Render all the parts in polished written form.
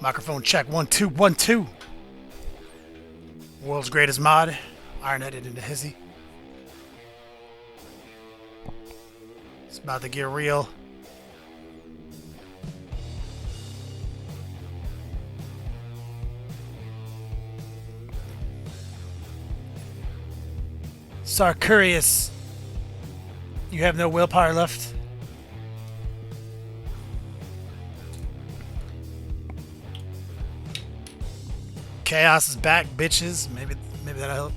Microphone check 1 2 1 2. World's greatest mod, iron-headed into hizzy. It's about to get real. Sarkurius, you have no willpower left. Chaos is back, bitches. Maybe that'll help.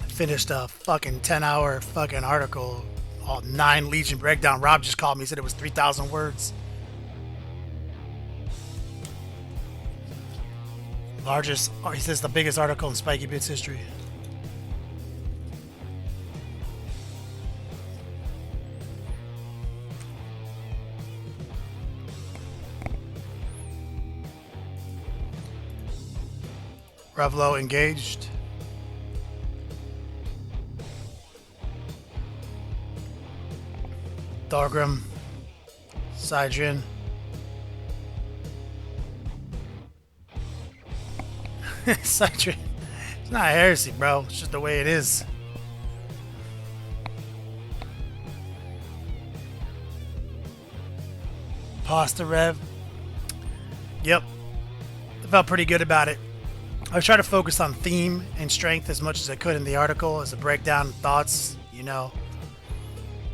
Finished a fucking 10-hour fucking article, all 9 Legion breakdown. Rob just called me, said it was 3,000 words. Largest, he says the biggest article in Spiky Bits history. Raffle engaged. Thorgrim. Sidrin. Sidrin. It's not heresy, bro. It's just the way it is. Pasta Rev. Yep. I felt pretty good about it. I was trying to focus on theme and strength as much as I could in the article as a breakdown, thoughts, you know.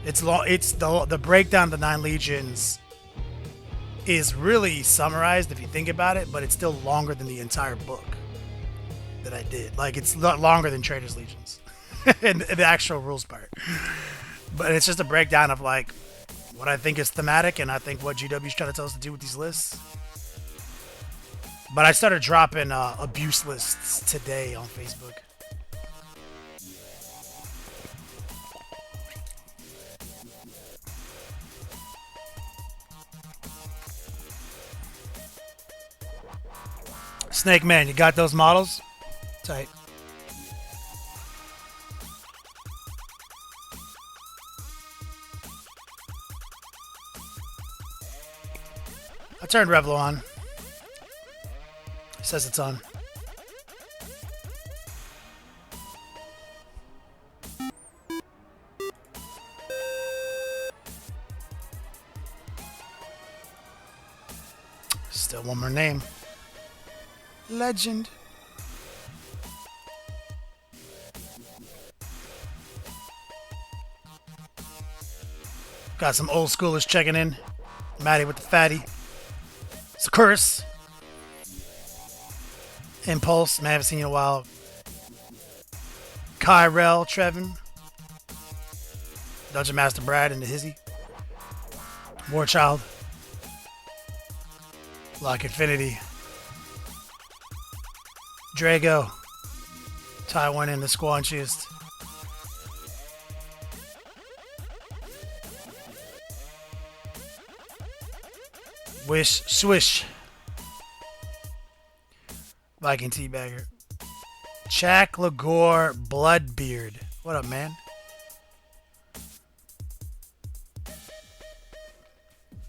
It's long. It's the breakdown of the 9 legions is really summarized if you think about it, but it's still longer than the entire book that I did. Like, it's longer than Trader's Legions in the actual rules part. But it's just a breakdown of like what I think is thematic and I think what GW's trying to tell us to do with these lists. But I started dropping abuse lists today on Facebook. Snake Man, you got those models? Tight. I turned Revlo on. It says it's on. Still one more name. Legend. Got some old schoolers checking in. Maddie with the fatty. Sakuris. Impulse. Man, I haven't seen you in a while. Kyrell, Trevin. Dungeon Master Brad and the Hizzy. Warchild. Lock Infinity. Drago. Taiwan and the Squanchiest. Wish Swish. Viking Teabagger. Chak Lagore Bloodbeard. What up, man?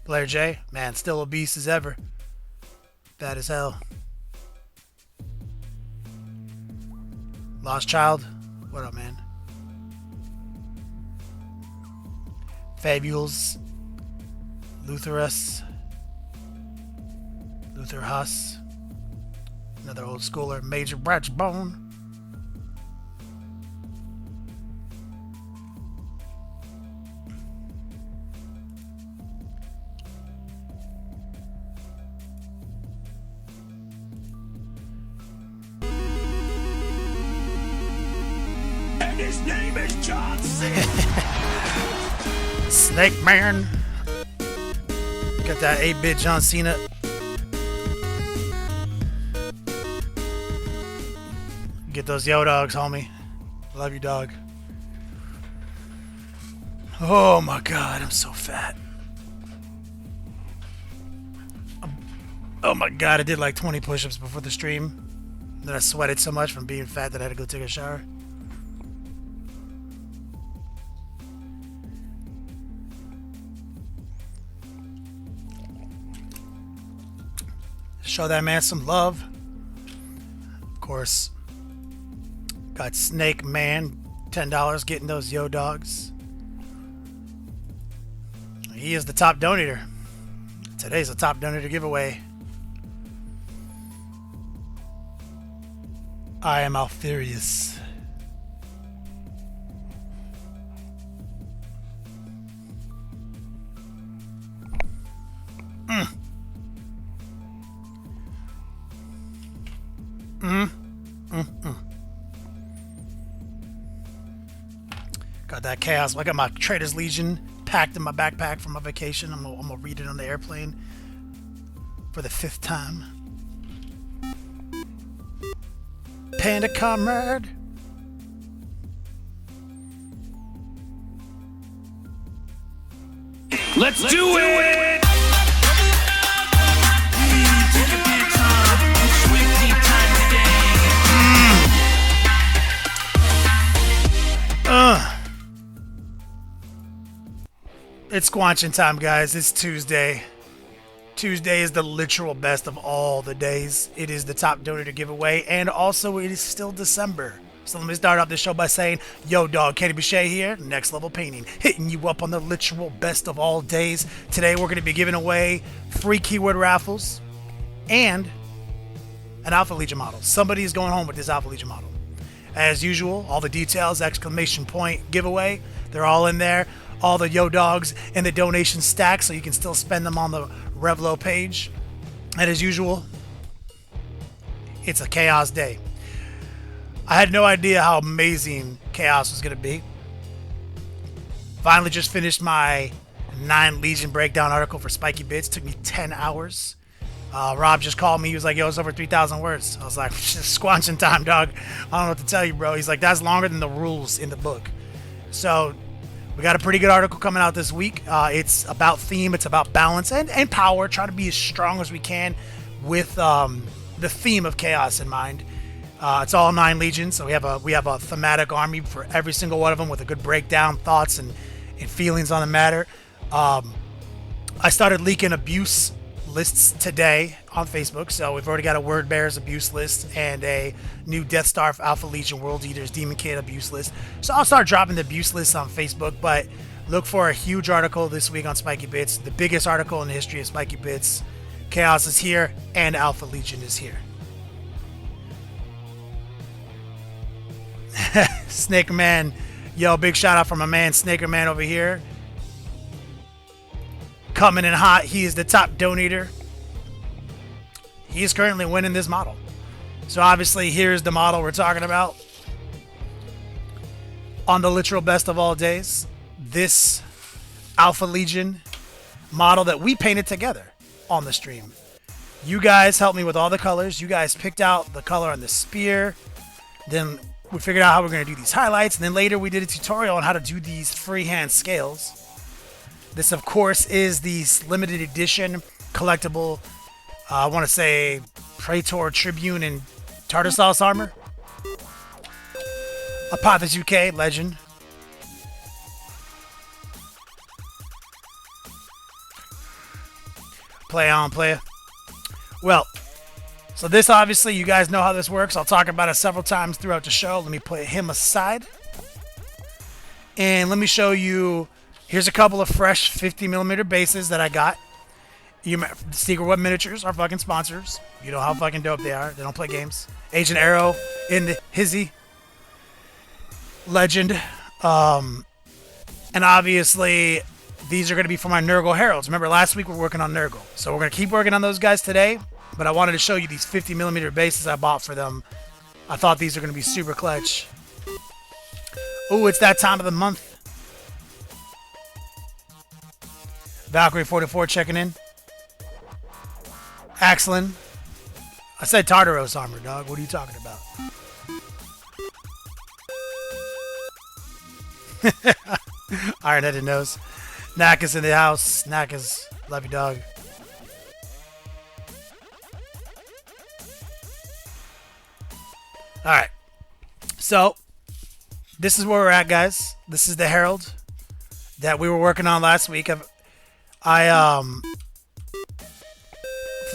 Blair J. Man, still obese as ever. Bad as hell. Lost Child. What up, man? Fabules. Lutherus. Luther Huss. Another old schooler. Major Bratchbone. And his name is John Cena. Snake Man. Got that 8-bit John Cena. Get those yo dogs, homie. Love you, dog. Oh my god, I'm so fat. Oh my god, I did like 20 push-ups before the stream. Then I sweated so much from being fat that I had to go take a shower. Show that man some love. Of course, got Snake Man, $10 getting those yo dogs. He is the top donator. Today's a top donator giveaway. I am Alfarius. Got that chaos. I got my Trader's Legion packed in my backpack from my vacation. I'm gonna read it on the airplane for the 5th time. Panda Comrade. Let's do it! It's squanching time, guys. It's Tuesday. Tuesday is the literal best of all the days. It is the top donator giveaway, and also it is still December. So let me start off the show by saying, yo dog, Kenny Boucher here, Next Level Painting, hitting you up on the literal best of all days. Today we're going to be giving away free keyword raffles and an Alpha Legion model. Somebody is going home with this Alpha Legion model. As usual, all the details, exclamation point giveaway, they're all in there. All the yo dogs in the donation stack, so you can still spend them on the Revlo page. And as usual, it's a chaos day. I had no idea how amazing chaos was going to be. Finally just finished my 9 Legion breakdown article for Spiky Bits. Took me 10 hours. Rob just called me. He was like, yo, it's over 3,000 words. I was like, squanching time, dog. I don't know what to tell you, bro. He's like, that's longer than the rules in the book. So we got a pretty good article coming out this week. It's about theme, it's about balance and power. Try to be as strong as we can with the theme of chaos in mind. It's all 9 legions, so we have a thematic army for every single one of them with a good breakdown, thoughts and feelings on the matter. I started leaking abuse lists today on Facebook, so we've already got a Word Bearers abuse list and a new Death Star Alpha Legion World Eaters Demon Kid abuse list. So I'll start dropping the abuse lists on Facebook, but look for a huge article this week on Spiky Bits, the biggest article in the history of Spiky Bits. Chaos is here and Alpha Legion is here. Snake Man, yo, big shout out from my man Snaker Man over here. Coming in hot, he is the top donator. He is currently winning this model. So obviously here's the model we're talking about. On the literal best of all days, this Alpha Legion model that we painted together on the stream. You guys helped me with all the colors. You guys picked out the color on the spear. Then we figured out how we're going to do these highlights. And then later we did a tutorial on how to do these freehand scales. This, of course, is the limited edition collectible, I want to say, Praetor, Tribune, and Tartar Sauce armor. Apotheos UK, legend. Play on, player. Well, so this, obviously, you guys know how this works. I'll talk about it several times throughout the show. Let me put him aside. And let me show you. Here's a couple of fresh 50mm bases that I got. Secret Web Miniatures are fucking sponsors. You know how fucking dope they are. They don't play games. Agent Arrow in the hizzy. Legend. And obviously, these are going to be for my Nurgle Heralds. Remember, last week we were working on Nurgle. So we're going to keep working on those guys today. But I wanted to show you these 50mm bases I bought for them. I thought these are going to be super clutch. Ooh, it's that time of the month. Valkyrie44 checking in. Axlin. I said Tartaros armor, dog. What are you talking about? Iron-headed nose. Nakas in the house. Nakas. Love you, dog. Alright. So, this is where we're at, guys. This is the Herald that we were working on last week. I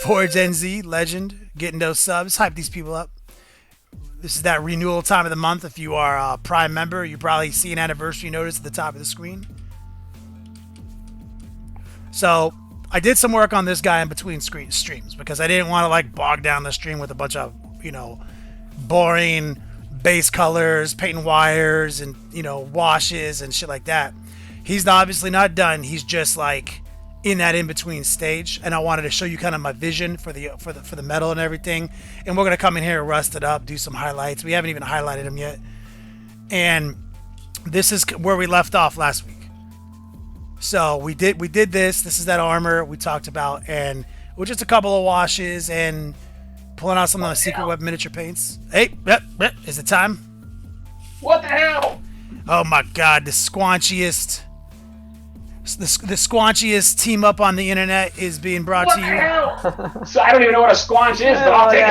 Forge NZ, legend, getting those subs. Hype these people up. This is that renewal time of the month. If you are a Prime member, you probably see an anniversary notice at the top of the screen. So I did some work on this guy in between streams because I didn't want to like bog down the stream with a bunch of, boring base colors, painting wires, and, washes and shit like that. He's obviously not done. He's just like in that in-between stage, and I wanted to show you kind of my vision for the metal and everything. And we're gonna come in here, rust it up, do some highlights. We haven't even highlighted them yet, and this is where we left off last week. So we did this. This is that armor we talked about, and with just a couple of washes and pulling out some of the secret web miniature paints. Hey, is it time? What the hell? Oh my God, the squanchiest team up on the internet is being brought to you. What the hell? So I don't even know what a squanch is, but I'll take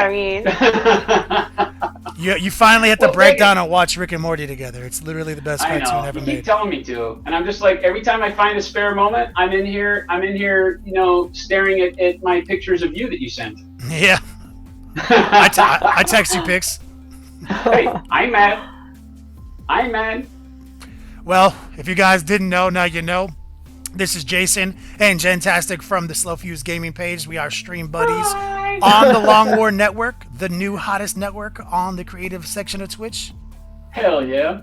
it. You finally have to break down and watch Rick and Morty together. It's literally the best cartoon ever made. made. You keep telling me to, and I'm just like, every time I find a spare moment, I'm in here, staring at my pictures of you that you sent. Yeah. I text you pics. Hey, I'm mad. Well, if you guys didn't know, now you know. This is Jason and Jentastic from the Slow Fuse Gaming page. We are stream buddies on the Long War Network, the new hottest network on the creative section of Twitch. Hell yeah.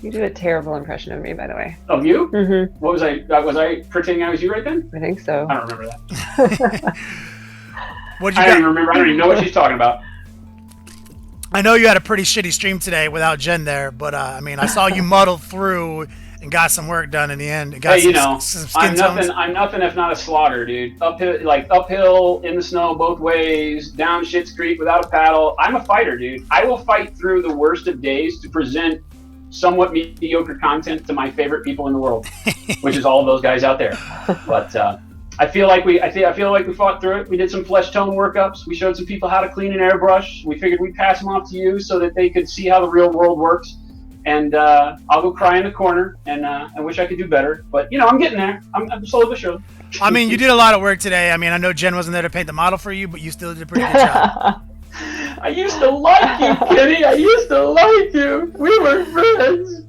You do a terrible impression of me, by the way. Of you? Mm-hmm. What was I? Was I pretending I was you right then? I think so. I don't remember that. What you I don't even remember. I don't even know what she's talking about. I know you had a pretty shitty stream today without Jen there, but I saw you muddle through and got some work done in the end. Got some skin tones. I'm nothing if not a slaughter, dude. Uphill in the snow both ways, down Shit's Creek without a paddle. I'm a fighter, dude. I will fight through the worst of days to present somewhat mediocre content to my favorite people in the world, which is all of those guys out there. But I feel like we fought through it. We did some flesh tone workups. We showed some people how to clean an airbrush. We figured we'd pass them off to you so that they could see how the real world works. And I'll go cry in the corner, and I wish I could do better. But, I'm getting there. I'm slowly but surely. You did a lot of work today. I know Jen wasn't there to paint the model for you, but you still did a pretty good job. I used to like you, Kenny. I used to like you. We were friends.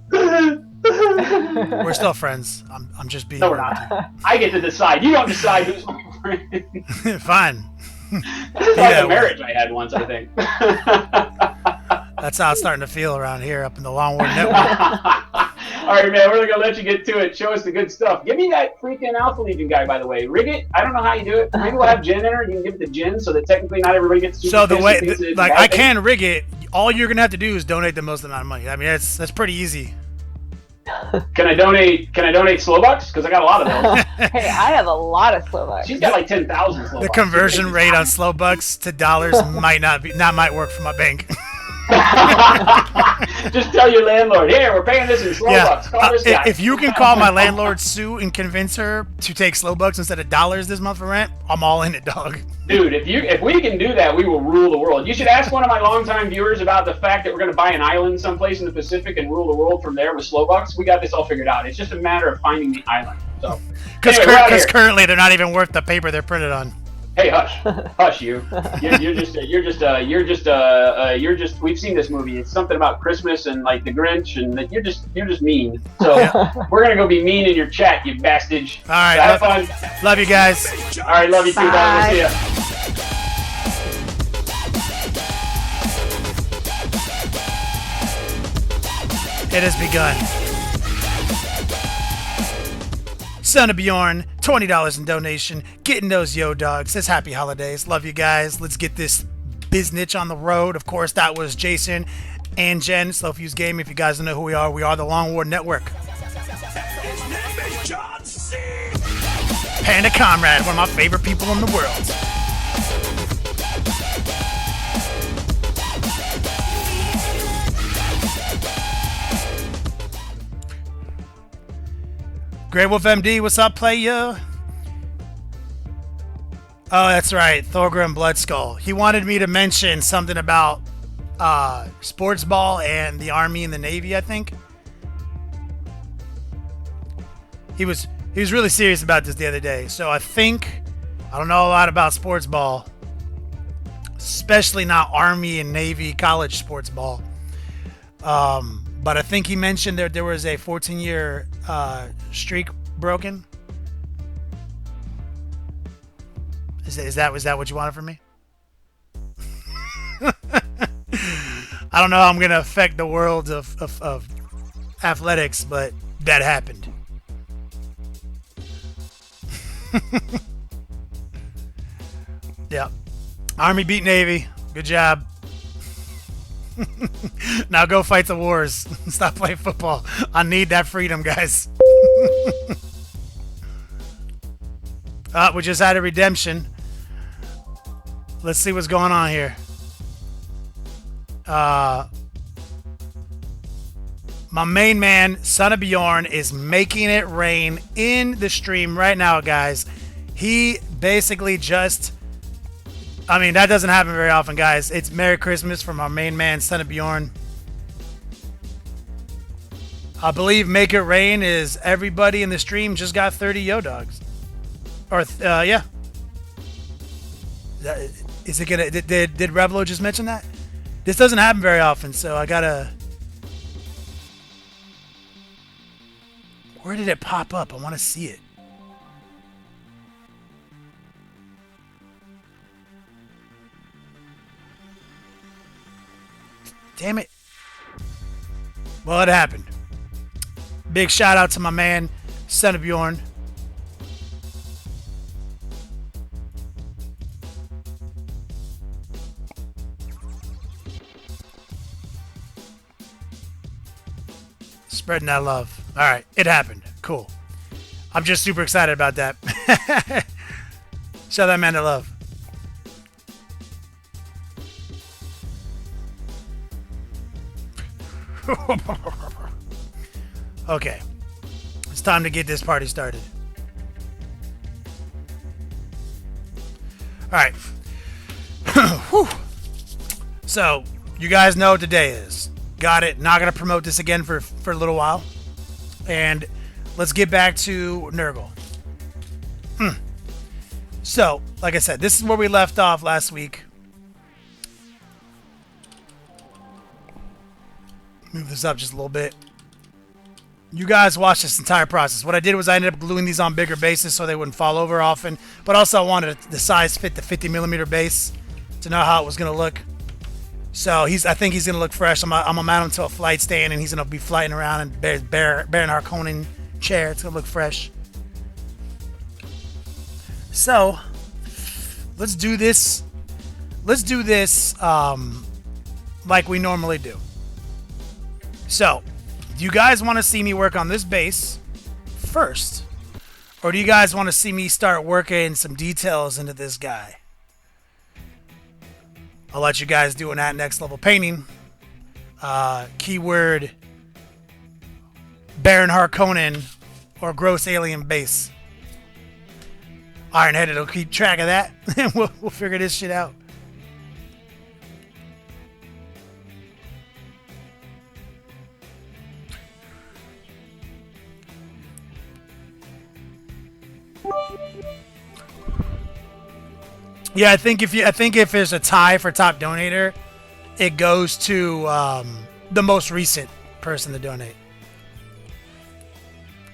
We're still friends. I'm just being. No, we're not. I get to decide. You don't decide who's my friend. Fine. This is like a marriage I had once, I think. That's how it's starting to feel around here up in the Long War Network. All right, man, we're going to let you get to it. Show us the good stuff. Give me that freaking Alpha Legion guy, by the way. Rig it. I don't know how you do it. Maybe we'll have Jen in her. You can give it to Jen so that technically not everybody gets super So the way, I thing. can rig it. All you're going to have to do is donate the most amount of money. That's pretty easy. Can I donate Slowbucks? Because I got a lot of those. Hey, I have a lot of Slowbucks. She's got like 10,000 Slowbucks. The conversion rate on Slowbucks to dollars might work for my bank. Just tell your landlord, here, we're paying this in Slowbucks. Call this guy. If you can call my landlord Sue and convince her to take Slowbucks instead of dollars this month for rent, I'm all in it, dog. Dude, if we can do that, we will rule the world. You should ask one of my longtime viewers about the fact that we're going to buy an island someplace in the Pacific and rule the world from there with Slowbucks. We got this all figured out. It's just a matter of finding the island. So, because currently they're not even worth the paper they're printed on. Hey, hush, you. You're just. We've seen this movie. It's something about Christmas and like the Grinch, and that you're just mean. So we're gonna go be mean in your chat, you bastard. All right, so have fun. Love you guys. All right, love you too. Bye. We'll see ya. It has begun. Son of Bjorn, $20 in donation. Getting those yo dogs. Says happy holidays. Love you guys. Let's get this biznitch on the road. Of course, that was Jason and Jen, Slow Fuse Gaming. If you guys don't know who we are the Long War Network. His name is John C. Panda Comrade, one of my favorite people in the world. Grey Wolf MD, what's up, playa? Oh, that's right, Thorgrim Bloodskull. He wanted me to mention something about sports ball and the Army and the Navy, I think. He was really serious about this the other day. So I think I don't know a lot about sports ball, especially not Army and Navy college sports ball. But I think he mentioned there was a 14-year streak broken. Was that what you wanted from me? I don't know how I'm gonna affect the world of athletics, but that happened. Yeah. Army beat Navy. Good job. Now go fight the wars. Stop playing football. I need that freedom, guys. We just had a redemption. Let's see what's going on here. My main man, Son of Bjorn, is making it rain in the stream right now, guys. He basically just... I mean, that doesn't happen very often, guys. It's Merry Christmas from our main man, Son of Bjorn. I believe Make It Rain is everybody in the stream just got 30 yo dogs. Or, yeah. Is it gonna... Did Raffle just mention that? This doesn't happen very often, so I gotta... Where did it pop up? I want to see it. Damn it. Well, it happened. Big shout out to my man, Son of Bjorn. Spreading that love. All right, it happened. Cool. I'm just super excited about that. Show that man the love. Okay. It's time to get this party started. All right. Whew. So, you guys know what today is. Got it. Not going to promote this again for a little while. And let's get back to Nurgle. So, like I said, this is where we left off last week. Move this up just a little bit. You guys watched this entire process. What I did was I ended up gluing these on bigger bases so they wouldn't fall over often. But also I wanted the size fit the 50mm base to know how it was going to look. So I think he's going to look fresh. I'm going to mount him to a flight stand, and he's going to be flying around in Baron Harkonnen chair. It's going to look fresh. So, let's do this. Let's do this like we normally do. So, do you guys want to see me work on this base first? Or do you guys want to see me start working some details into this guy? I'll let you guys do that next level painting. Keyword Baron Harkonnen or gross alien base. Ironheaded will keep track of that, and we'll figure this shit out. Yeah, I think if there's a tie for top donator, it goes to the most recent person to donate.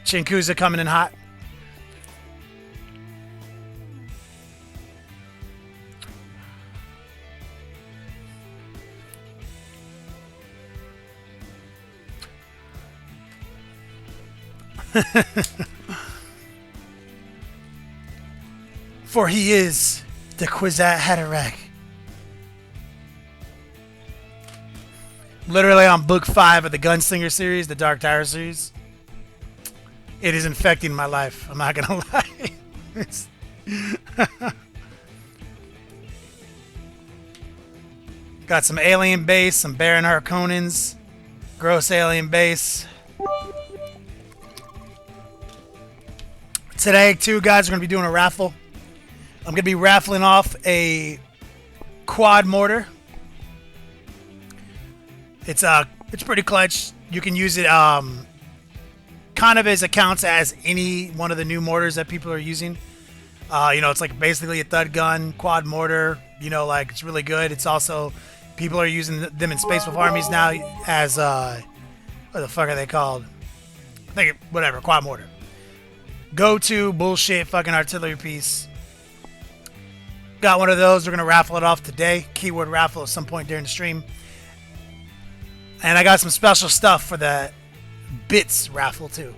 Chinkuza coming in hot. For he is the Kwisatz Haderach. Literally on book 5 of the Gunslinger series, the Dark Tower series. It is infecting my life. I'm not gonna lie. Got some alien base, some Baron Harkonnens, gross alien base. Today, too, guys, we're gonna be doing a raffle. I'm going to be raffling off a quad mortar. It's pretty clutch. You can use it kind of as it counts as any one of the new mortars that people are using. You know, it's like basically a thud gun, quad mortar. You know, like it's really good. It's also people are using them in Space Wolf armies now as what the fuck are they called? I think whatever, quad mortar. Go to bullshit fucking artillery piece. Got one of those. We're gonna raffle it off today. Keyword raffle at some point during the stream. And I got some special stuff for the bits raffle too.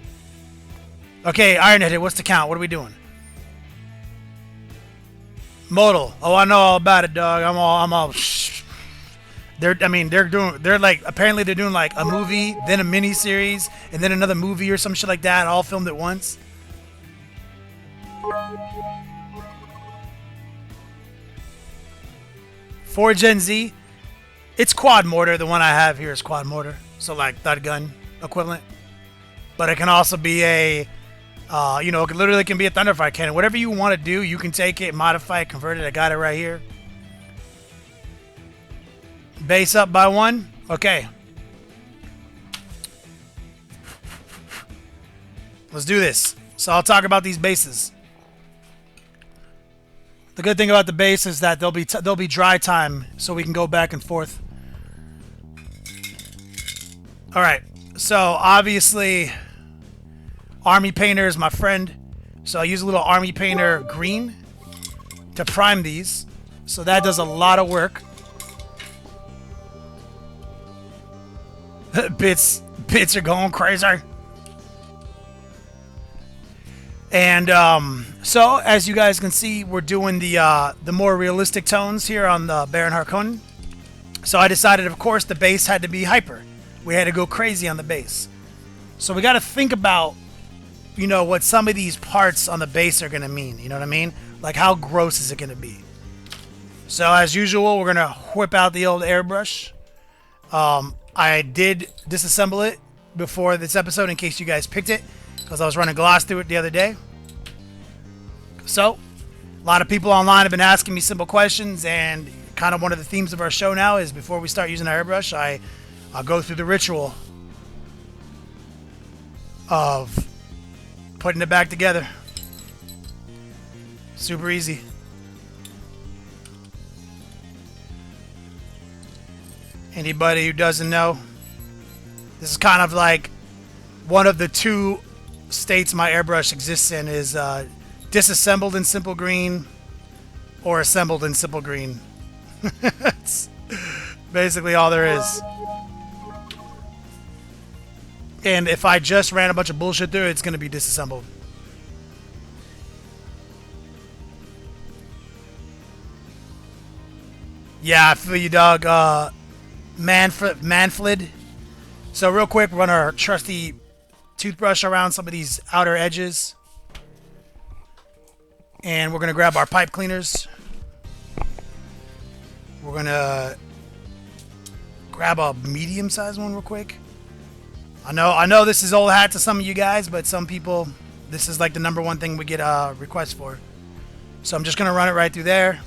Okay, Ironheaded, what's the count? What are we doing? Modal. Oh, I know all about it, dog. I'm all. They're apparently they're doing like a movie, then a mini series, and then another movie or some shit like that, all filmed at once. For Gen Z, it's quad mortar. The one I have here is quad mortar, so like thud gun equivalent. But it can also be a, it literally can be a thunderfire cannon. Whatever you want to do, you can take it, modify it, convert it. I got it right here. Base up by 1. Okay. Let's do this. So I'll talk about these bases. The good thing about the base is that there'll be dry time, so we can go back and forth. All right. So obviously, Army Painter is my friend. So I use a little Army Painter green to prime these. So that does a lot of work. Bits are going crazy. And so as you guys can see, we're doing the more realistic tones here on the Baron Harkonnen. So I decided, of course, the base had to be hyper. We had to go crazy on the base. So we got to think about, what some of these parts on the base are going to mean. You know what I mean? Like, how gross is it going to be? So as usual, we're going to whip out the old airbrush. I did disassemble it before this episode in case you guys picked it, because I was running gloss through it the other day. So, a lot of people online have been asking me simple questions, and kind of one of the themes of our show now is before we start using our airbrush, I'll go through the ritual of putting it back together. Super easy. Anybody who doesn't know, this is kind of like one of the two states my airbrush exists in is disassembled in simple green or assembled in simple green. That's basically all there is. And if I just ran a bunch of bullshit through it, it's going to be disassembled. Yeah, I feel you, dog. Manflid. So real quick, run our trusty toothbrush around some of these outer edges. And we're going to grab our pipe cleaners. We're going to grab a medium-sized one real quick. I know this is old hat to some of you guys, but some people, this is like the #1 thing we get requests for. So I'm just going to run it right through there.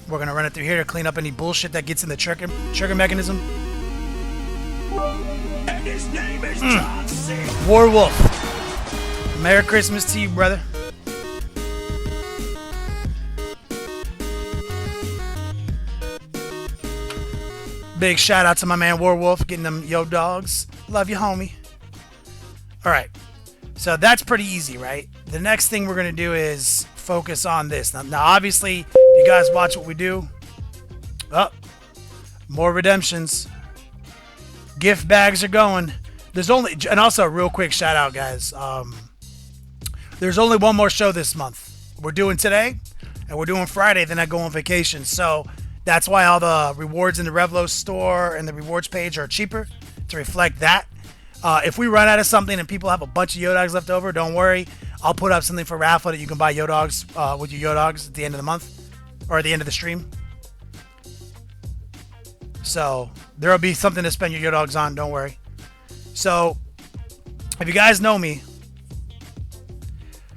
We're going to run it through here to clean up any bullshit that gets in the trigger mechanism. And his name is John C. Warwolf. Merry Christmas to you, brother. Big shout out to my man Warwolf getting them yo dogs. Love you, homie. Alright. So that's pretty easy, right? The next thing we're going to do is focus on this. Now, obviously, if you guys watch what we do, more redemptions. Gift bags are going. There's only, and also a real quick shout out, guys. There's only one more show this month. We're doing today, and we're doing Friday, then I go on vacation. So that's why all the rewards in the Revlo store and the rewards page are cheaper to reflect that. If we run out of something and people have a bunch of Yodogs left over, don't worry. I'll put up something for Raffle that you can buy Yodogs with your Yodogs at the end of the month or at the end of the stream. So there'll be something to spend your Yodogs on, don't worry. So if you guys know me,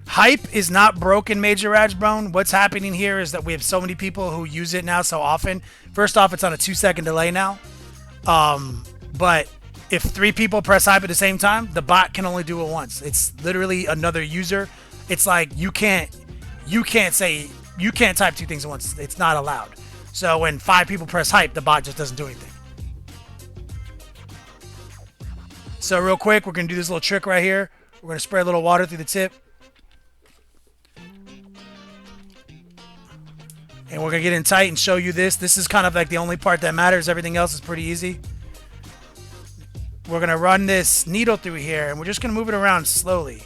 hype is not broken, Major Rajbone. What's happening here is that we have so many people who use it now so often. First off, it's on a 2-second delay now. But if 3 people press hype at the same time, the bot can only do it once. It's literally another user. It's like you can't you can't type two things at once. It's not allowed. So when 5 people press hype, the bot just doesn't do anything. So real quick, we're going to do this little trick right here. We're going to spray a little water through the tip. And we're going to get in tight and show you this. This is kind of like the only part that matters. Everything else is pretty easy. We're going to run this needle through here, and we're just going to move it around slowly.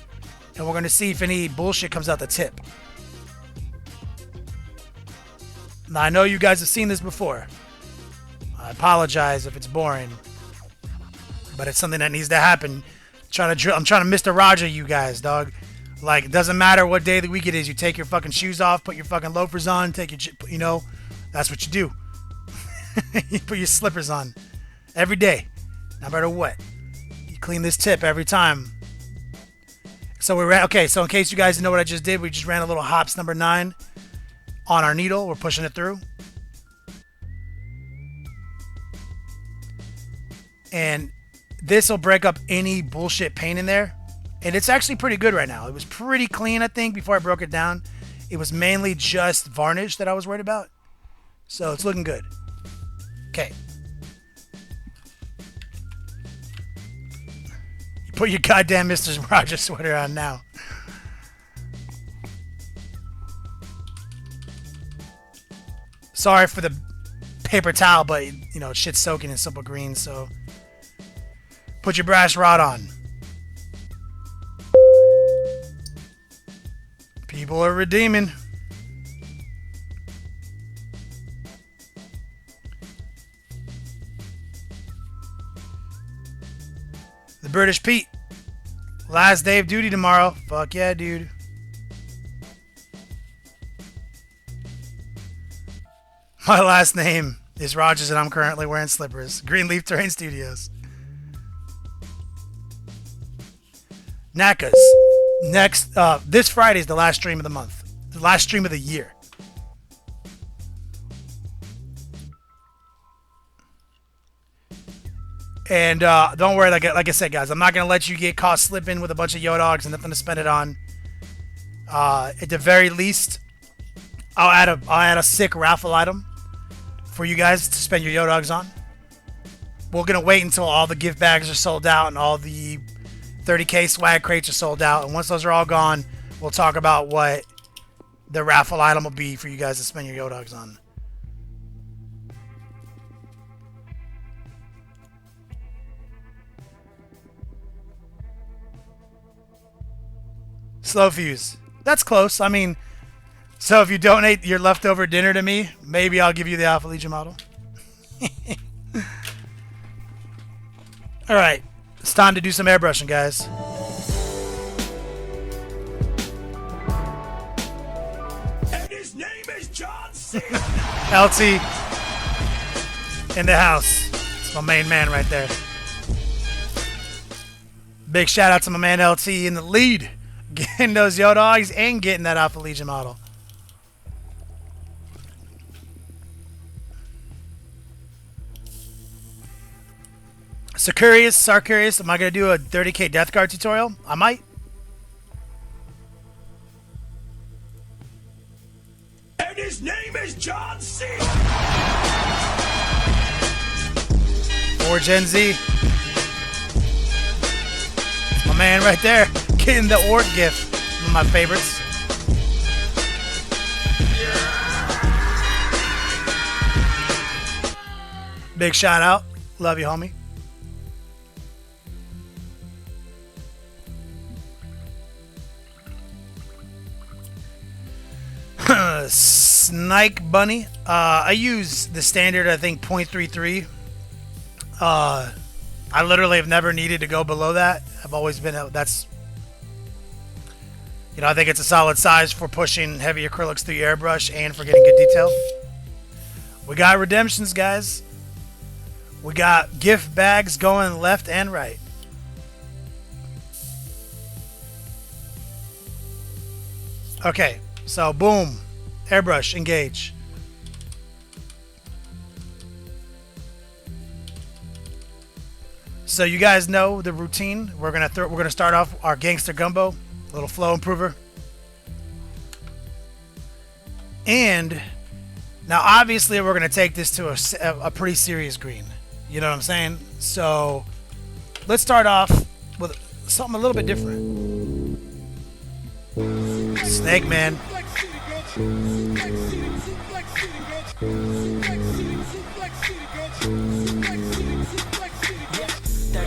And we're going to see if any bullshit comes out the tip. Now, I know you guys have seen this before. I apologize if it's boring. But it's something that needs to happen. I'm trying to Mr. Roger you guys, dog. Like, it doesn't matter what day of the week it is. You take your fucking shoes off, put your fucking loafers on, take your, you know, that's what you do. You put your slippers on every day, no matter what. You clean this tip every time. So we ran, okay, so in case you guys know what I just did, we just ran a little hops number 9 on our needle. We're pushing it through. And this will break up any bullshit paint in there. And it's actually pretty good right now. It was pretty clean, I think, before I broke it down. It was mainly just varnish that I was worried about. So it's looking good. Okay. You put your goddamn Mr. Rogers sweater on now. Sorry for the paper towel, but, you know, shit's soaking in simple green, so... Put your brass rod on. People are redeeming. The British Pete. Last day of duty tomorrow. Fuck yeah, dude. My last name is Rogers and I'm currently wearing slippers. Greenleaf Terrain Studios. Nakas. Next, this Friday is the last stream of the month. The last stream of the year. And don't worry, like I said, guys, I'm not going to let you get caught slipping with a bunch of Yodogs and nothing to spend it on. At the very least, I'll add a sick raffle item for you guys to spend your Yodogs on. We're going to wait until all the gift bags are sold out and all the 30k swag crates are sold out, and once those are all gone, we'll talk about what the raffle item will be for you guys to spend your Yodogs on. Slow fuse. That's close. I mean, so if you donate your leftover dinner to me, maybe I'll give you the Alpha Legion model. Alright. It's time to do some airbrushing, guys. And his name is John C. LT in the house. It's my main man right there. Big shout out to my man LT in the lead. Getting those Yodogs and getting that Alpha Legion model. Sarcurious, am I going to do a 30k Death Guard tutorial? I might. And his name is John C. Or Gen Z. It's my man right there. Getting the Orc gift. One of my favorites. Big shout out. Love you, homie. Snike Bunny. I use the standard, I think, 0.33. I literally have never needed to go below that. I've always been, that's, you know, I think it's a solid size for pushing heavy acrylics through your airbrush and for getting good detail. We got redemptions, guys. We got gift bags going left and right. Okay, so boom. Airbrush, engage. So you guys know the routine. We're gonna start off our gangster gumbo, little flow improver. And now, obviously, we're going to take this to a pretty serious green. You know what I'm saying? So let's start off with something a little bit different. Snake Man.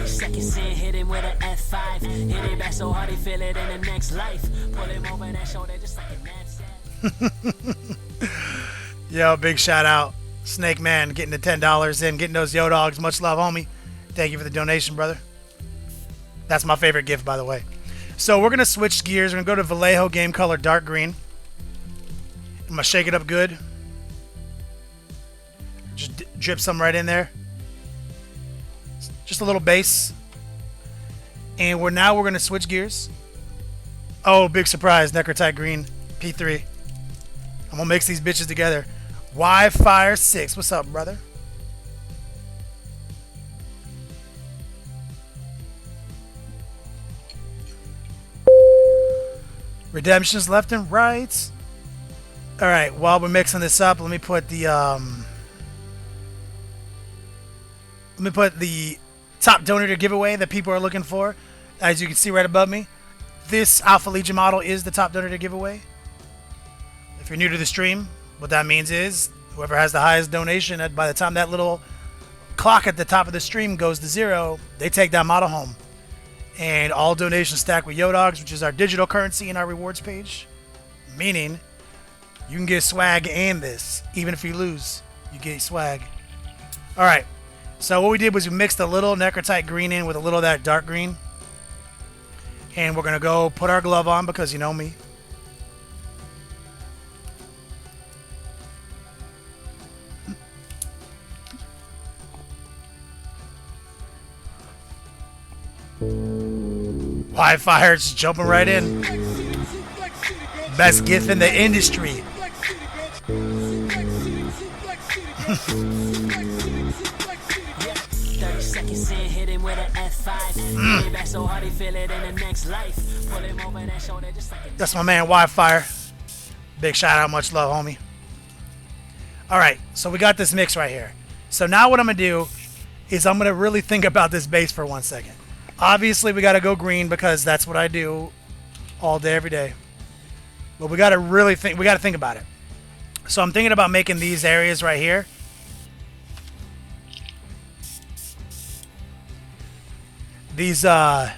Seconds in, hit him with an F5. Hit it back so hard he feel it in the next life. Pull him over that shoulder just like a knapsack. Yo, big shout out. Snake Man getting the $10 in, getting those yo dogs. Much love, homie. Thank you for the donation, brother. That's my favorite gift, by the way. So we're going to switch gears. We're going to go to Vallejo Game Color Dark Green. I'm going to shake it up good. Just drip some right in there. Just a little base. And we're going to switch gears. Oh, big surprise. Necrotite Green P3. I'm going to mix these bitches together. Wi-Fi 6. What's up, brother? Redemptions left and right. All right, while we're mixing this up, let me put the top donator giveaway that people are looking for. As you can see right above me, this Alpha Legion model is the top donator giveaway. If you're new to the stream, what that means is whoever has the highest donation, by the time that little clock at the top of the stream goes to 0, they take that model home. And all donations stack with Yodogs, which is our digital currency in our rewards page. Meaning, you can get swag and this. Even if you lose, you get swag. Alright, so what we did was we mixed a little Necrotite Green in with a little of that dark green. And we're going to go put our glove on because you know me. Wi-Fi is jumping right in. Best gift in the industry. That's my man Wi-Fi. Big shout out, much love, homie. Alright, so we got this mix right here. So now what I'm going to do is I'm going to really think about this base for 1 second. Obviously, we got to go green because that's what I do all day, every day. But we got to really think. We got to think about it. So I'm thinking about making these areas right here. These, yeah,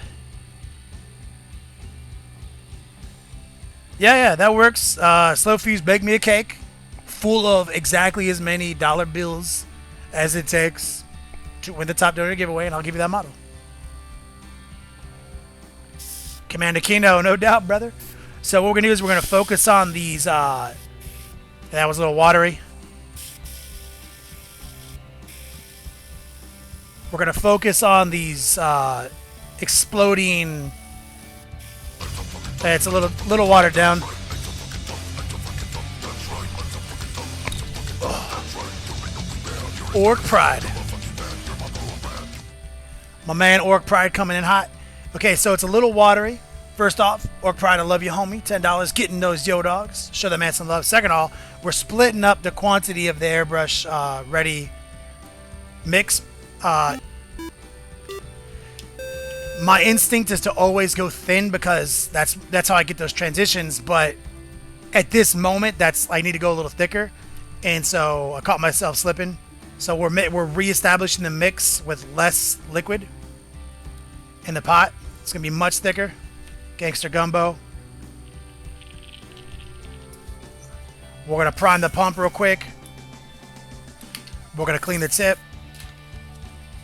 that works. Slow Fuse, bake me a cake full of exactly as many dollar bills as it takes to win the top donor giveaway, and I'll give you that model. Commander Kino, no doubt, brother. So what we're going to do is we're going to focus on these, that was a little watery. We're going to focus on these exploding, it's a little watered down. Orc Pride. My man Orc Pride coming in hot. Okay, so it's a little watery. First off, Orc Pride, I love you, homie. $10, getting those yo dogs. Show that man some love. Second off, we're splitting up the quantity of the airbrush ready mix. My instinct is to always go thin because that's how I get those transitions. But at this moment, I need to go a little thicker, and so I caught myself slipping. So we're reestablishing the mix with less liquid in the pot. It's gonna be much thicker. Gangster Gumbo. We're gonna prime the pump real quick. We're gonna clean the tip.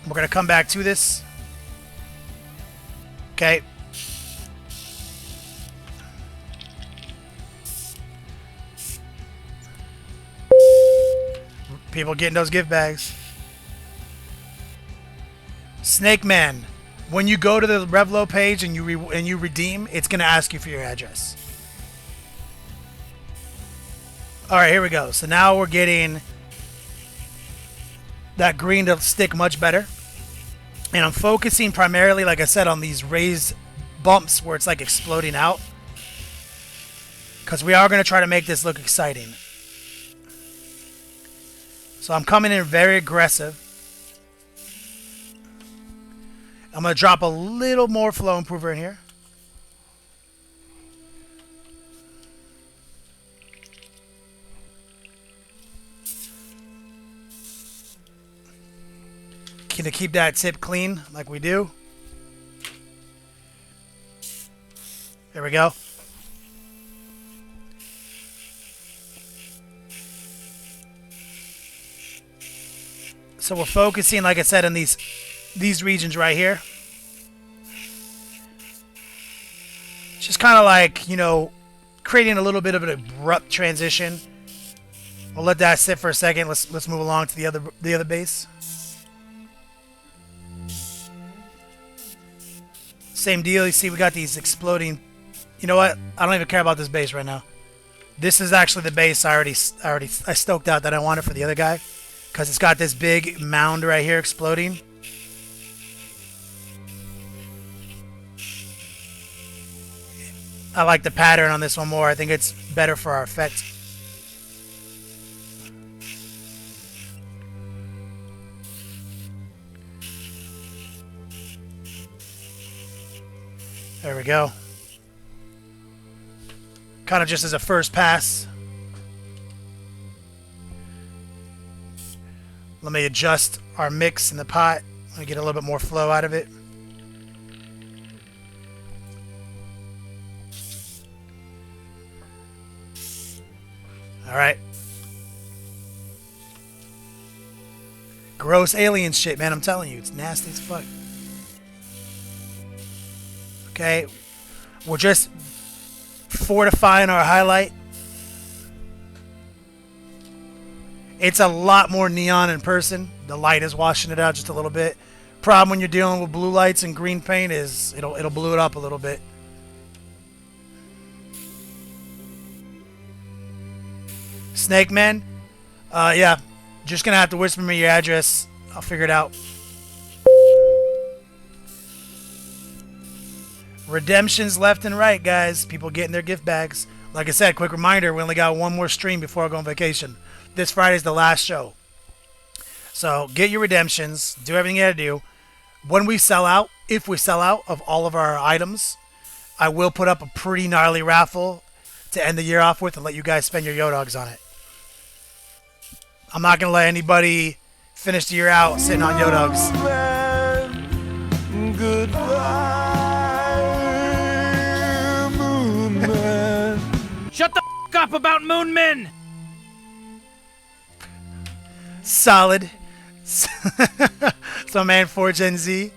We're gonna come back to this. Okay. People getting those gift bags. Snake Man. When you go to the Revlo page and you redeem, it's going to ask you for your address. All right, here we go. So now we're getting that green to stick much better. And I'm focusing primarily, like I said, on these raised bumps where it's like exploding out. Because we are going to try to make this look exciting. So I'm coming in very aggressive. I'm going to drop a little more flow improver in here. To keep that tip clean like we do. There we go. So we're focusing, like I said, on these regions right here. Just kind of like, you know, creating a little bit of an abrupt transition. We'll let that sit for a second. Let's move along to the other base. Same deal. You see, we got these exploding. You know what? I don't even care about this base right now. This is actually the base I stoked out that I wanted for the other guy, because it's got this big mound right here exploding. I like the pattern on this one more. I think it's better for our effect. There we go. Kind of just as a first pass. Let me adjust our mix in the pot. Let me get a little bit more flow out of it. All right. Gross alien shit, man. I'm telling you, it's nasty as fuck. Okay, we're just fortifying our highlight. It's a lot more neon in person. The light is washing it out just a little bit. Problem when you're dealing with blue lights and green paint is it'll blue it up a little bit. Snake Man, yeah, just gonna have to whisper me your address. I'll figure it out. Redemptions left and right, guys. People getting their gift bags. Like I said, quick reminder, we only got one more stream before I go on vacation. This Friday's the last show. So get your redemptions. Do everything you gotta do. When we sell out, if we sell out of all of our items, I will put up a pretty gnarly raffle to end the year off with and let you guys spend your Yodogs on it. I'm not going to let anybody finish the year out sitting on Yodogs. Shut the f*** up about Moonmen! Solid. So, man, 4 Gen Z.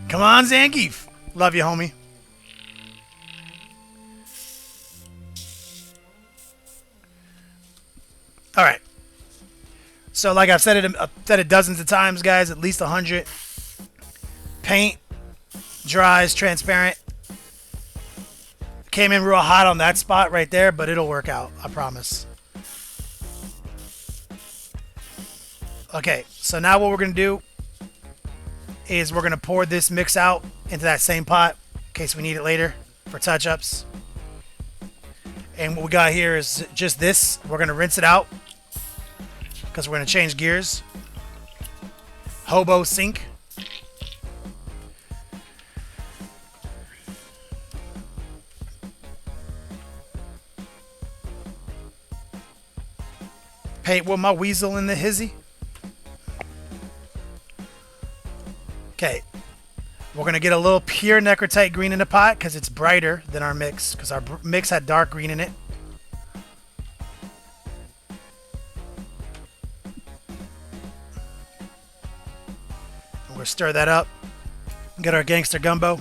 Come on, Zangief. Love you, homie. All right. So, like I've said it dozens of times, guys, at least 100. Paint dries transparent. Came in real hot on that spot right there, but it'll work out, I promise. Okay, so now what we're going to do is we're going to pour this mix out into that same pot in case we need it later for touch-ups. And what we got here is just this. We're going to rinse it out because we're going to change gears. Hobo sink. Paint with my weasel in the hizzy. Okay. We're going to get a little pure necrotite green in the pot because it's brighter than our mix, because our mix had dark green in it. And we'll stir that up. Get our gangster gumbo.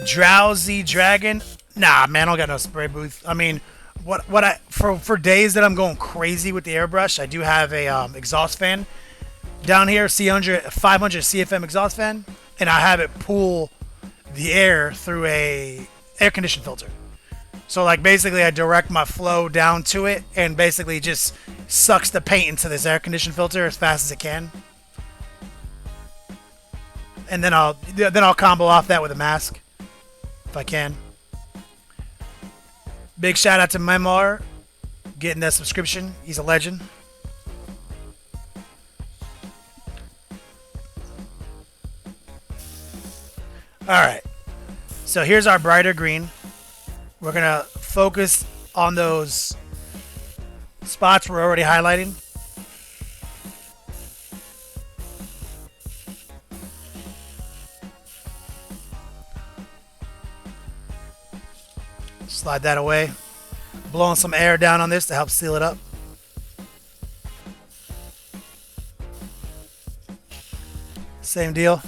Drowsy dragon. Nah, man, I don't got no spray booth. I mean, for days that I'm going crazy with the airbrush, I do have a exhaust fan down here, 500 CFM exhaust fan, and I have it pull the air through a air conditioning filter. So like basically I direct my flow down to it and basically just sucks the paint into this air conditioning filter as fast as it can. And then I'll combo off that with a mask if I can. Big shout out to Memar getting that subscription. He's a legend. Alright. So here's our brighter green. We're going to focus on those spots we're already highlighting. Slide that away. Blowing some air down on this to help seal it up. Same deal.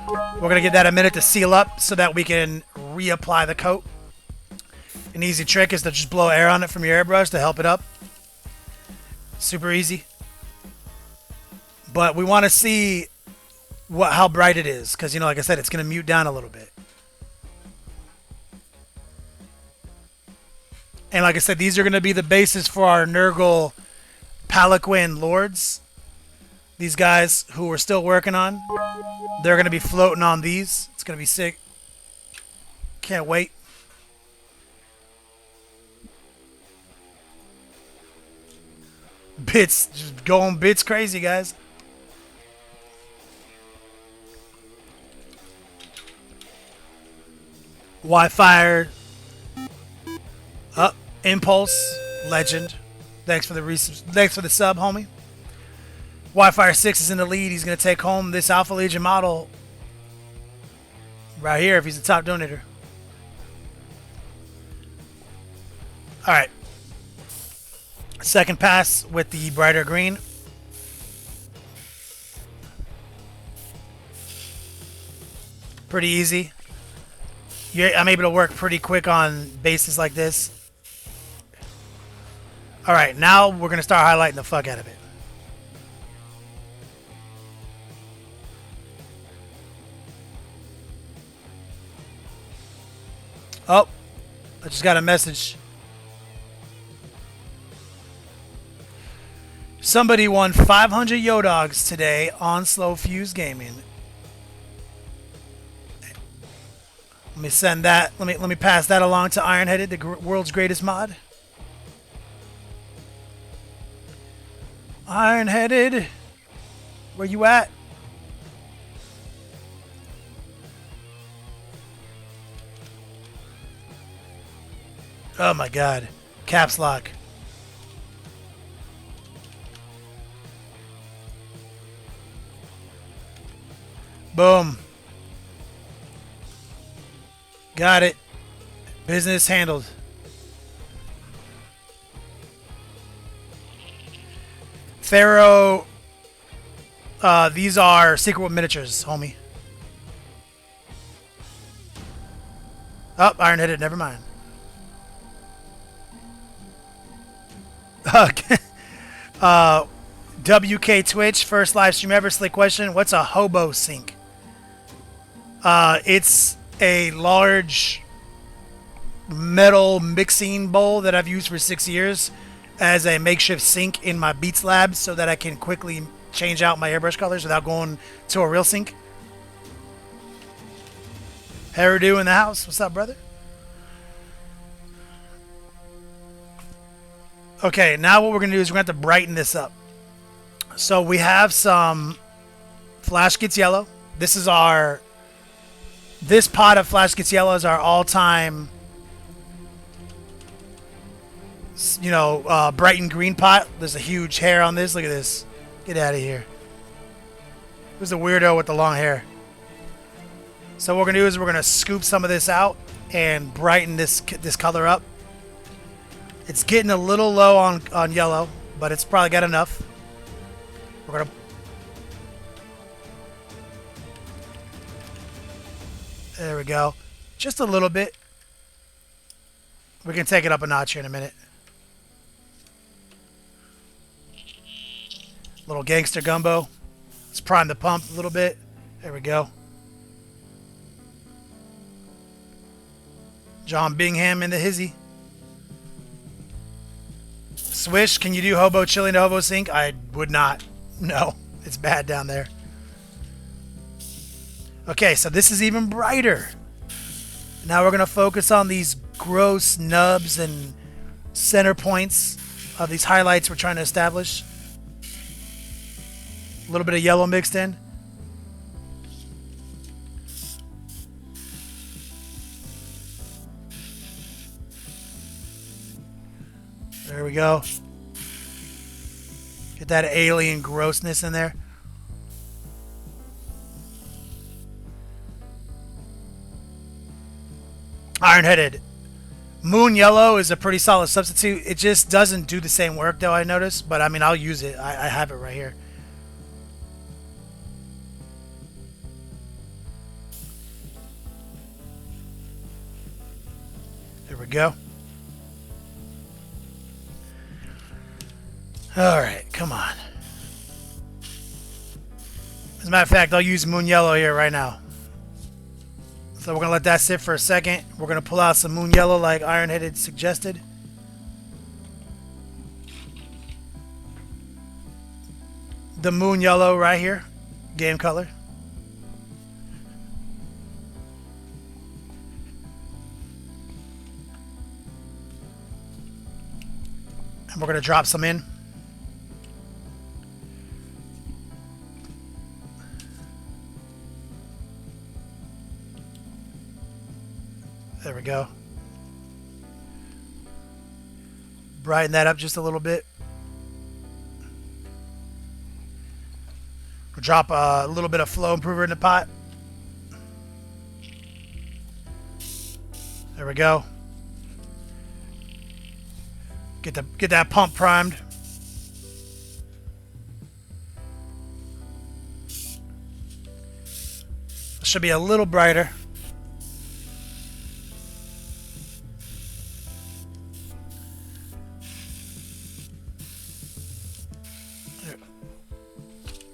We're going to give that a minute to seal up so that we can reapply the coat. An easy trick is to just blow air on it from your airbrush to help it up. Super easy. But we want to see how bright it is, because, you know, like I said, it's going to mute down a little bit. And like I said, these are going to be the basis for our Nurgle Palanquin Lords. These guys who we're still working on, they're going to be floating on these. It's going to be sick. Can't wait. Bits, just going bits crazy, guys. Wi-Fi. Impulse, legend. Thanks for the sub, homie. Wi-Fi 6 is in the lead. He's gonna take home this Alpha Legion model right here if he's the top donator. All right. Second pass with the brighter green. Pretty easy. I'm able to work pretty quick on bases like this. Alright, now we're going to start highlighting the fuck out of it. Oh, I just got a message. Somebody won 500 Yo-Dogs today on Slow Fuse Gaming. Let me send that. Let me pass that along to Ironheaded, the world's greatest mod. Ironheaded, where you at? Oh my God, caps lock. Boom. Got it. Business handled. Pharaoh. These are secret miniatures, homie. Oh, Iron-Headed, never mind. WK Twitch, first live stream ever. Slick question. What's a hobo sink? It's a large metal mixing bowl that I've used for 6 years as a makeshift sink in my Beats lab so that I can quickly change out my airbrush colors without going to a real sink. Hairdo in the house. What's up, brother? Okay, now what we're going to do is we're going to have to brighten this up. So we have some Flash Gets Yellow. This pot of Flash Gets Yellow is our all-time, bright green pot. There's a huge hair on this. Look at this. Get out of here. Who's the weirdo with the long hair? So what we're going to do is we're going to scoop some of this out and brighten this color up. It's getting a little low on yellow, but it's probably got enough. We're going to... There we go. Just a little bit. We can take it up a notch here in a minute. Little gangster gumbo. Let's prime the pump a little bit. There we go. John Bingham in the hizzy. Swish, can you do hobo chilling to hobo sync? I would not. No, it's bad down there. Okay, so this is even brighter. Now we're going to focus on these gross nubs and center points of these highlights we're trying to establish. A little bit of yellow mixed in. There we go. Get that alien grossness in there. Iron-headed. Moon yellow is a pretty solid substitute. It just doesn't do the same work, though, I noticed. But, I mean, I'll use it. I have it right here. There we go. Alright, come on. As a matter of fact, I'll use moon yellow here right now. So we're going to let that sit for a second. We're going to pull out some moon yellow like Iron-headed suggested. The moon yellow right here. Game color. And we're going to drop some in. There we go. Brighten that up just a little bit. We'll drop a little bit of flow improver in the pot. There we go. Get that pump primed. Should be a little brighter.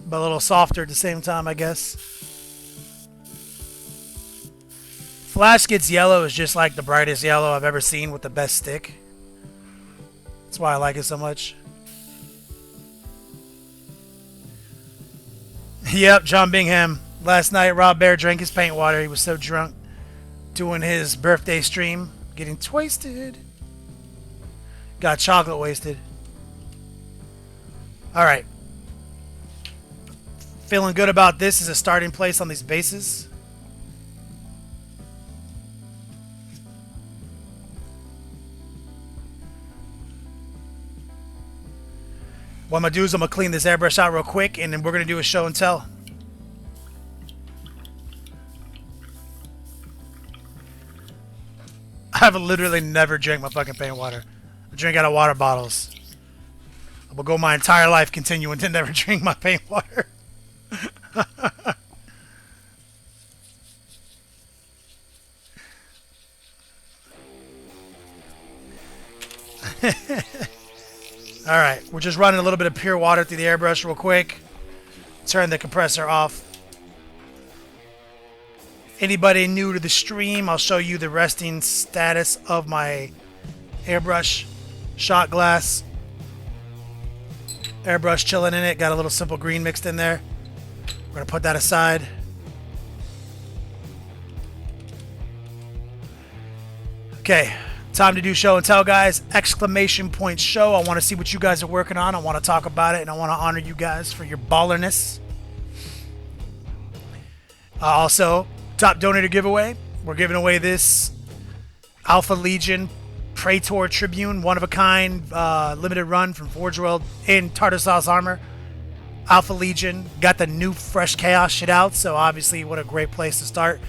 But a little softer at the same time, I guess. Flash Gets Yellow is just like the brightest yellow I've ever seen with the best stick. That's why I like it so much. Yep, John Bingham. Last night, Rob Bear drank his paint water. He was so drunk doing his birthday stream, getting twisted. Got chocolate wasted. All right. Feeling good about this as a starting place on these bases. What I'm going to do is I'm going to clean this airbrush out real quick, and then we're going to do a show and tell. I've literally never drank my fucking paint water. I drink out of water bottles. I will go my entire life continuing to never drink my paint water. Alright, we're just running a little bit of pure water through the airbrush real quick. Turn the compressor off. Anybody new to the stream, I'll show you the resting status of my airbrush shot glass. Airbrush chilling in it. Got a little simple green mixed in there. We're going to put that aside. Okay, time to do show and tell, guys. Exclamation point show. I want to see what you guys are working on. I want to talk about it, and I want to honor you guys for your ballerness. Also, top donator giveaway. We're giving away this Alpha Legion Praetor Tribune, one of a kind, limited run from Forge World in Tartar Sauce armor. Alpha Legion got the new fresh chaos shit out, so obviously what a great place to start.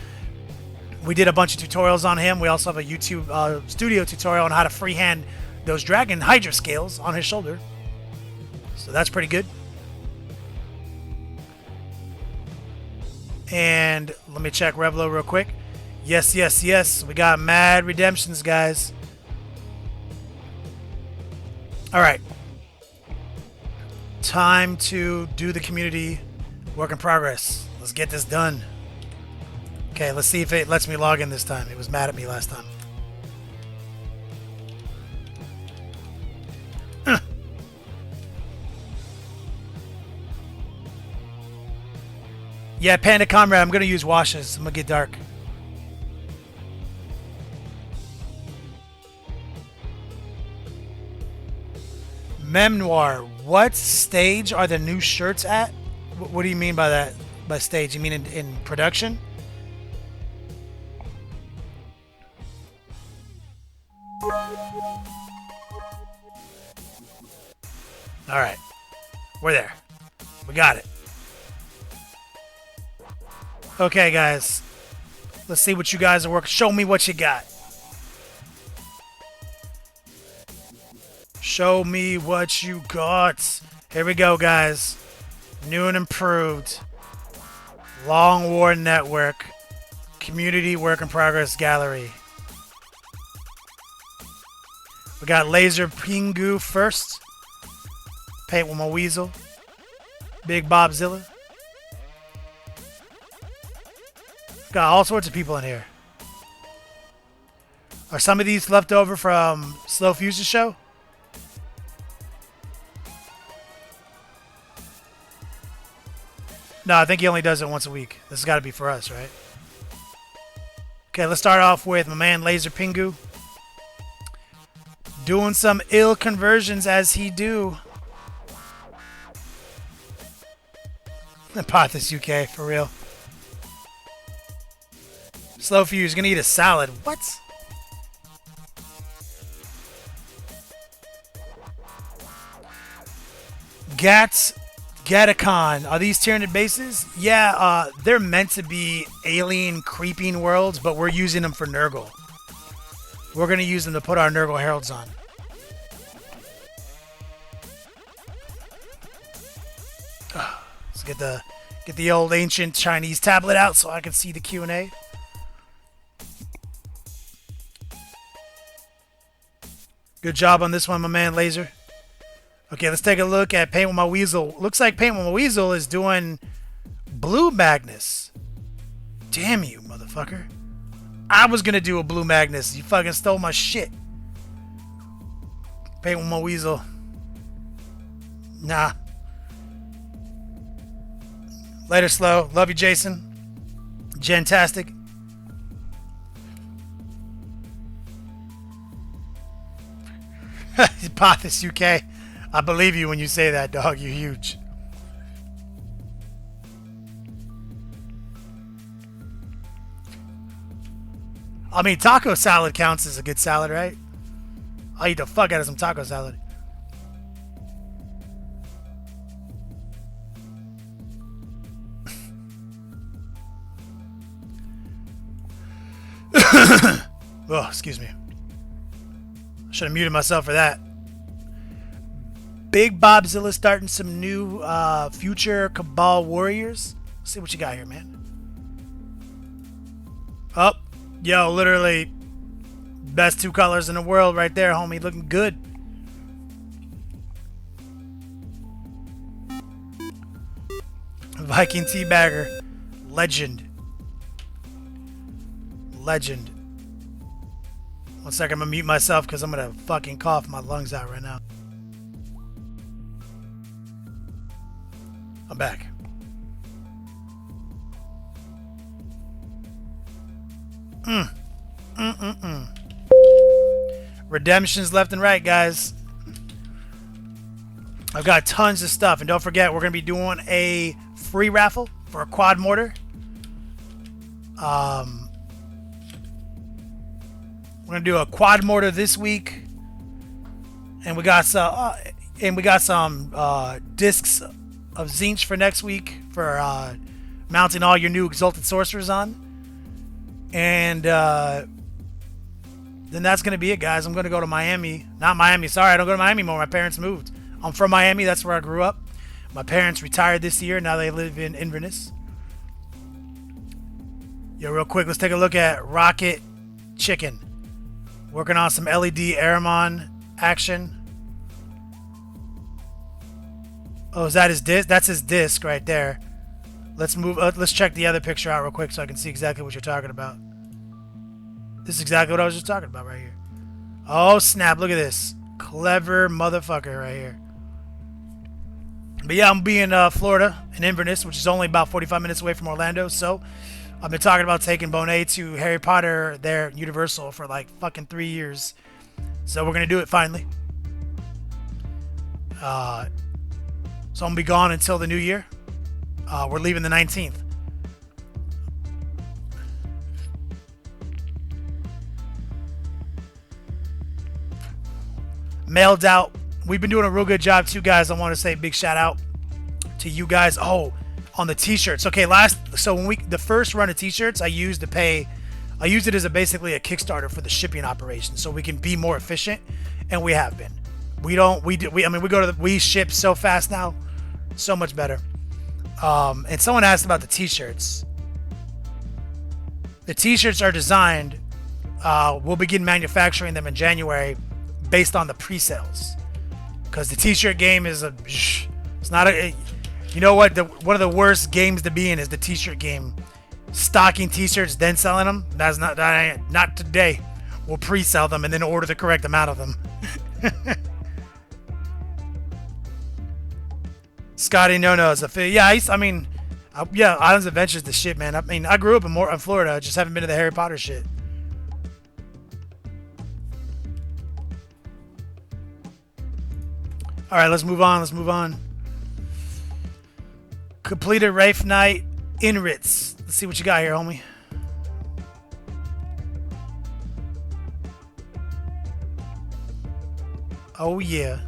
We did a bunch of tutorials on him. We also have a YouTube studio tutorial on how to freehand those Dragon Hydra scales on his shoulder. So that's pretty good. And let me check Revlo real quick. Yes, yes, yes. We got mad redemptions, guys. All right. Time to do the community work in progress. Let's get this done. Okay, let's see if it lets me log in this time. It was mad at me last time. Yeah, Panda Comrade, I'm going to use washes. I'm going to get dark. Memoir, what stage are the new shirts at? What do you mean by that? By stage? You mean in production? Alright. We're there. We got it. Okay, guys. Let's see what you guys are working. Show me what you got. Show me what you got. Here we go, guys. New and improved. Long War Network. Community Work in Progress Gallery. We got Laser Pingu first. Paint with my weasel. Big Bobzilla. Got all sorts of people in here. Are some of these left over from Slow Fuse's show? No, I think he only does it once a week. This has got to be for us, right? Okay, let's start off with my man Laser Pingu. Doing some ill conversions as he do. Apothis UK, for real. Slow Fuse, gonna eat a salad. What? Gattacan. Are these Tyranid bases? Yeah, they're meant to be alien creeping worlds, but we're using them for Nurgle. We're gonna use them to put our Nurgle Heralds on. Let's get the old ancient Chinese tablet out so I can see the Q&A. Good job on this one, my man Laser. Okay, let's take a look at Paint with My Weasel. Looks like Paint with My Weasel is doing Blue Magnus. Damn you, motherfucker. I was gonna do a Blue Magnus. You fucking stole my shit. Paint with My Weasel. Nah. Later, Slow. Love you, Jason. Gentastic. Apothis UK. I believe you when you say that, dog. You're huge. I mean, taco salad counts as a good salad, right? I'll eat the fuck out of some taco salad. Oh, excuse me. Should have muted myself for that. Big Bobzilla starting some new future Cabal Warriors. Let's see what you got here, man. Oh, yo, literally best two colors in the world right there, homie. Looking good. Viking Teabagger. Legend. Legend. One second, I'm gonna mute myself because I'm gonna fucking cough my lungs out right now. I'm back. Redemptions left and right, guys. I've got tons of stuff, and don't forget, we're gonna be doing a free raffle for a quad mortar. We're gonna do a quad mortar this week, and we got some discs of Zinch for next week for mounting all your new Exalted Sorcerers on. And then that's gonna be it, guys. I'm gonna go to Miami. Not Miami. Sorry, I don't go to Miami anymore. My parents moved. I'm from Miami. That's where I grew up. My parents retired this year. Now they live in Inverness. Yo, real quick, let's take a look at Rocket Chicken. Working on some LED Aramon action. Oh, is that his disc? That's his disc right there. Let's move. Let's check the other picture out real quick so I can see exactly what you're talking about. This is exactly what I was just talking about right here. Oh, snap. Look at this. Clever motherfucker right here. But yeah, I'm be in Florida, in Inverness, which is only about 45 minutes away from Orlando. So I've been talking about taking Bonet to Harry Potter there at Universal for like fucking 3 years. So we're gonna do it finally. So I'm gonna be gone until the new year. We're leaving the 19th. Mailed out. We've been doing a real good job too, guys. I want to say big shout out to you guys. Oh, on the t-shirts. Okay, so when the first run of t-shirts, I used it as basically a Kickstarter for the shipping operation, so we can be more efficient, and we have been. We ship so fast now, so much better. And someone asked about the t-shirts. The t-shirts are designed. We'll begin manufacturing them in January, based on the pre-sales, because the t-shirt game is it's not a. You know what? One of the worst games to be in is the t-shirt game. Stocking t-shirts, then selling them. Not today. We'll pre-sell them and then order the correct amount of them. Scotty no is a yeah. Islands Adventures the shit, man. I mean, I grew up in Florida. I just haven't been to the Harry Potter shit. All right, let's move on. Completed Wraith Knight in Ritz. Let's see what you got here, homie. Oh, yeah.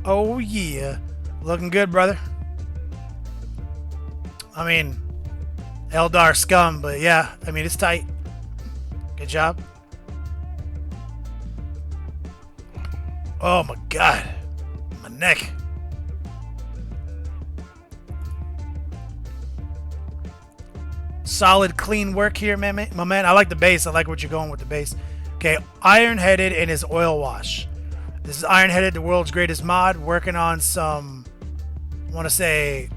Oh, yeah. Looking good, brother. I mean, Eldar scum, but yeah. I mean, it's tight. Good job. Oh, my God. My neck. Solid, clean work here, my man. I like the base. I like what you're going with the base. Okay, Iron-Headed and his oil wash. This is Iron-Headed, the world's greatest mod. Working on some, I want to say,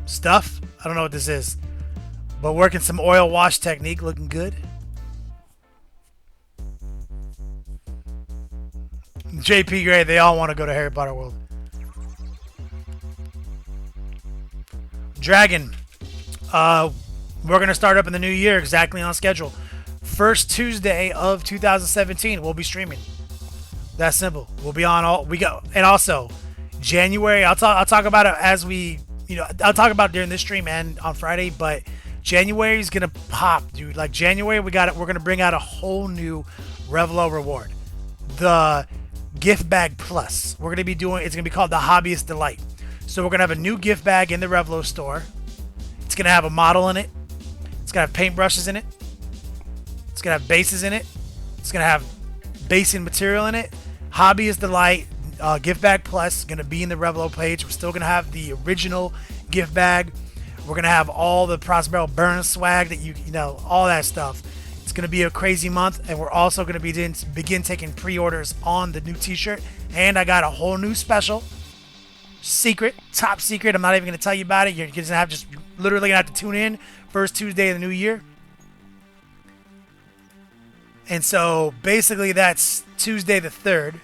stuff. I don't know what this is. But working some oil wash technique. Looking good. JP Gray, they all want to go to Harry Potter World. Dragon. We're going to start up in the new year, exactly on schedule. First Tuesday of 2017, we'll be streaming. That's simple. We'll be on and also January. I'll talk about it as I'll talk about it during this stream and on Friday. But January is gonna pop, dude. Like January, we're gonna bring out a whole new Revelo reward, the Gift Bag Plus. It's gonna be called the Hobbyist Delight. So we're gonna have a new gift bag in the Revelo store. It's gonna have a model in it. It's gonna have paintbrushes in it. It's gonna have bases in it. It's gonna have Baesing material in it. Hobbyist Delight gift bag plus gonna be in the Revelo page. We're still gonna have the original gift bag. We're gonna have all the Prospero Burn swag that you know, all that stuff. It's gonna be a crazy month, and we're also gonna begin taking pre-orders on the new T-shirt. And I got a whole new special. Secret, top secret. I'm not even gonna tell you about it. You're literally gonna have to tune in first Tuesday of the new year. And so basically that's Tuesday the 3rd.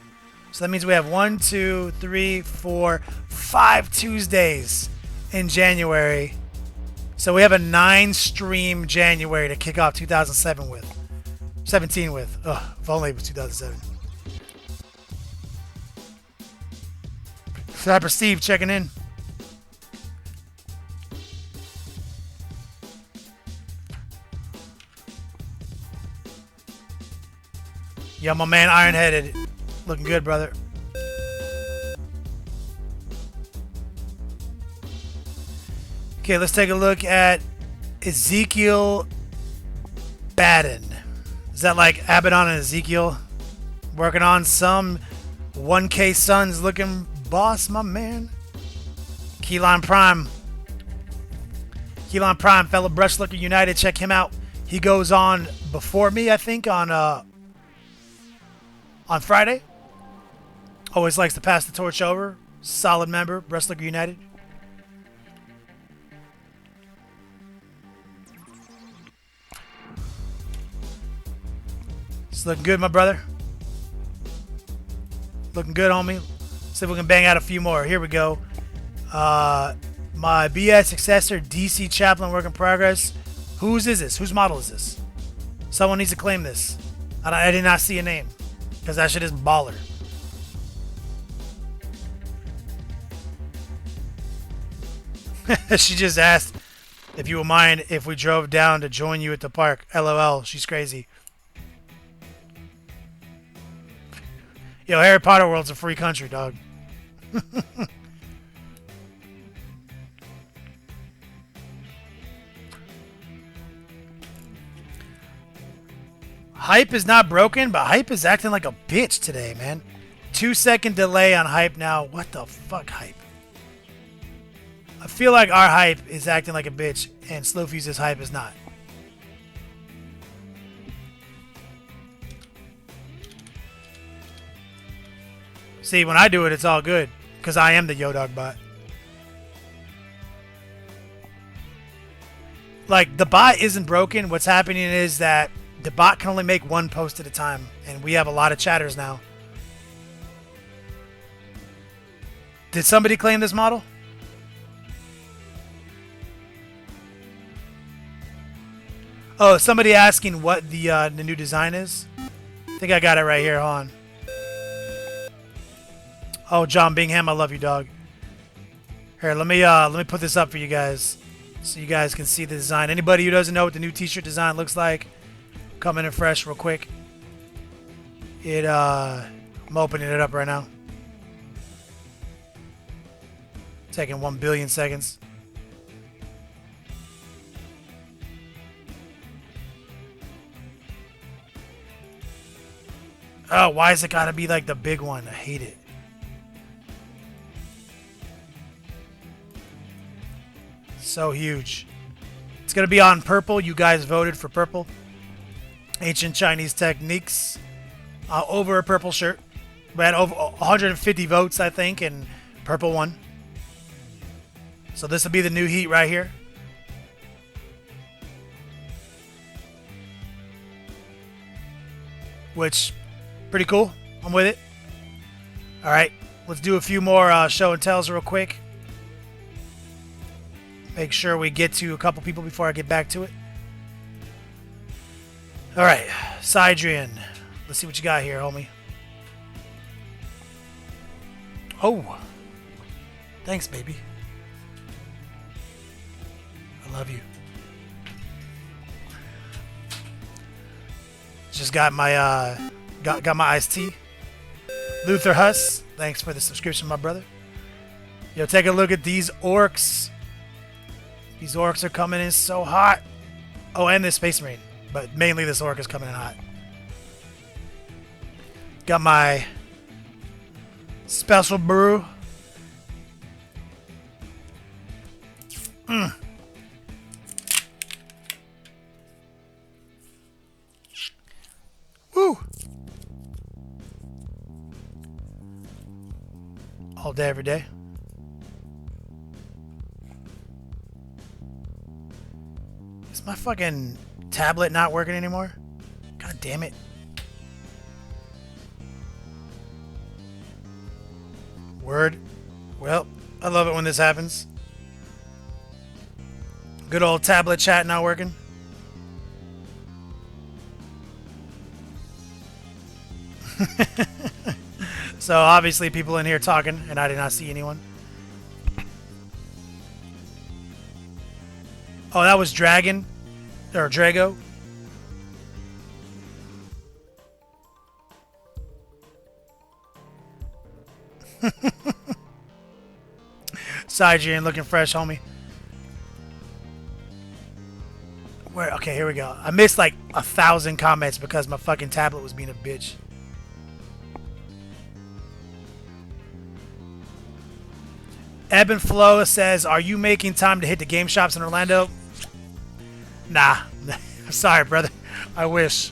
So that means we have 1, 2, 3, 4, 5 Tuesdays in January. So we have a 9-stream January to kick off 2017 with. Ugh, if only it was 2007. Cyber Steve checking in. Yeah, my man Iron-Headed. Looking good, brother. Okay, let's take a look at Ezekiel Baden. Is that like Abaddon and Ezekiel? Working on some 1K Suns looking boss, my man. Keyline Prime. Keyline Prime, fellow Brush Looker United. Check him out. He goes on before me, I think, on Friday. Always likes to pass the torch over. Solid member, Brush Looker United. It's looking good, my brother. Looking good, homie. See if we can bang out a few more. Here we go. My BS successor, DC Chaplain, work in progress. Whose is this? Whose model is this? Someone needs to claim this. I did not see a name, because that shit is baller. She just asked if you would mind if we drove down to join you at the park. LOL, she's crazy. Yo, Harry Potter World's a free country, dog. Hype is not broken, but Hype is acting like a bitch today, man. 2-second delay on Hype now. What the fuck, Hype? I feel like our Hype is acting like a bitch, and Slowfuse's Hype is not. See, when I do it, it's all good, because I am the Yodog bot. Like, the bot isn't broken. What's happening is that the bot can only make one post at a time, and we have a lot of chatters now. Did somebody claim this model? Oh, somebody asking what the new design is? I think I got it right here. Hold on. Oh, John Bingham, I love you, dog. Here, let me put this up for you guys, so you guys can see the design. Anybody who doesn't know what the new T-shirt design looks like, coming in fresh real quick. I'm opening it up right now. Taking 1 billion seconds. Oh, why is it gotta be like the big one? I hate it. So huge. It's gonna be on purple. You guys voted for purple. Ancient Chinese techniques. Over a purple shirt. We had over 150 votes, I think, and purple won. So this will be the new heat right here. Which, pretty cool. I'm with it. Alright, let's do a few more show and tells real quick. Make sure we get to a couple people before I get back to it. Alright, Sidrian. Let's see what you got here, homie. Oh. Thanks, baby. I love you. Just got my got my iced tea. Luther Huss, thanks for the subscription, my brother. Yo, take a look at these orcs. These orcs are coming in so hot. Oh, and this Space Marine, but mainly this orc is coming in hot. Got my special brew. Woo! All day, every day. Is my fucking tablet not working anymore? God damn it. Word. Well, I love it when this happens. Good old tablet chat not working. So obviously people in here talking, and I did not see anyone. Oh, that was Dragon or Drago. Sidrian looking fresh, homie. Where? Okay, here we go. I missed like 1,000 comments because my fucking tablet was being a bitch. Ebb and Flow says, "Are you making time to hit the game shops in Orlando?" Nah. Sorry, brother. I wish.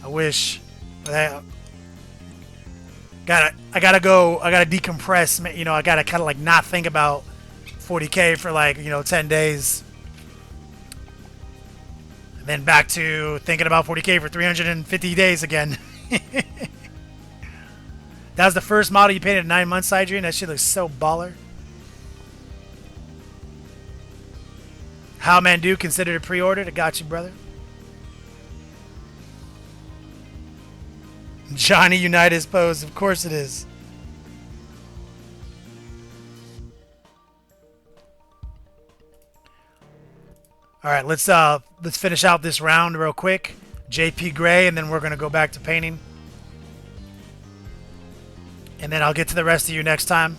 I wish. I gotta go. I gotta decompress. You know, I gotta kind of like not think about 40K for like, 10 days. Then back to thinking about 40k for 350 days again. That was the first model you painted in 9 months, Adrian. That shit looks so baller. How Mandu considered it pre-ordered. I got you, brother. Johnny Unitas pose. Of course it is. All right, let's finish out this round real quick. JP Gray, and then we're gonna go back to painting. And then I'll get to the rest of you next time.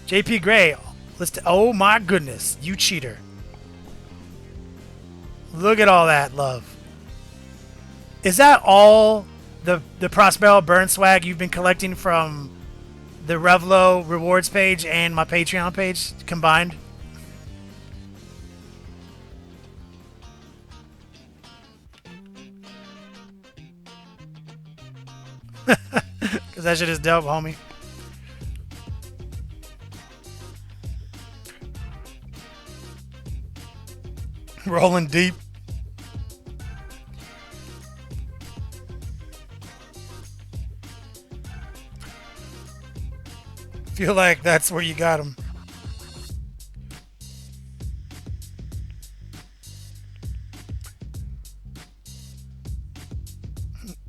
JP Gray, oh my goodness, you cheater. Look at all that love. Is that all the Prospero burn swag you've been collecting from the Revlo rewards page and my Patreon page combined? Because that shit is dope, homie. Rolling deep. Feel like that's where you got him.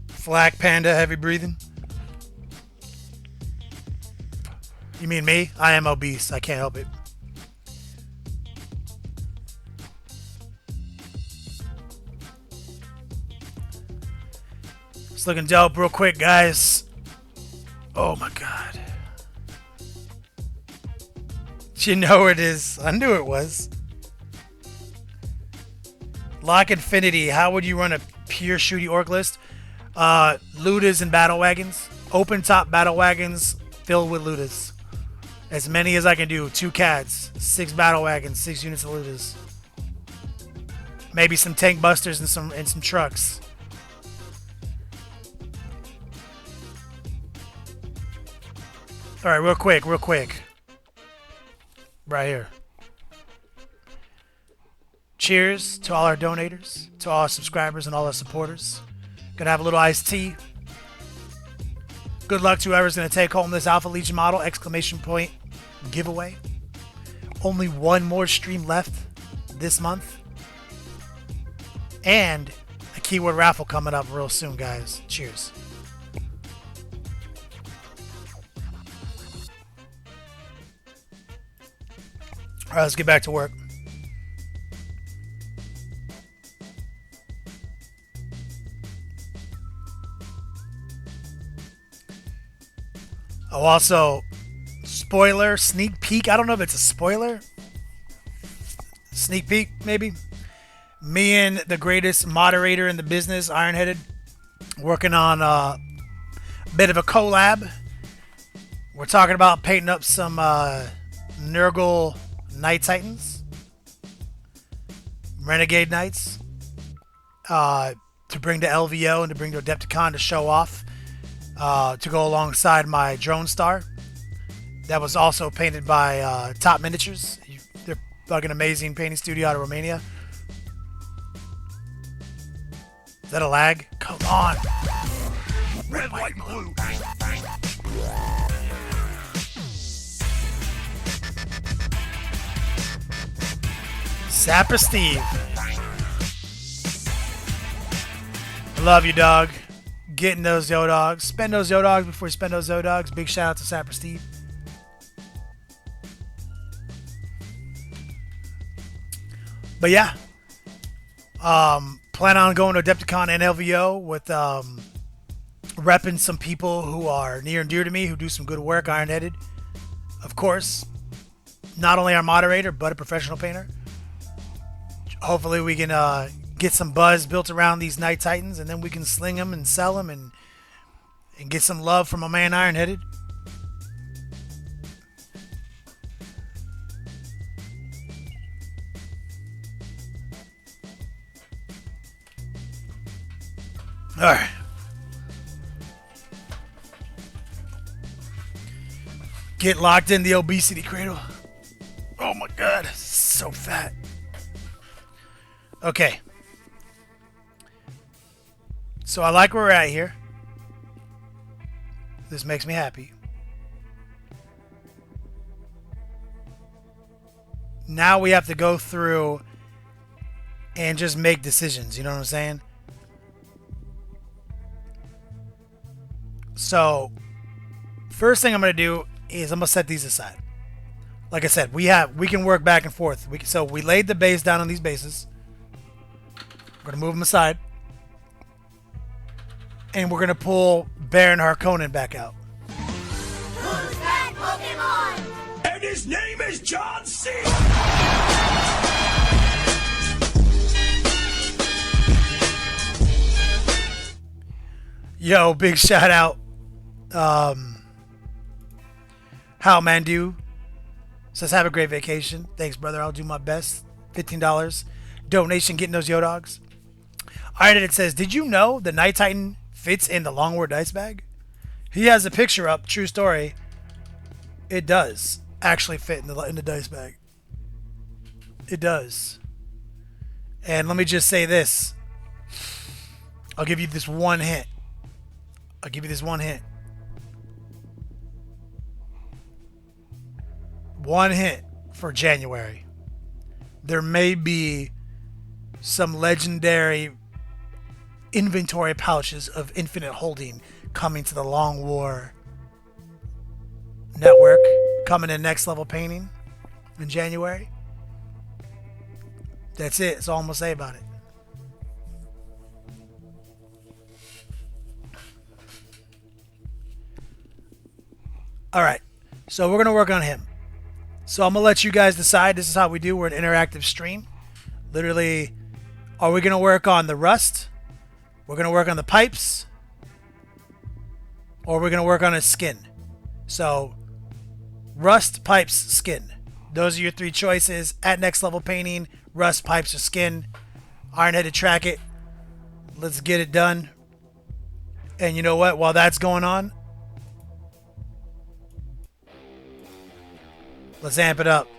Flak Panda, heavy breathing. You mean me? I am obese. I can't help it. It's looking dope real quick, guys. Oh my god. You know it is. I knew it was. Lock Infinity. How would you run a pure shooty orc list? Ludas and battle wagons. Open top battle wagons filled with Ludas. As many as I can do. 2 cats, 6 battle wagons, 6 units of Ludas. Maybe some tank busters and some trucks. All right, real quick. Right here. Cheers to all our donators, to all our subscribers and all our supporters. Gonna have a little iced tea. Good luck to whoever's gonna take home this Alpha Legion model! Exclamation point giveaway. Only one more stream left this month. And a keyword raffle coming up real soon, guys. Cheers. All right, let's get back to work. Oh, also, spoiler, sneak peek. I don't know if it's a spoiler. Sneak peek, maybe. Me and the greatest moderator in the business, Ironheaded, working on a bit of a collab. We're talking about painting up some Nurgle Night Titans, Renegade Knights, to bring to LVO and to bring to Adepticon to show off, to go alongside my Drone Star. That was also painted by Top Miniatures. They're fucking amazing painting studio out of Romania. Is that a lag? Come on. Red, white, and blue. Sapper Steve. I love you, dog. Getting those Yo Dogs. Spend those Yo Dogs before you spend those Yo Dogs. Big shout out to Sapper Steve. But yeah. Plan on going to Adepticon and LVO with repping some people who are near and dear to me, who do some good work, Ironheaded. Of course. Not only our moderator, but a professional painter. Hopefully we can get some buzz built around these Night Titans, and then we can sling them and sell them and get some love from my man Ironheaded. Alright. Get locked in the obesity cradle. Oh my god, so fat. Okay. So I like where we're at here. This makes me happy. Now we have to go through and just make decisions. You know what I'm saying? So first thing I'm going to do is I'm going to set these aside. Like I said, we can work back and forth. So we laid the base down on these bases. We're going to move them aside. And we're going to pull Baron Harkonnen back out. Who's that Pokemon? And his name is John C. Yo, big shout out. How Mandu says, have a great vacation. Thanks, brother. I'll do my best. $15 donation getting those Yodogs. Alright, it says, did you know the Night Titan fits in the Longwar dice bag? He has a picture up. True story. It does actually fit in the dice bag. It does. And let me just say this. I'll give you this one hint. One hint for January. There may be some legendary inventory pouches of infinite holding coming to the Long War network, coming in next level painting in January. That's it. That's all I'm gonna say about it. All right, so we're gonna work on him. So I'm gonna let you guys decide. This is how we do. We're an interactive stream. Literally, are we gonna work on the rust? We're gonna work on the pipes, or we're gonna work on his skin. So, rust, pipes, skin. Those are your three choices. At next level painting, rust, pipes, or skin. Ironhead to track it. Let's get it done. And you know what? While that's going on, let's amp it up.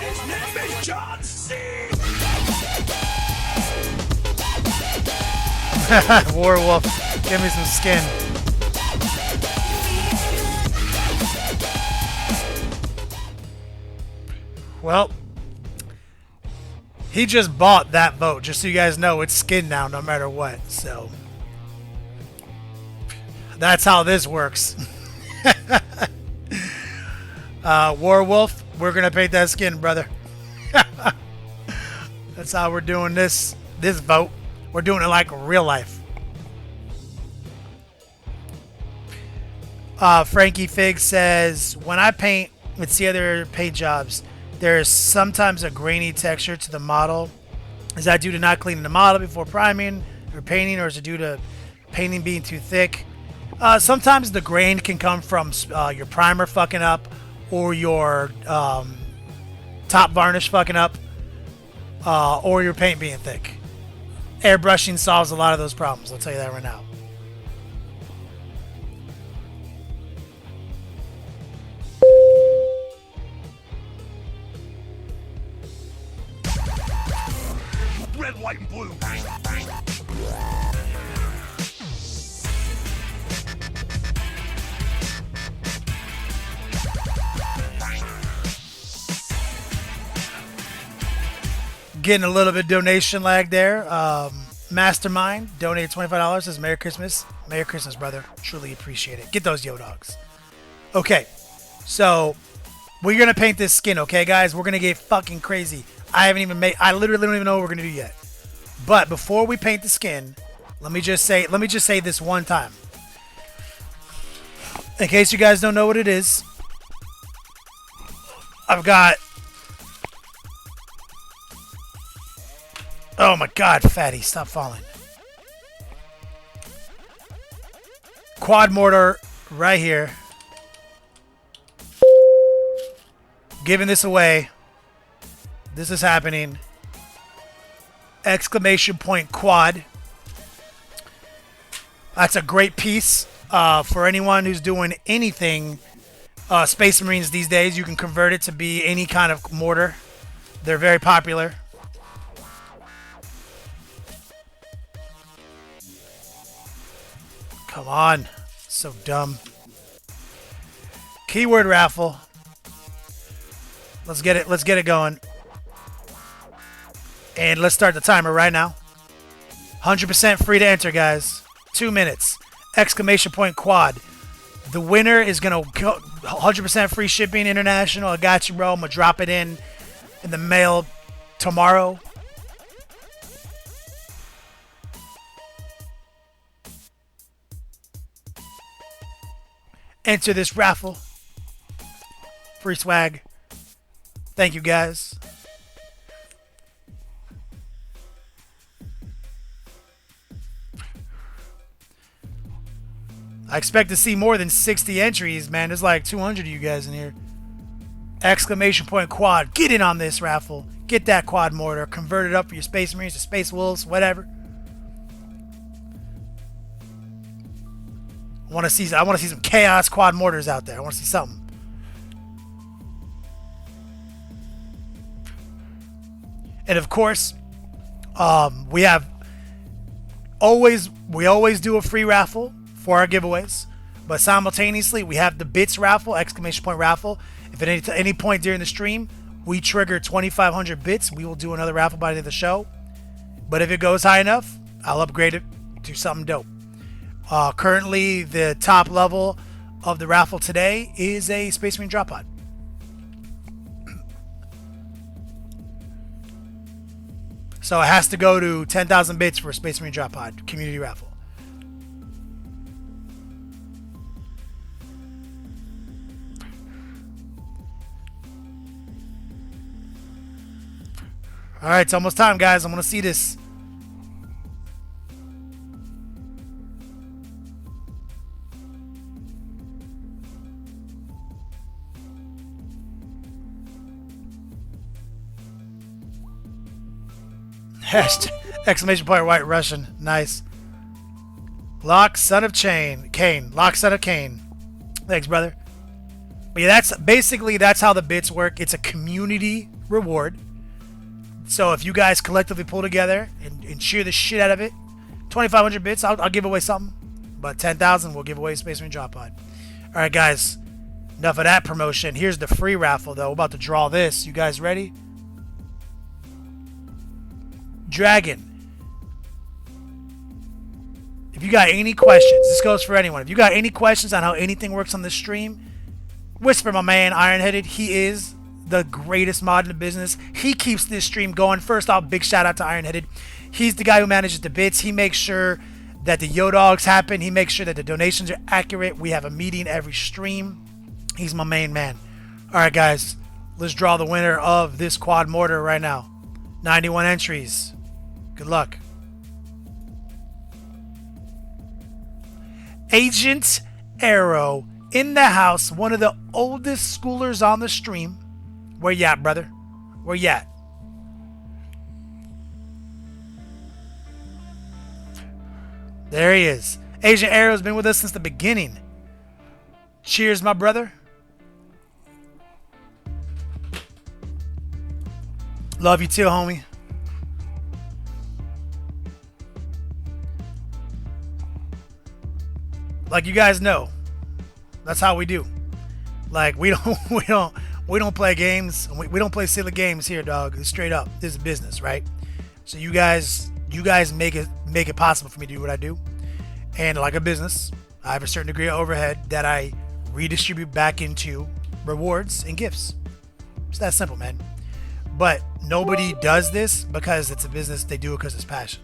His name is John C. Warwolf, give me some skin. Well, he just bought that vote, just so you guys know it's skin now no matter what. So that's how this works. Warwolf, we're gonna paint that skin, brother. That's how we're doing this vote. We're doing it like real life. Frankie Fig says, when I paint with the other paint jobs, there's sometimes a grainy texture to the model. Is that due to not cleaning the model before priming or painting, or is it due to painting being too thick? Sometimes the grain can come from your primer fucking up, or your top varnish fucking up, or your paint being thick. Airbrushing solves a lot of those problems, I'll tell you that right now. Red, white, and blue. Getting a little bit of donation lag there. Mastermind donated $25. Says Merry Christmas. Merry Christmas, brother. Truly appreciate it. Get those Yodogs. Okay, so we're gonna paint this skin, okay, guys? We're gonna get fucking crazy. I literally don't even know what we're gonna do yet. But before we paint the skin, let me just say this one time. In case you guys don't know what it is, I've got... Oh my god, fatty, stop falling. quad mortar right here. Giving this away. This is happening. Exclamation point quad. That's a great piece for anyone who's doing anything Space Marines these days. You can convert it to be any kind of mortar. They're very popular. Come on. So dumb. Keyword raffle. Let's get it going. And let's start the timer right now. 100% free to enter, guys. 2 minutes. Exclamation point quad. The winner is going to 100% free shipping international. I got you, bro. I'm going to drop it in the mail tomorrow. Enter this raffle. Free swag. Thank you, guys. I expect to see more than 60 entries, man. There's like 200 of you guys in here. Exclamation point quad. Get in on this raffle. Get that quad mortar. Convert it up for your Space Marines, your Space Wolves, whatever. I want to see some chaos quad mortars out there. I want to see something. And of course, we always do a free raffle for our giveaways, but simultaneously we have the bits raffle, exclamation point raffle. If at any point during the stream we trigger 2,500 bits, we will do another raffle by the end of the show. But if it goes high enough, I'll upgrade it to something dope. Currently, the top level of the raffle today is a Space Marine drop pod. So it has to go to 10,000 bits for a Space Marine drop pod community raffle. All right, it's almost time, guys. I'm going to see this. Exclamation point white Russian. Nice. Lock, son of Cain. Lock, son of Cain. Thanks, brother. But yeah, that's how the bits work. It's a community reward. So if you guys collectively pull together and cheer the shit out of it, 2,500 bits, I'll give away something. But 10,000, we'll give away Space Marine drop pod. All right, guys. Enough of that promotion. Here's the free raffle, though. We're about to draw this. You guys ready? Dragon. If you got any questions, this goes for anyone. If you got any questions on how anything works on this stream, whisper my man Ironheaded. He is the greatest mod in the business. He keeps this stream going. First off, big shout out to Ironheaded. He's the guy who manages the bits. He makes sure that the Yo-Dogs happen. He makes sure that the donations are accurate. We have a meeting every stream. He's my main man. All right, guys. Let's draw the winner of this quad mortar right now. 91 entries. Good luck. Agent Arrow in the house. One of the oldest schoolers on the stream. Where you at, brother? Where you at? There he is. Agent Arrow's been with us since the beginning. Cheers, my brother. Love you too, homie. Like you guys know, that's how we do. Like we don't play games. We don't play silly games here, dog. It's straight up. This is business, right? So you guys make it possible for me to do what I do. And like a business, I have a certain degree of overhead that I redistribute back into rewards and gifts. It's that simple, man. But nobody does this because it's a business. They do it because it's passion.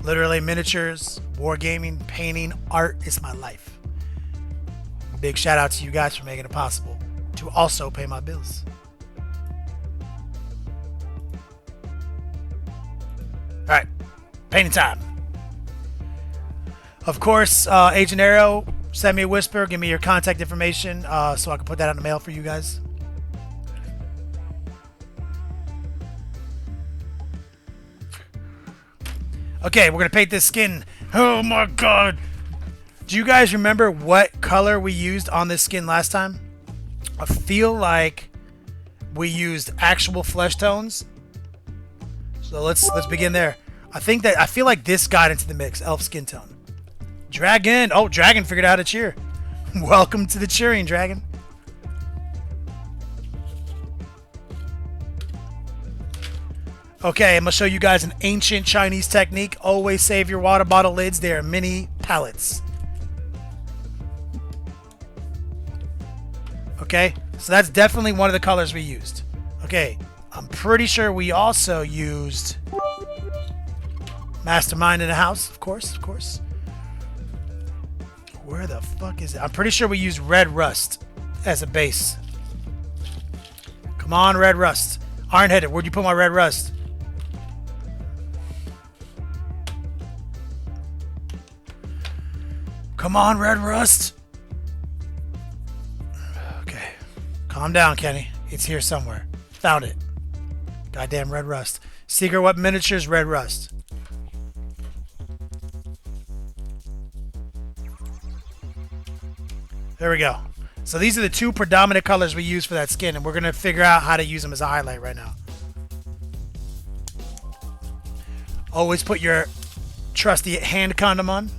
Literally miniatures, wargaming, painting, art is my life. Big shout out to you guys for making it possible to also pay my bills. All right, painting time. Of course, Agent Arrow, send me a whisper. Give me your contact information so I can put that in the mail for you guys. Okay, we're going to paint this skin. Oh my god. Do you guys remember what color we used on this skin last time? I feel like we used actual flesh tones. So let's begin there. I feel like this got into the mix. Elf skin tone. Dragon. Oh, Dragon figured out how to cheer. Welcome to the cheering, Dragon. Okay, I'm going to show you guys an ancient Chinese technique. Always save your water bottle lids. They are mini pallets. Okay, so that's definitely one of the colors we used. Okay, I'm pretty sure we also used Mastermind in the house, of course. Where the fuck is it? I'm pretty sure we used red rust as a base. Come on, red rust. Iron-headed, where'd you put my red rust? Come on, red rust. Okay. Calm down, Kenny. It's here somewhere. Found it. Goddamn red rust. Secret Weapon Miniatures, red rust. There we go. So these are the two predominant colors we use for that skin, and we're going to figure out how to use them as a highlight right now. Always put your trusty hand condom on.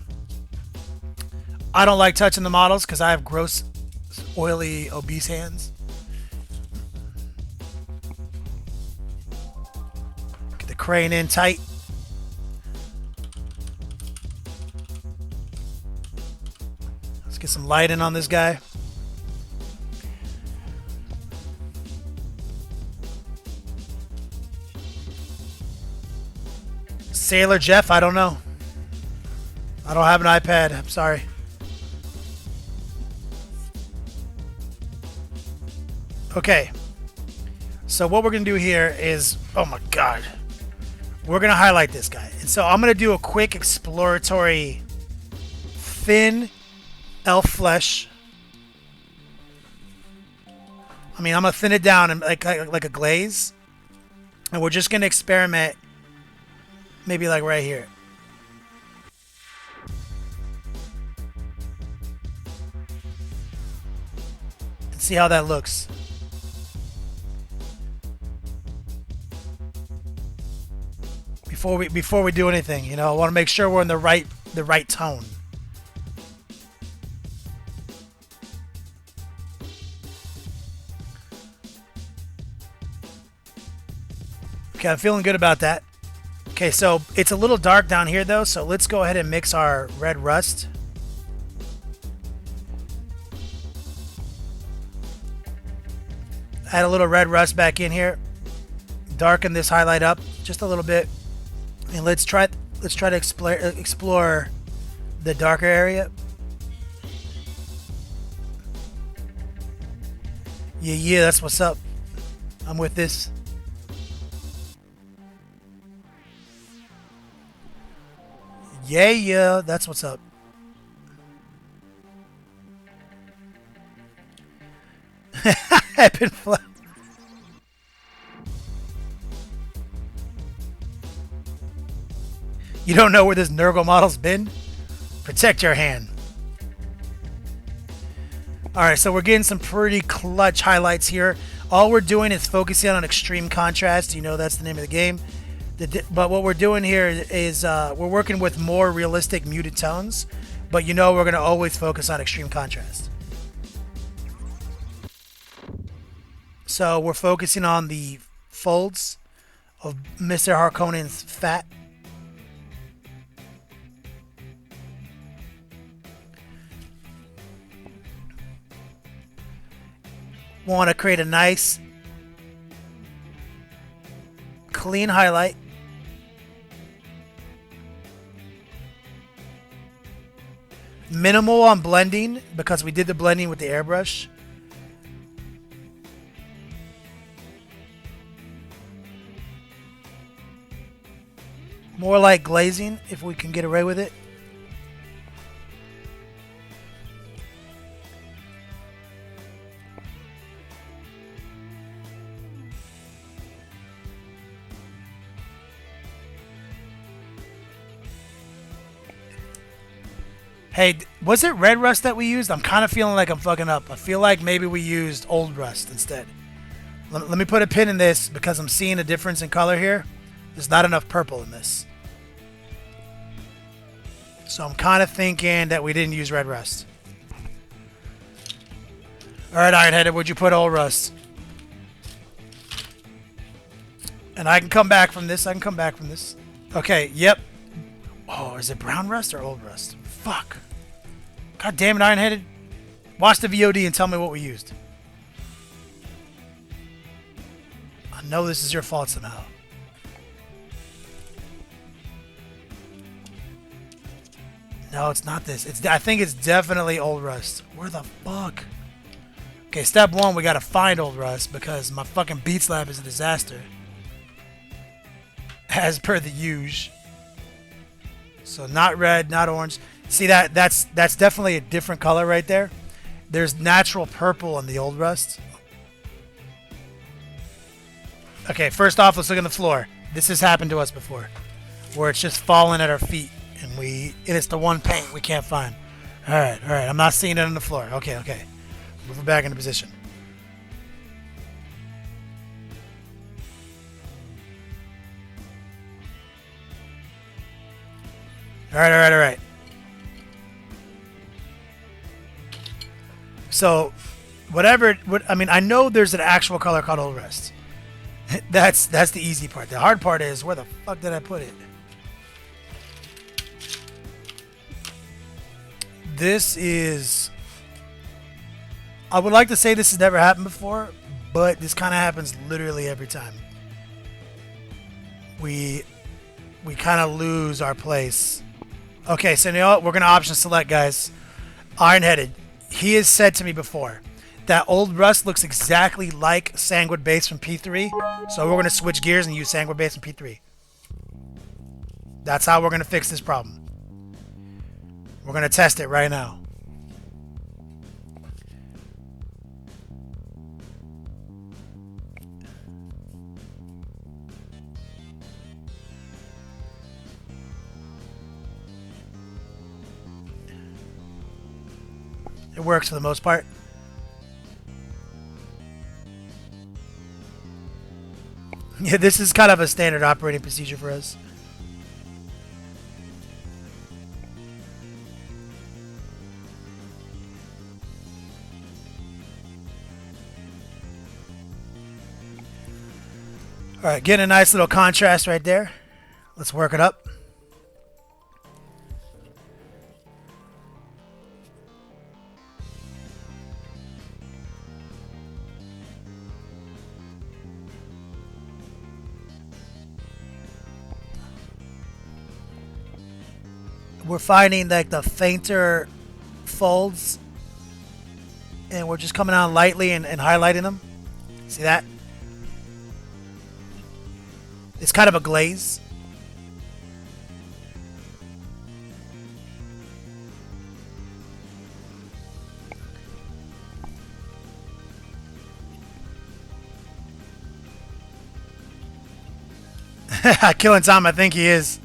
I don't like touching the models because I have gross, oily, obese hands. Get the crane in tight. Let's get some light in on this guy. Sailor Jeff, I don't know. I don't have an iPad. I'm sorry. Okay. So what we're going to do here is... Oh my god. We're going to highlight this guy. And so I'm going to do a quick exploratory thin elf flesh. I mean, I'm going to thin it down and like a glaze. And we're just going to experiment maybe like right here. And see how that looks. Before we do anything, you know, I want to make sure we're in the right tone. Okay, I'm feeling good about that. Okay, so it's a little dark down here though, so let's go ahead and mix our red rust. Add a little red rust back in here. Darken this highlight up just a little bit. And let's try to explore the darker area. Yeah, that's what's up. I'm with this. Yeah, that's what's up. I've been flat. You don't know where this Nurgle model's been? Protect your hand. Alright, so we're getting some pretty clutch highlights here. All we're doing is focusing on extreme contrast. You know that's the name of the game. But what we're doing here is we're working with more realistic muted tones. But you know we're going to always focus on extreme contrast. So we're focusing on the folds of Mr. Harkonnen's fat. Want to create a nice clean highlight. Minimal on blending because we did the blending with the airbrush. More like glazing if we can get away with it. Hey, was it red rust that we used? I'm kind of feeling like I'm fucking up. I feel like maybe we used old rust instead. Let me put a pin in this because I'm seeing a difference in color here. There's not enough purple in this. So I'm kind of thinking that we didn't use red rust. Alright, Ironheaded, would you put old rust? And I can come back from this. Okay, yep. Oh, is it brown rust or old rust? Fuck. God damn it, Ironheaded. Watch the VOD and tell me what we used. I know this is your fault somehow. No, it's not this. I think it's definitely old rust. Where the fuck? Okay, step one, we gotta find old rust because my fucking Beats Lab is a disaster. As per the usual. So not red, not orange. See that's definitely a different color right there. There's natural purple in the old rust. Okay, first off, let's look at the floor. This has happened to us before, where it's just falling at our feet, and it's the one paint we can't find. All right. I'm not seeing it on the floor. Okay. Move it back into position. All right. So, I know there's an actual color called old rust. That's the easy part. The hard part is, where the fuck did I put it? This is... I would like to say this has never happened before, but this kind of happens literally every time. We kind of lose our place. Okay, so you know what? We're going to option select, guys. Ironheaded. He has said to me before that old rust looks exactly like Sanguine Base from P3. So we're going to switch gears and use Sanguine Base from P3. That's how we're going to fix this problem. We're going to test it right now. It works for the most part. Yeah, this is kind of a standard operating procedure for us. Alright, getting a nice little contrast right there. Let's work it up. We're finding like the fainter folds, and we're just coming on lightly and highlighting them. See that? It's kind of a glaze. Killing Tom, I think he is.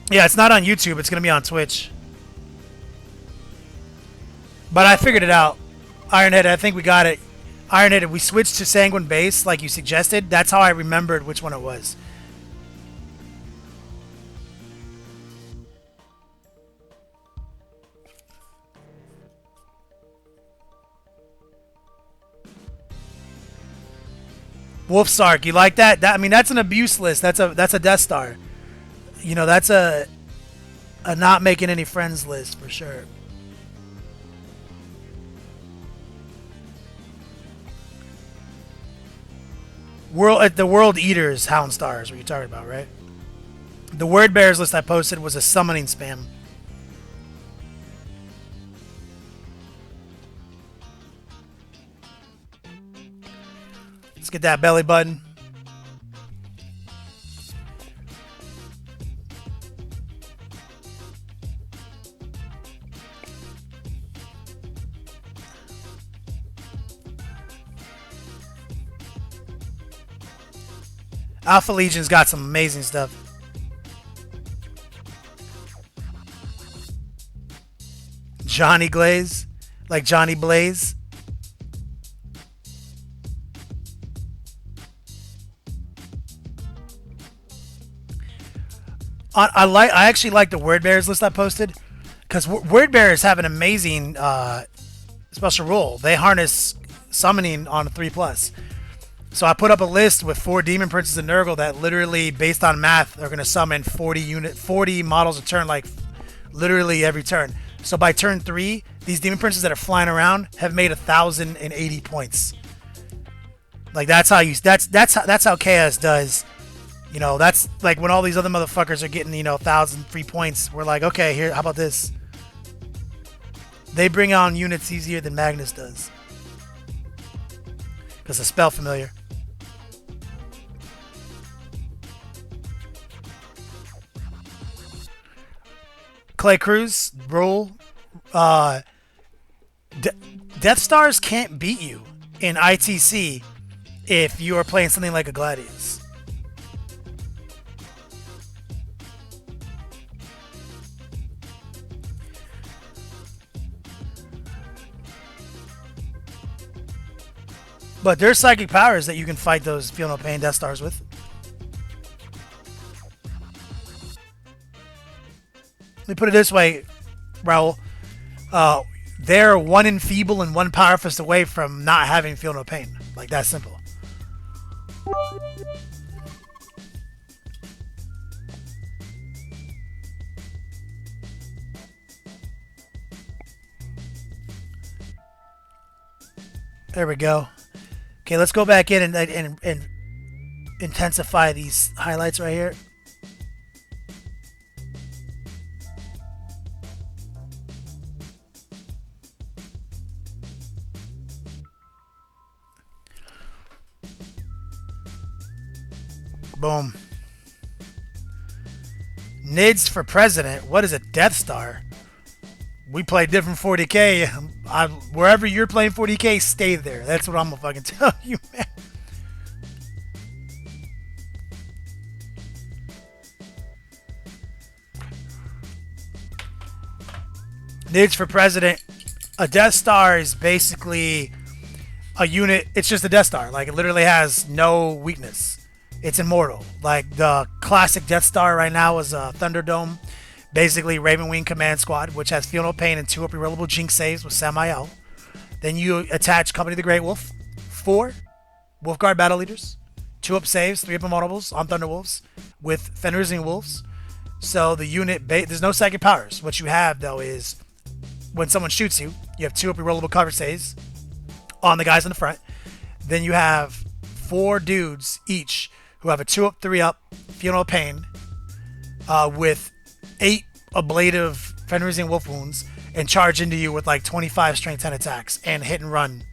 Yeah, it's not on YouTube. It's going to be on Twitch. But I figured it out. Ironhead, I think we got it. Ironhead, we switched to Sanguine Base like you suggested. That's how I remembered which one it was. Wolfsark, you like that? I mean, that's an abuse list. That's a Death Star. You know, that's a not making any friends list for sure. The World Eaters Houndstar is what you're talking about, right? The Word Bears list I posted was a summoning spam. Let's get that belly button. Alpha Legion's got some amazing stuff. Johnny Glaze, like Johnny Blaze. I actually like the word bearers list I posted, because word bearers have an amazing special rule. They harness summoning on 3+. So I put up a list with 4 demon princes in Nurgle that literally, based on math, are going to summon 40 models a turn, like literally every turn. So by turn 3, these demon princes that are flying around have made 1,080 points. Like that's how Chaos does. You know, that's like when all these other motherfuckers are getting, 1,000 free points. We're like, okay, here, how about this? They bring on units easier than Magnus does. Because the spell familiar. Clay Cruz, rule. Death Stars can't beat you in ITC if you are playing something like a Gladius. But there's psychic powers that you can fight those Feel No Pain Death Stars with. Let me put it this way, Raul. They're 1 enfeeble and 1 power fist away from not having Feel No Pain. Like, that simple. There we go. Okay, let's go back in and intensify these highlights right here. Boom. Nids for president. What is a Death Star? We play different 40k. Wherever you're playing 40k, stay there. That's what I'm gonna fucking tell you, man. Nids for president. A Death Star is basically a unit. It's just a Death Star. Like, it literally has no weakness. It's immortal. Like, the classic Death Star right now is a Thunderdome. Basically, Ravenwing Command Squad, which has Feel No Pain and 2 up-rerollable Jinx saves with Samael. Then you attach Company of the Great Wolf, 4 Wolfguard Battle Leaders, 2 up saves, 3 up invulnerables on Thunderwolves with Fenrising Wolves. So the unit, there's no psychic powers. What you have, though, is when someone shoots you, you have 2 up-rerollable cover saves on the guys in the front. Then you have 4 dudes each who have a 2 up, 3 up, Feel No Pain with 8 ablative Fenrising Wolf wounds and charge into you with like 25 strength 10 attacks and hit and run.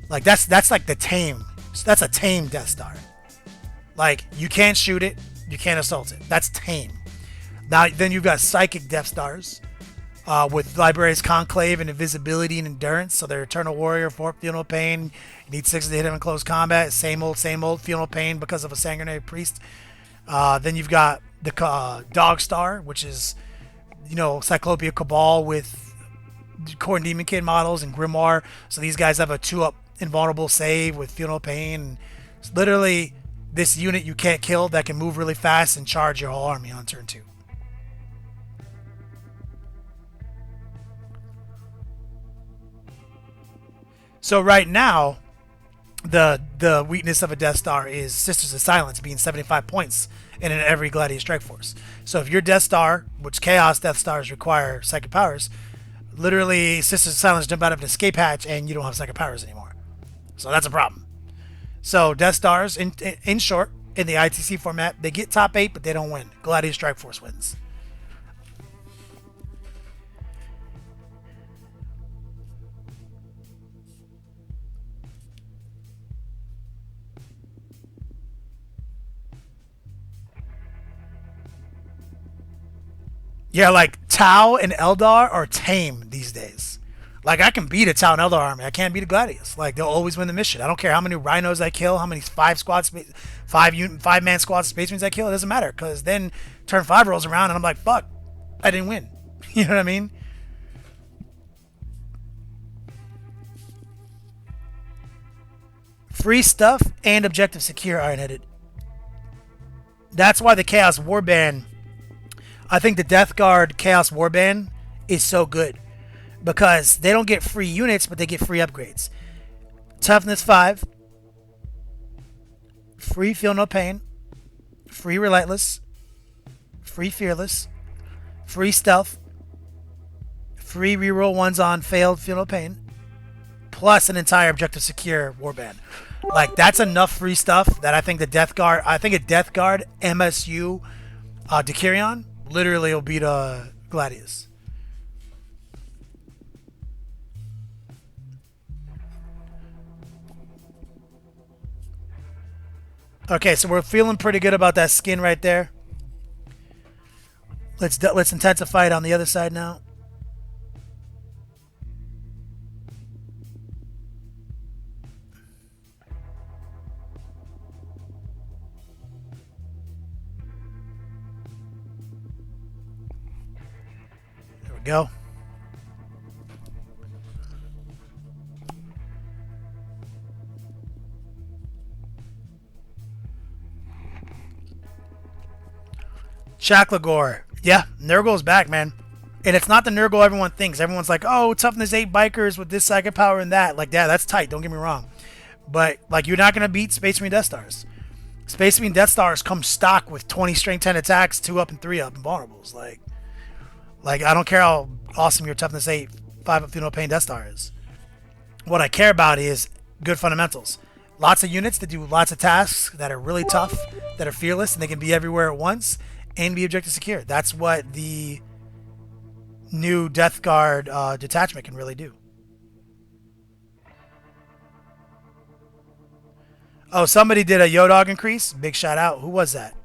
Like, that's like the tame. That's a tame Death Star. Like, you can't shoot it, you can't assault it. That's tame. Now then you've got psychic Death Stars with Library's Conclave and Invisibility and Endurance. So they're Eternal Warrior, 4 Feel No Pain. You need 6 to hit him in close combat. Same old Feel No Pain because of a Sanguinary Priest. Then you've got the Dog Star, which is, Cyclopia Cabal with Core and Demon Kid models and Grimoire. So these guys have a 2 up invulnerable save with Feel No Pain. It's literally this unit you can't kill that can move really fast and charge your whole army on turn 2. So right now, the weakness of a Death Star is Sisters of Silence being 75 points in every Gladius Strike Force. So if your Death Star, which Chaos Death Stars require psychic powers, literally Sisters of Silence jump out of an escape hatch and you don't have psychic powers anymore. So that's a problem. So Death Stars, in short, in the ITC format, they get top 8, but they don't win. Gladius Strike Force wins. Yeah, like Tau and Eldar are tame these days. Like, I can beat a Tau and Eldar army. I can't beat a Gladius. Like, they'll always win the mission. I don't care how many rhinos I kill, how many 5-man squads of Space Marines I kill. It doesn't matter, because then turn 5 rolls around and I'm like, fuck, I didn't win. You know what I mean? Free stuff and objective secure iron-headed. That's why the Chaos Warband, I think the Death Guard Chaos Warband is so good. Because they don't get free units, but they get free upgrades. Toughness 5. Free Feel No Pain. Free Relentless. Free Fearless. Free Stealth. Free reroll ones on failed Feel No Pain. Plus an entire objective secure warband. Like, that's enough free stuff that I think a Death Guard MSU Decurion literally will beat Gladius. Okay, so we're feeling pretty good about that skin right there. Let's intensify it on the other side now. There we go. Chaklagor. Yeah, Nurgle's back, man. And it's not the Nurgle everyone thinks. Everyone's like, oh, toughness 8 bikers with this psychic power and that. Like, yeah, that's tight. Don't get me wrong. But, like, you're not going to beat Space Marine Death Stars. Space Marine Death Stars come stock with 20 strength 10 attacks, 2 up and 3 up, and vulnerables. Like I don't care how awesome your toughness 8, 5 up, no pain Death Star is. What I care about is good fundamentals. Lots of units that do lots of tasks that are really tough, that are fearless, and they can be everywhere at once. And be objective secure. That's what the new Death Guard detachment can really do. Oh, somebody did a Yodog increase. Big shout out. Who was that?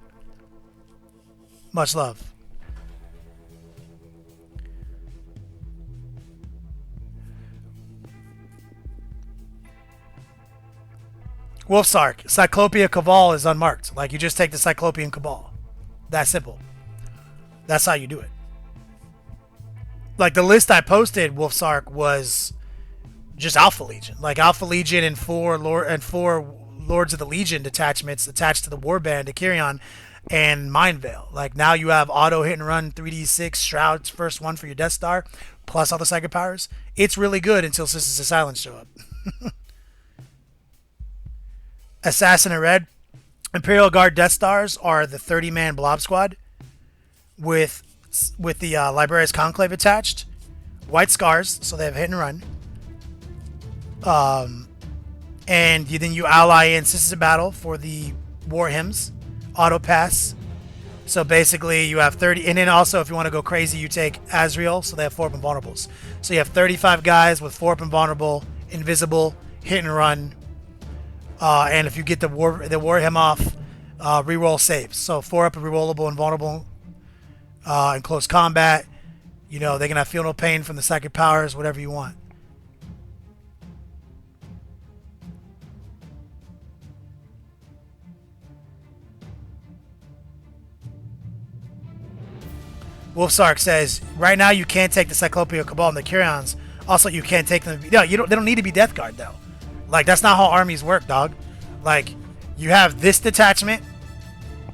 Much love. Wolfsark. Cyclopia Cabal is unmarked. Like, you just take the Cyclopean Cabal. That simple. That's how you do it. Like, the list I posted, Wolfsark, was just Alpha Legion. Like, Alpha Legion and four Lords of the Legion detachments attached to the Warband, Decurion, and Mind Veil. Like, now you have auto hit and run 3d6 Shroud's first one for your Death Star, plus all the psychic powers. It's really good until Sisters of Silence show up. Assassin in Red. Imperial Guard Death Stars are the 30-man blob squad with the Librarius Conclave attached. White Scars, so they have hit and run. And then you ally in Sisters of Battle for the War Hymns. Auto pass. So basically you have 30, and then also if you want to go crazy, you take Azrael, so they have 4 up and vulnerables. So you have 35 guys with 4 up and vulnerable, invisible, hit and run. And if you get the war hymn off, reroll saves. So 4 up and rerollable and vulnerable in close combat. You know, they can have feel no pain from the psychic powers, whatever you want. Wolfsark says, right now you can't take the Cyclopia Cabal and the Curions. Also, you can't take them. No, they don't need to be Death Guard, though. Like, that's not how armies work, dog. Like, you have this detachment,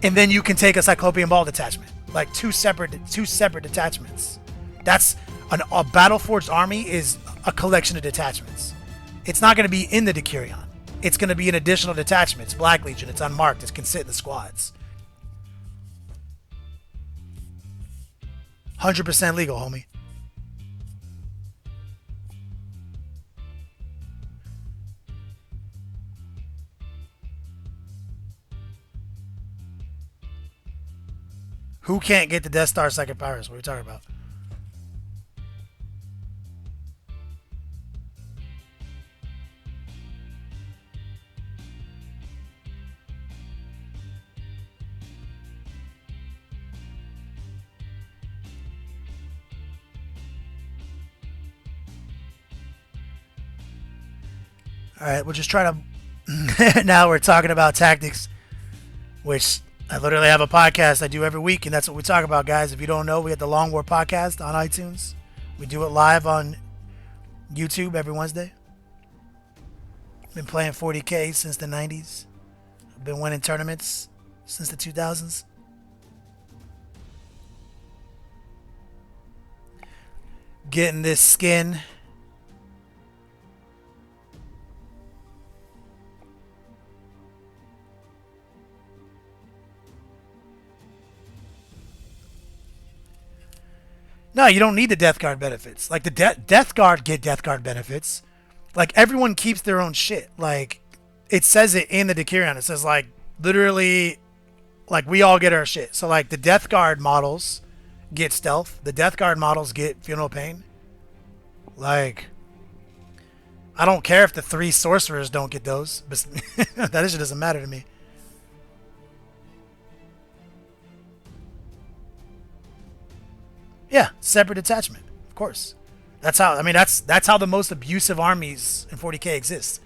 and then you can take a Cyclopean Ball detachment. Like, two separate detachments. That's a Battleforged army is a collection of detachments. It's not going to be in the Decurion. It's going to be an additional detachment. It's Black Legion. It's unmarked. It can sit in the squads. 100% legal, homie. Who can't get the Death Star second powers? What are we talking about? All right, we'll just try to... Now we're talking about tactics, which I literally have a podcast I do every week, and that's what we talk about, guys. If you don't know, we have the Long War podcast on iTunes. We do it live on YouTube every Wednesday. Been playing 40K since the 90s. I've been winning tournaments since the 2000s. Getting this skin. No, you don't need the Death Guard benefits. Like, the Death Guard get Death Guard benefits. Like, everyone keeps their own shit. Like, it says it in the Decurion. It says, like, literally, like, we all get our shit. So, like, the Death Guard models get stealth. The Death Guard models get Funeral Pain. Like, I don't care if the 3 sorcerers don't get those. But that shit doesn't matter to me. Yeah, separate detachment, of course. That's how. I mean, that's how the most abusive armies in 40K exist.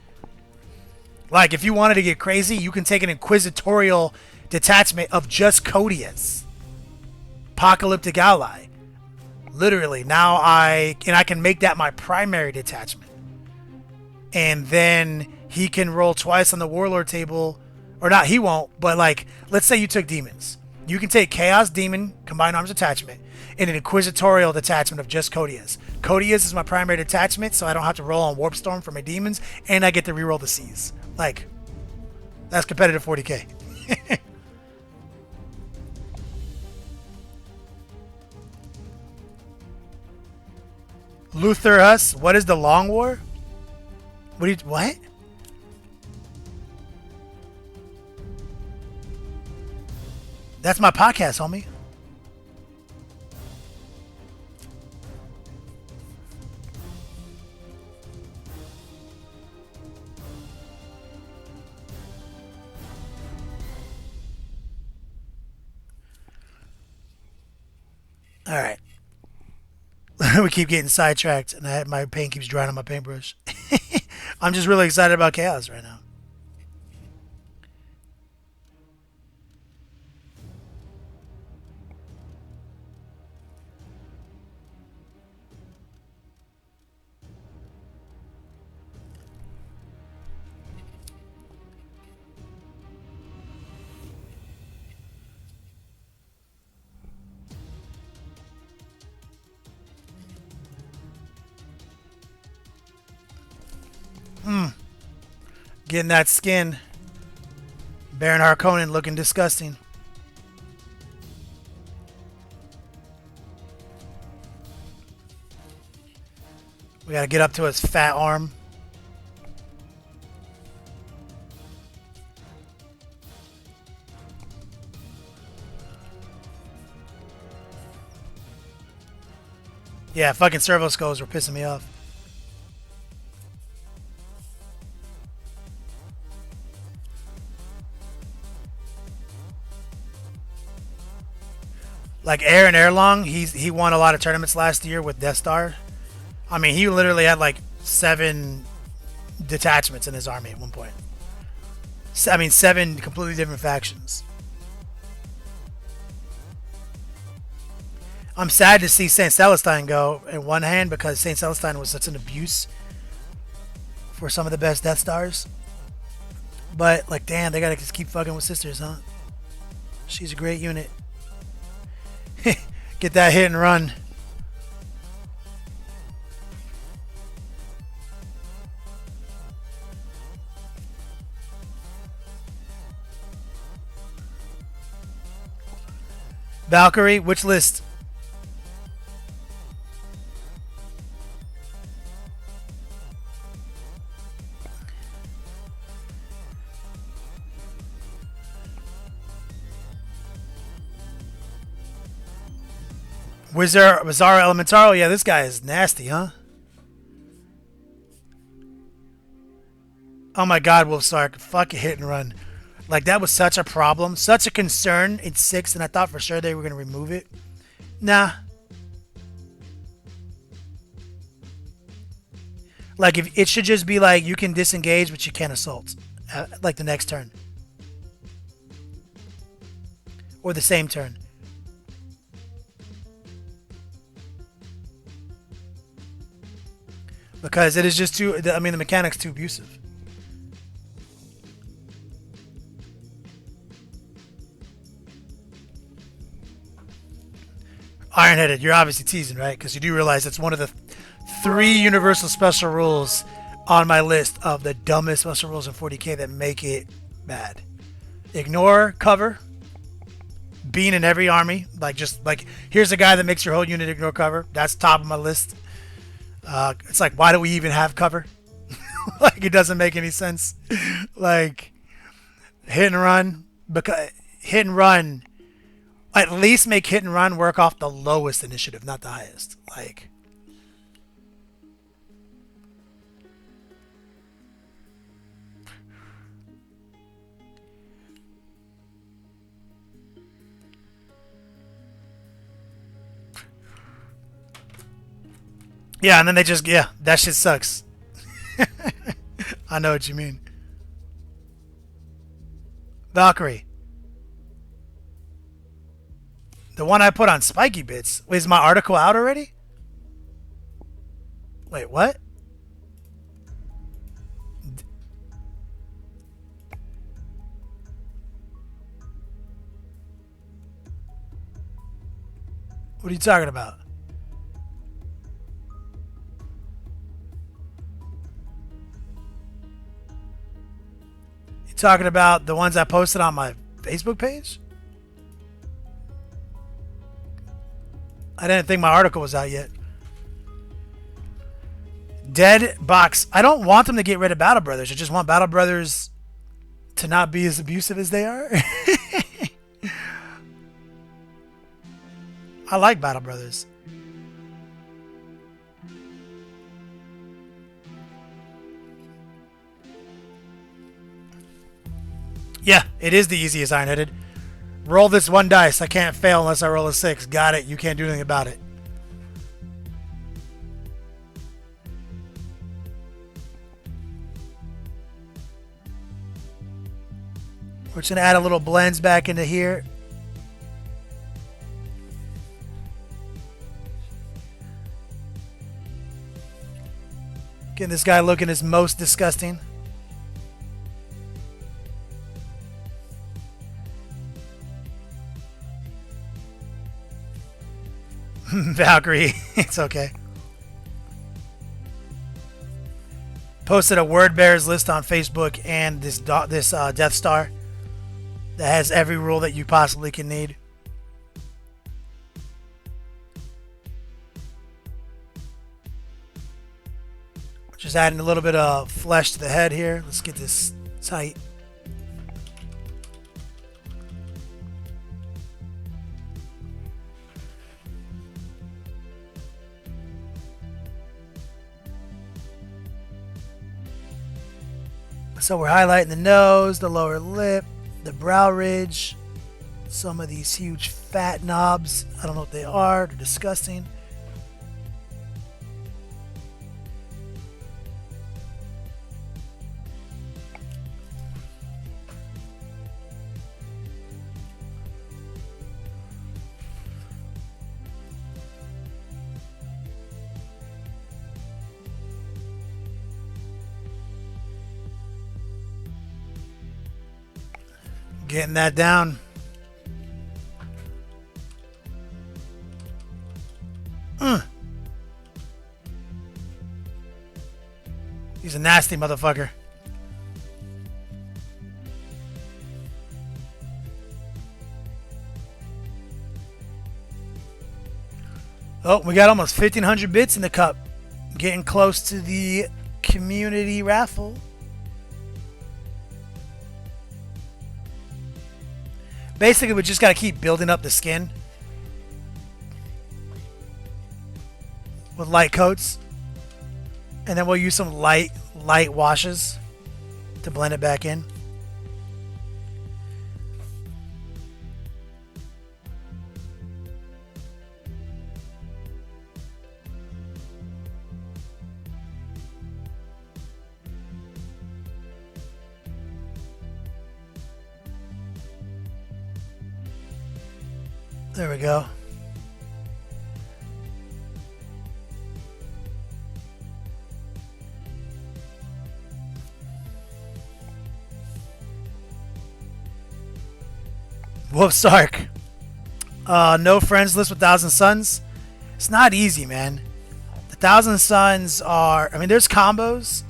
Like, if you wanted to get crazy, you can take an inquisitorial detachment of just Codius, Apocalyptic Ally. Literally, now I can make that my primary detachment, and then he can roll twice on the Warlord table, or not. He won't. But like, let's say you took demons, you can take Chaos Demon Combined Arms Detachment in an inquisitorial detachment of just Codius. Codius is my primary detachment, so I don't have to roll on Warp Storm for my demons, and I get to reroll the Seas. Like, that's competitive 40K. Luther Huss, what is the Long War? What? That's my podcast, homie. All right. We keep getting sidetracked, and my paint keeps drying on my paintbrush. I'm just really excited about Chaos right now. Getting that skin. Baron Harkonnen looking disgusting. We gotta get up to his fat arm. Yeah, fucking servo skulls were pissing me off. Like Aaron Erlong, he won a lot of tournaments last year with Death Star. I mean, he literally had like 7 detachments in his army at one point. I mean, 7 completely different factions. I'm sad to see St. Celestine go in one hand because St. Celestine was such an abuse for some of the best Death Stars. But, like, damn, they gotta just keep fucking with Sisters, huh? She's a great unit. Get that hit and run. Valkyrie, which list? Wizard Bizarro Elementaro? Yeah, this guy is nasty, huh? Oh my god, Wolfstark. Fuck hit and run. Like, that was such a problem. Such a concern in 6, and I thought for sure they were going to remove it. Nah. Like, if it should just be like, you can disengage, but you can't assault. Like, the next turn. Or the same turn. Because it is just too... I mean, the mechanic's too abusive. Ironheaded, you're obviously teasing, right? Because you do realize it's one of the 3 universal special rules on my list of the dumbest special rules in 40k that make it bad. Ignore cover. Being in every army, just here's a guy that makes your whole unit ignore cover. That's top of my list. It's like, why do we even have cover? Like, it doesn't make any sense. Like, hit and run, because hit and run, at least make hit and run work off the lowest initiative, not the highest. Like, yeah, and then they just, yeah, that shit sucks. I know what you mean. Valkyrie. The one I put on Spiky Bits. Wait, is my article out already? Wait, what? What are you talking about? You talking about the ones I posted on my Facebook page? I didn't think my article was out yet. Dead Box. I don't want them to get rid of Battle Brothers. I just want Battle Brothers to not be as abusive as they are. I like Battle Brothers. Yeah, it is the easiest Iron-Headed. Roll this 1 dice. I can't fail unless I roll a 6. Got it. You can't do anything about it. We're just going to add a little blends back into here. Getting this guy looking his most disgusting. Valkyrie, it's okay. Posted a Word Bears list on Facebook and this Death Star that has every rule that you possibly can need. Just adding a little bit of flesh to the head here. Let's get this tight. So we're highlighting the nose, the lower lip, the brow ridge, some of these huge fat knobs. I don't know what they are. They're disgusting. Getting that down. He's a nasty motherfucker. Oh, we got almost 1,500 bits in the cup. Getting close to the community raffle. Basically, we just got to keep building up the skin with light coats. And then we'll use some light washes to blend it back in. There we go. Wolf Sark. No friends list with Thousand Suns. It's not easy, man. The Thousand Suns are... I mean, there's combos.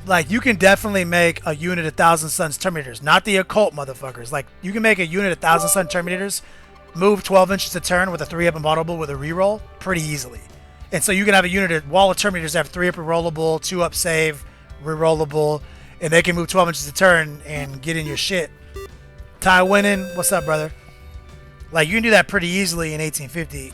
Like, you can definitely make a unit of Thousand Suns Terminators. Not the occult motherfuckers. Like, you can make a unit of Thousand Sun Terminators, move 12 inches a turn with a 3-up unbottable with a reroll pretty easily. And so you can have a unit of Wall of Terminators that have 3-up rerollable, 2-up save, rerollable, and they can move 12 inches a turn and get in your shit. Ty Winning, what's up, brother? Like, you can do that pretty easily in 1850.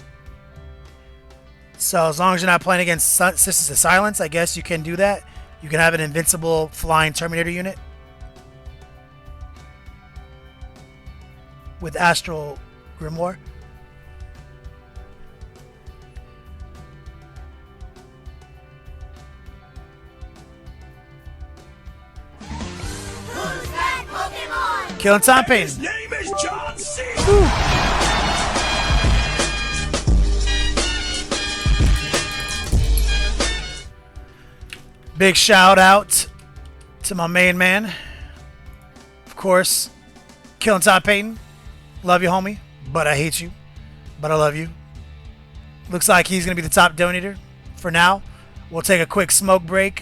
So as long as you're not playing against Sisters of Silence, I guess you can do that. You can have an invincible flying Terminator unit with Astral Grimoire. Who's that Pokemon? Killing Time Pain. His name is John C. Big shout out to my main man. Of course, Killing Todd Payton. Love you, homie. But I hate you. But I love you. Looks like he's going to be the top donator for now. We'll take a quick smoke break.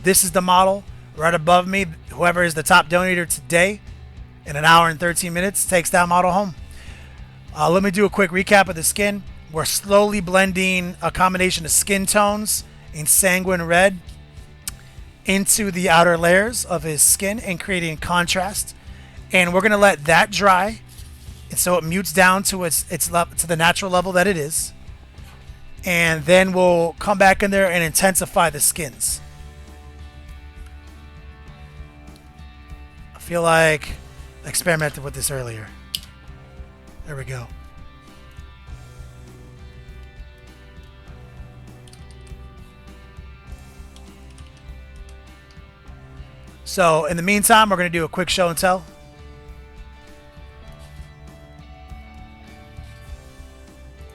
This is the model right above me. Whoever is the top donator today in an hour and 13 minutes takes that model home. Let me do a quick recap of the skin. We're slowly blending a combination of skin tones in Sanguine Red into the outer layers of his skin and creating contrast. And we're going to let that dry. And so it mutes down to to the natural level that it is. And then we'll come back in there and intensify the skins. I feel like I experimented with this earlier. There we go. So in the meantime, we're going to do a quick show and tell.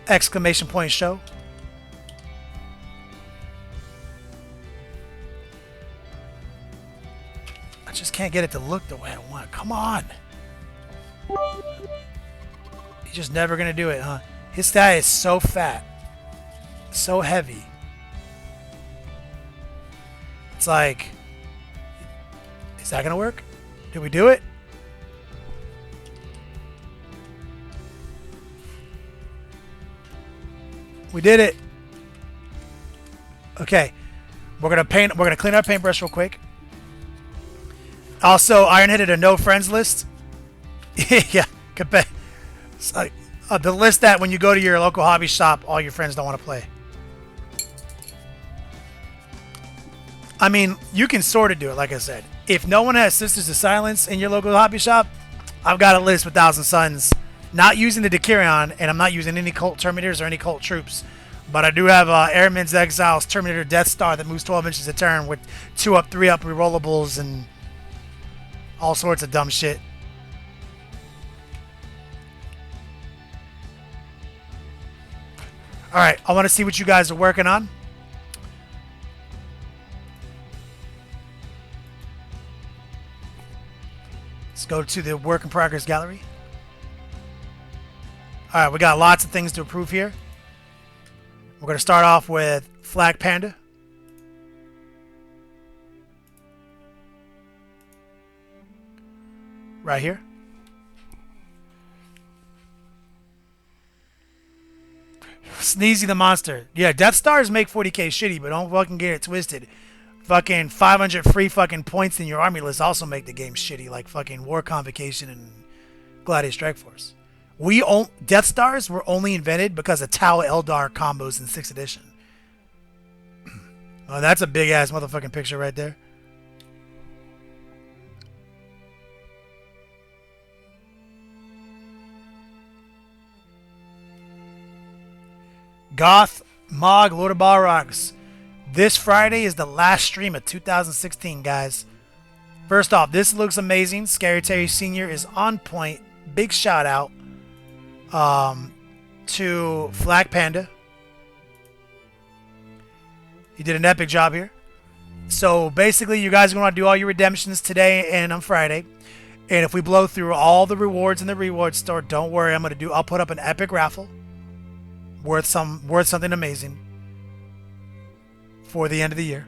Exclamation point show. I just can't get it to look the way I want. Come on. You're just never going to do it, huh? His guy is so fat. So heavy. It's like... Is that going to work? Did we do it? We did it. Okay. We're going to clean our paintbrush real quick. Also, Ironheaded a no friends list. Yeah. The list that when you go to your local hobby shop, all your friends don't want to play. I mean, you can sort of do it, like I said. If no one has Sisters of Silence in your local hobby shop, I've got a list with Thousand Suns. Not using the Decurion, and I'm not using any Cult Terminators or any Cult Troops. But I do have Airman's Exiles Terminator Death Star that moves 12 inches a turn with 2-up, 3-up rerollables and all sorts of dumb shit. Alright, I want to see what you guys are working on. Let's go to the work in progress gallery. Alright, we got lots of things to approve here. We're going to start off with Flag Panda. Right here. Sneezy the Monster. Yeah, Death Stars make 40k shitty, but don't fucking get it twisted. Fucking 500 free fucking points in your army list also make the game shitty, like fucking War Convocation and Gladiator Strike Force. Death Stars were only invented because of Tau Eldar combos in 6th edition. Oh, that's a big ass motherfucking picture right there. Goth Mog Lord of Balrogs. This Friday is the last stream of 2016, guys. First off, this looks amazing. Scary Terry Sr. is on point. Big shout out to Flag Panda. He did an epic job here. So basically, you guys are going to do all your redemptions today and on Friday. And if we blow through all the rewards in the reward store, don't worry. I'll put up an epic raffle worth something amazing for the end of the year.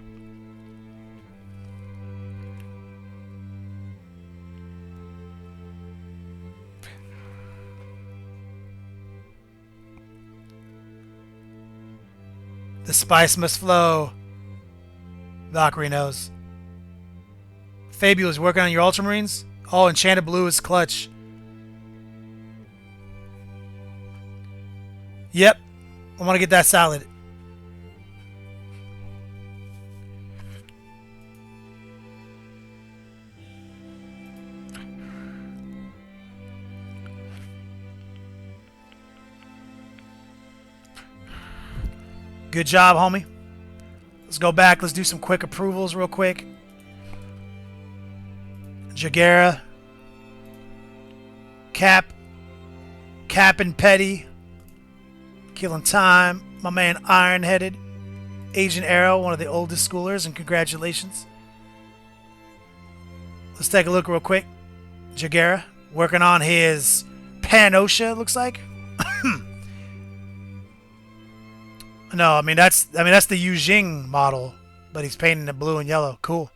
The spice must flow. Valkyrie knows. Fabulous, working on your Ultramarines? Oh, Enchanted Blue is clutch. Yep. I want to get that salad. Good job, homie. Let's go back. Let's do some quick approvals real quick. Jagera. Cap and Petty. Killing Time. My man Iron-Headed. Agent Arrow, one of the oldest schoolers, and congratulations. Let's take a look real quick. Jagera working on his Pan-Osha, looks like. No, I mean that's the Yujing model, but he's painting it blue and yellow. Cool.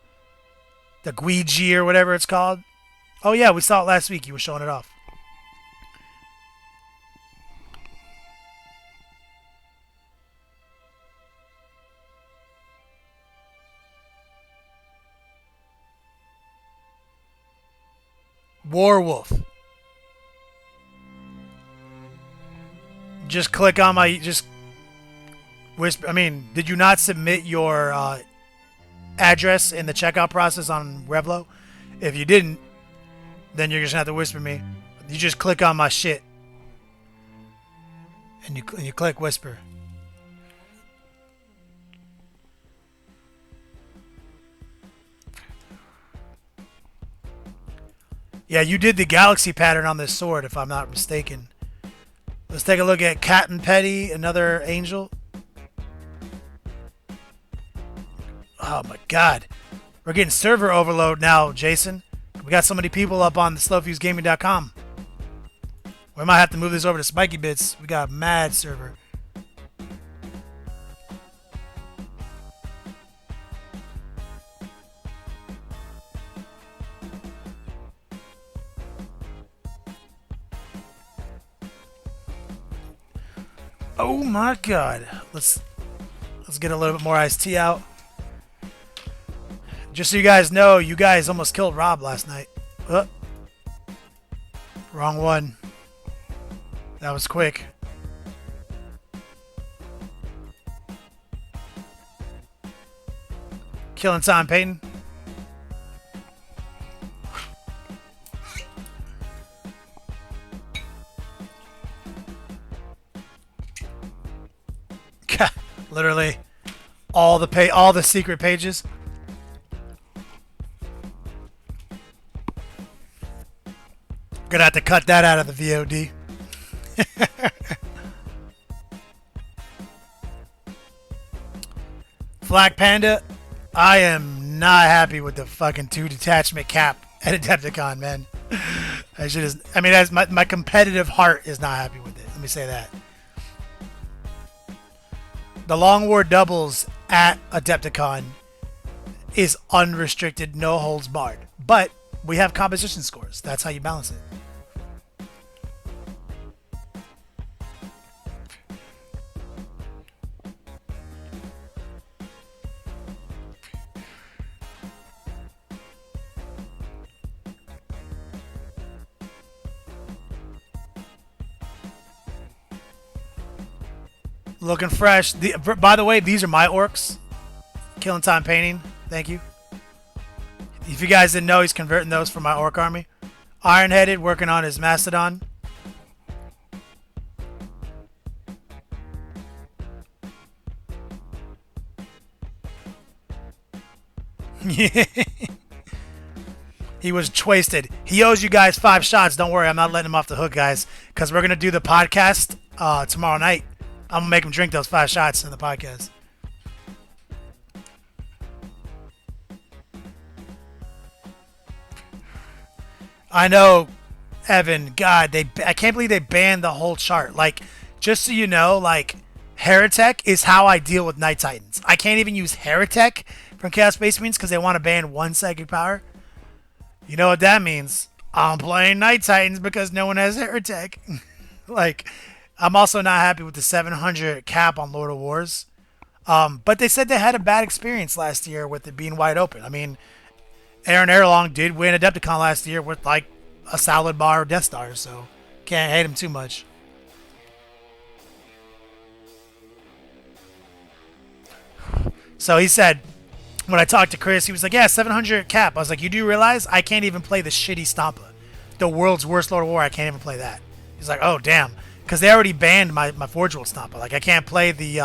The Guiji or whatever it's called. Oh yeah, we saw it last week. You were showing it off. Warwolf. Just click on my whisper. I mean, did you not submit your address in the checkout process on Revlo? If you didn't, then you're just gonna have to whisper me. You just click on my shit, and you click whisper. Yeah, you did the galaxy pattern on this sword, if I'm not mistaken. Let's take a look at Captain Petty, another angel. Oh my god. We're getting server overload now, Jason. We got so many people up on the slowfusegaming.com. We might have to move this over to Spiky Bits. We got a mad server. Oh my god. Let's get a little bit more iced tea out. Just so you guys know, you guys almost killed Rob last night. Wrong one. That was quick. Killing time, Peyton. Literally all the secret pages. Gonna have to cut that out of the VOD. Black Panda, I am not happy with the fucking 2 detachment cap at Adepticon, man. My competitive heart is not happy with it. Let me say that. The Long War doubles at Adepticon is unrestricted, no holds barred. But we have composition scores. That's how you balance it. Looking fresh. By the way, these are my orcs. Killing time painting. Thank you. If you guys didn't know, he's converting those for my orc army. Iron-Headed working on his Mastodon. He was wasted. He owes you guys 5 shots. Don't worry, I'm not letting him off the hook, guys, because we're gonna do the podcast tomorrow night. I'm gonna make him drink those 5 shots in the podcast. I know, Evan. God, I can't believe they banned the whole chart. Like, just so you know, like, Heretic is how I deal with Night Titans. I can't even use Heretic from Chaos Space Marines because they want to ban one psychic power. You know what that means? I'm playing Night Titans because no one has Heretic. Like, I'm also not happy with the 700 cap on Lord of Wars. But they said they had a bad experience last year with it being wide open. I mean, Aaron Erlong did win Adepticon last year with like a solid bar of Death Stars, so can't hate him too much. So he said, when I talked to Chris, he was like, yeah, 700 cap. I was like, you do realize I can't even play the shitty Stampa. The world's worst Lord of War, I can't even play that. He's like, oh, damn. Because they already banned my Forge World Stampa. Like, I can't play the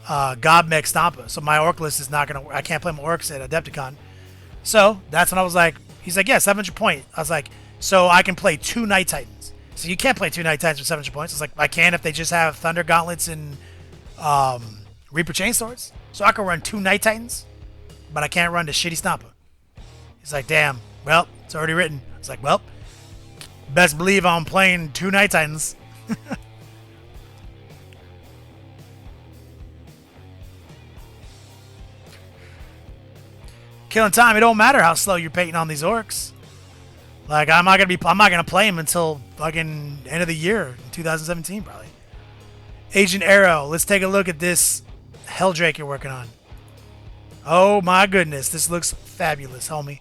Godmech Stampa. So my Orc list is not going to... I can't play my Orcs at Adepticon. So that's when I was like... He's like, yeah, 700 point. I was like, so I can play 2 Night Titans. So you can't play 2 Night Titans for 700 points. It's like, I can if they just have Thunder Gauntlets and Reaper Chainswords. So I can run 2 Night Titans, but I can't run the shitty Stampa. He's like, damn, well, it's already written. I was like, well, best believe I'm playing 2 Night Titans. Killing time, it don't matter how slow you're painting on these orcs. Like, I'm not gonna play them until fucking end of the year in 2017 probably. Agent Arrow, let's take a look at this Helldrake you're working on. Oh my goodness, this looks fabulous, homie.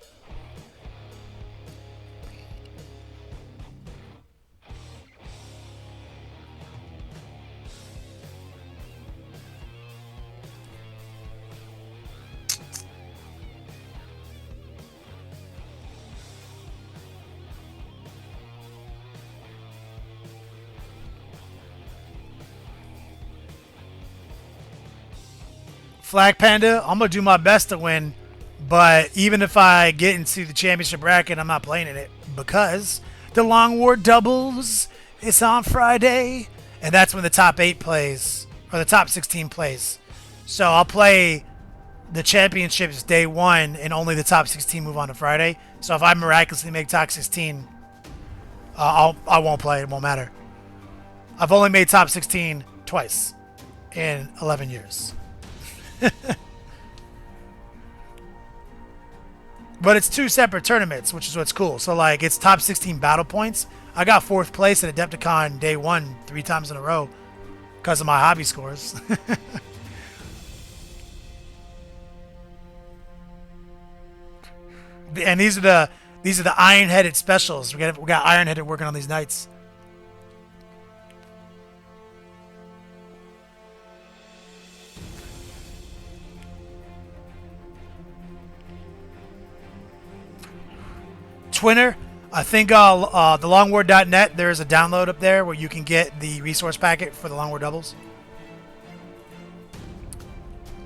Flag Panda, I'm going to do my best to win, but even if I get into the championship bracket, I'm not playing in it because the Long War doubles. It's on Friday, and that's when the top 8 plays, or the top 16 plays. So I'll play the championships day 1, and only the top 16 move on to Friday. So if I miraculously make top 16, I won't play. It won't matter. I've only made top 16 twice in 11 years. But it's 2 separate tournaments, which is what's cool. So like, it's top 16 battle points. I got 4th place at Adepticon day 1 3 times in a row because of my hobby scores. And these are the iron-headed specials. We got iron-headed working on these nights. Twinner, I think the longwar.net, there's a download up there where you can get the resource packet for the Long War doubles.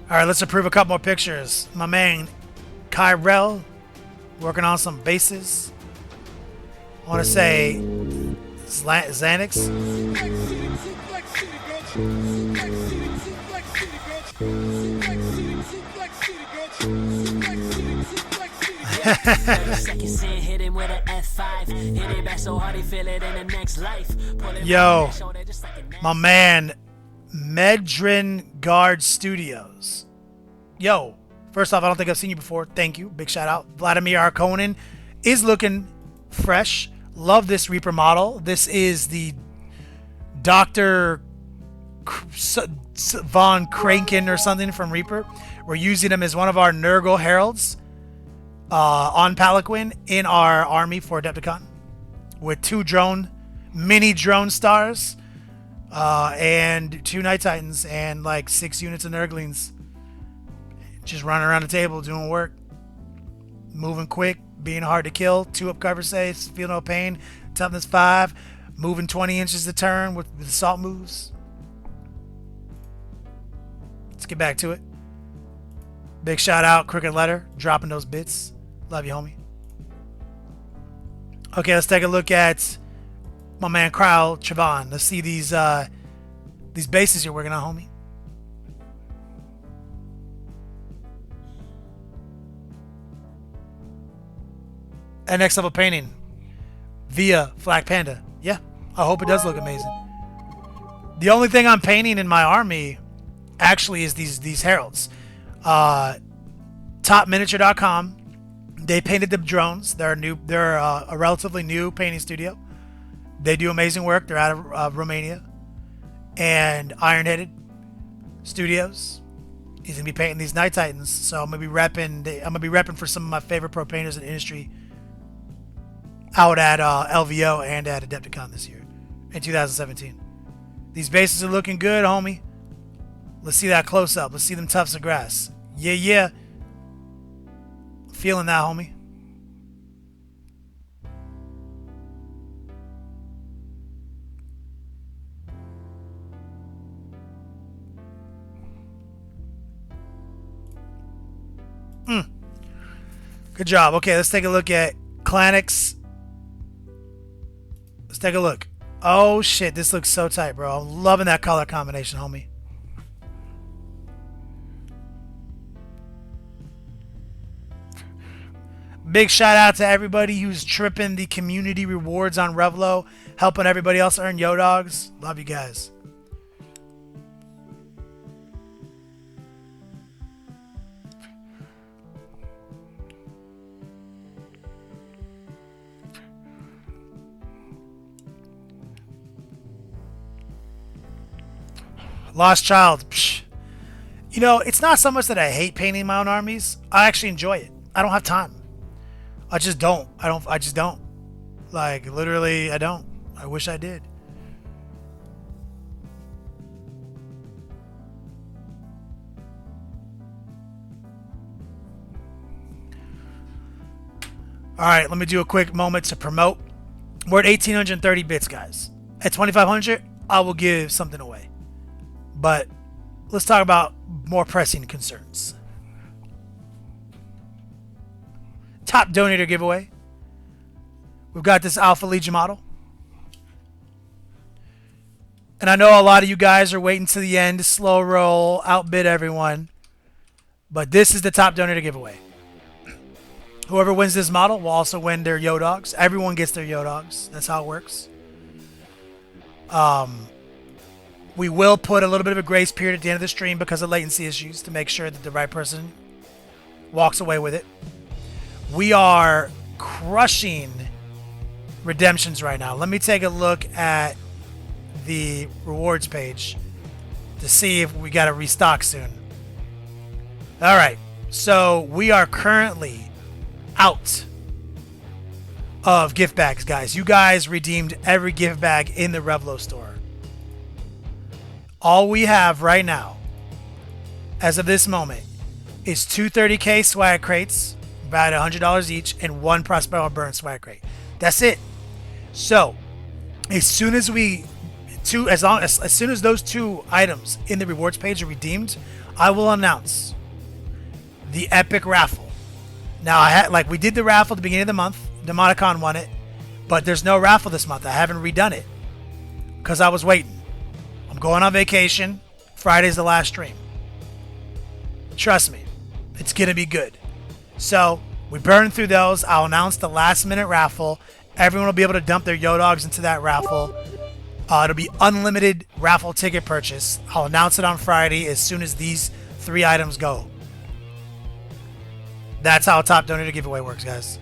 Alright, let's approve a couple more pictures. My man Kyrell working on some bases. I want to say Xanax. Yo, my man Medrin Guard Studios. Yo, first off, I don't think I've seen you before. Thank you. Big shout out. Vladimir Arkonin is looking fresh. Love this Reaper model. This is the Dr. Von Kranken or something from Reaper. We're using him as one of our Nurgle Heralds on Palanquin in our army for Adepticon with 2 mini drone stars and 2 Night Titans and like 6 units of Nurglings. Just running around the table doing work, moving quick, being hard to kill, 2 up cover saves, feel no pain, toughness 5, moving 20 inches a turn with assault moves. Let's get back to it. Big shout out, Crooked Letter, dropping those bits. Love you, homie. Okay, let's take a look at my man Kyle Chavon. Let's see these bases you're working on, homie. And next level painting via Flak Panda. Yeah, I hope it does look amazing. The only thing I'm painting in my army actually is these heralds. Topminiature.com. They painted the drones. They're a relatively new painting studio. They do amazing work. They're out of Romania. And Ironheaded Studios. He's gonna be painting these Night Titans. So I'm gonna be repping for some of my favorite pro painters in the industry out at LVO and at Adepticon this year in 2017. These bases are looking good, homie. Let's see that close up. Let's see them tufts of grass. Yeah. Feeling that, homie. Good job. Okay, let's take a look at Clanix. Let's take a look. Oh shit, this looks so tight, bro. I'm loving that color combination, homie. Big shout out to everybody who's tripping the community rewards on Revlo, helping everybody else earn yo dogs. Love you guys. Lost Child. Psh. You know, it's not so much that I hate painting my own armies. I actually enjoy it. I don't have time. I just don't. I just don't. Like, literally, I don't. I wish I did. Alright, let me do a quick moment to promote. We're at 1,830 bits, guys. At 2,500, I will give something away. But let's talk about more pressing concerns. Top donator giveaway. We've got this Alpha Legion model. And I know a lot of you guys are waiting to the end to slow roll, outbid everyone. But this is the top donator giveaway. Whoever wins this model will also win their yo dogs. Everyone gets their yo dogs. That's how it works. We will put a little bit of a grace period at the end of the stream because of latency issues to make sure that the right person walks away with it. We are crushing redemptions right now. Let me take a look at the rewards page to see if we got to restock soon. All right, so we are currently out of gift bags, guys. You guys redeemed every gift bag in the Revlo store. All we have right now, as of this moment, is 230K swag crates, valued $100 each, and one Prospero Burn swag crate. That's it. So, as soon as those two items in the rewards page are redeemed, I will announce the epic raffle. Now, we did the raffle at the beginning of the month. Demonicon won it, but there's no raffle this month. I haven't redone it because I was waiting. I'm going on vacation. Friday's the last stream. Trust me, it's gonna be good. So we burn through those. I'll announce the last minute raffle. Everyone will be able to dump their yo dogs into that raffle. It'll be unlimited raffle ticket purchase. I'll announce it on Friday as soon as these 3 items go. That's how a top donator giveaway works, guys.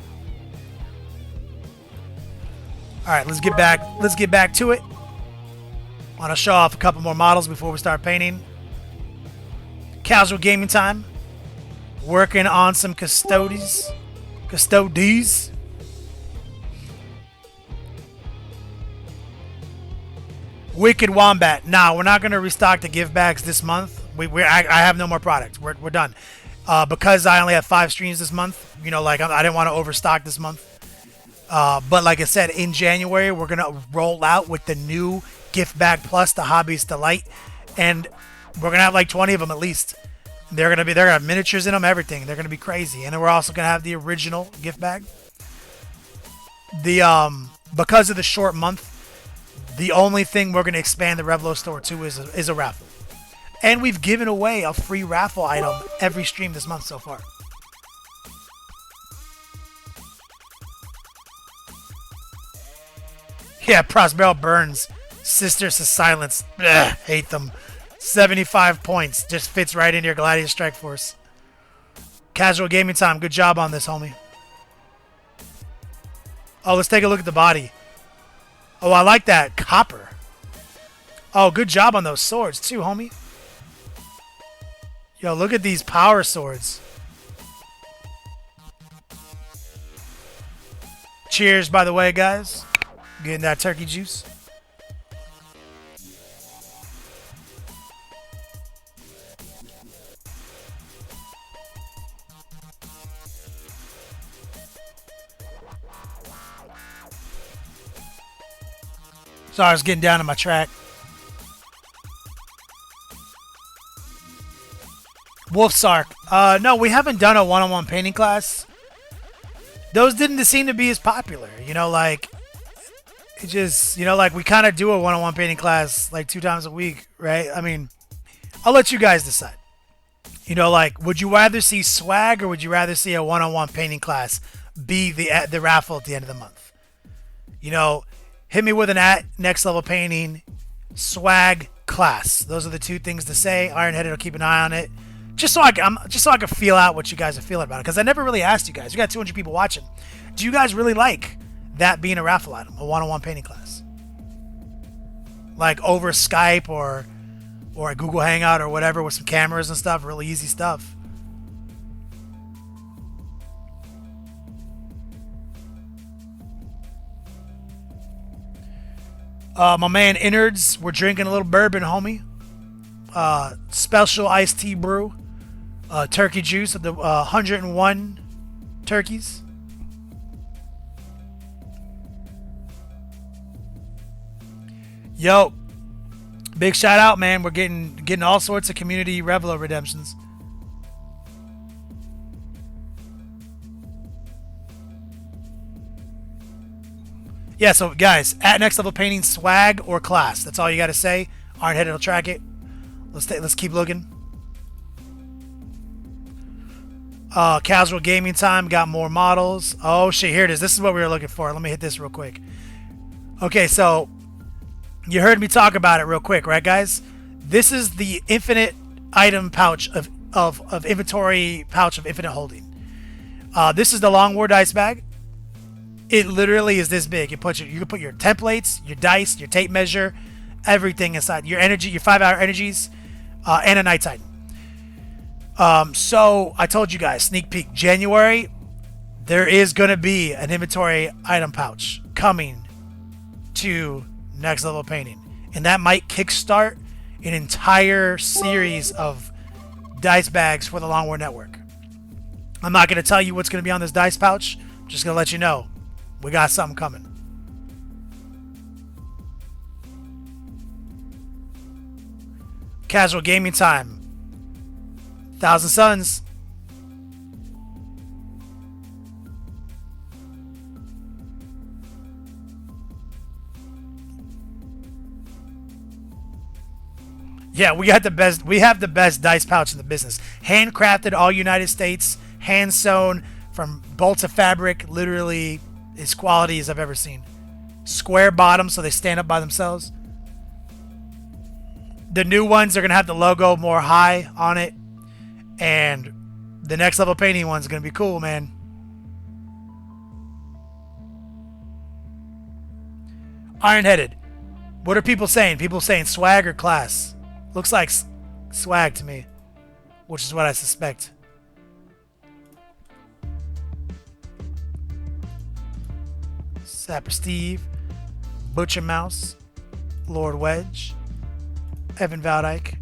All right, let's get back to it. I want to show off a couple more models before we start painting. Casual gaming time. Working on some custodes. Wicked Wombat. Nah, we're not going to restock the gift bags this month. I have no more products. We're done. Because I only have 5 streams this month, you know, like I didn't want to overstock this month. But like I said, in January, we're going to roll out with the new gift bag plus the Hobbies Delight. And we're going to have like 20 of them at least. They're going to have miniatures in them, everything. They're going to be crazy. And then we're also going to have the original gift bag. Because of the short month, the only thing we're going to expand the Revlo store to is a raffle. And we've given away a free raffle item every stream this month so far. Yeah, Prospero burns. Sisters to silence. Ugh, hate them. 75 points. Just fits right into your Gladiator Strike Force. Casual gaming time. Good job on this, homie. Oh, let's take a look at the body. Oh, I like that. Copper. Oh, good job on those swords, too, homie. Yo, look at these power swords. Cheers, by the way, guys. Getting that turkey juice. Sorry, I was getting down to my track. Wolf Sark. No, we haven't done a one-on-one painting class. Those didn't seem to be as popular. You know, like, it just, you know, like we kind of do a one-on-one painting class like 2 times a week, right? I mean, I'll let you guys decide. You know, like, would you rather see swag or would you rather see a one-on-one painting class be the raffle at the end of the month? You know, hit me with an @next level painting, swag, class. Those are the 2 things to say. Ironheaded will keep an eye on it. Just so I can feel out what you guys are feeling about it. Because I never really asked you guys. We got 200 people watching. Do you guys really like that being a raffle item, a one-on-one painting class? Like over Skype or a Google Hangout or whatever with some cameras and stuff. Really easy stuff. My man Innards, we're drinking a little bourbon, homie. Special iced tea brew. Turkey juice of the 101 turkeys. Yo, big shout out, man. We're getting all sorts of community Revelo redemptions. Yeah, so guys, @next level painting, swag or class. That's all you got to say. Ironheaded will track it. Let's keep looking. Casual gaming time. Got more models. Oh shit, here it is. This is what we were looking for. Let me hit this real quick. Okay, so you heard me talk about it real quick, right, guys? This is the infinite item pouch of inventory pouch of infinite holding. This is the long war dice bag. It literally is this big. You can put your templates, your dice, your tape measure, everything inside. Your energy, your 5-hour energies, and a Night Titan. So I told you guys, sneak peek, January, there is going to be an inventory item pouch coming to Next Level Painting. And that might kickstart an entire series of dice bags for the Long War Network. I'm not going to tell you what's going to be on this dice pouch. I'm just going to let you know. We got something coming. Casual gaming time. 1,000 Suns. Yeah, we got the best. We have the best dice pouch in the business. Handcrafted, all United States, hand sewn from bolts of fabric. Literally as quality as I've ever seen. Square bottom, so they stand up by themselves. The new ones are gonna have the logo more high on it. And the Next Level Painting one's going to be cool, man. Ironheaded. What are people saying? People saying swag or class? Looks like swag to me, which is what I suspect. Sapper Steve. Butcher Mouse. Lord Wedge. Evan Valdyke.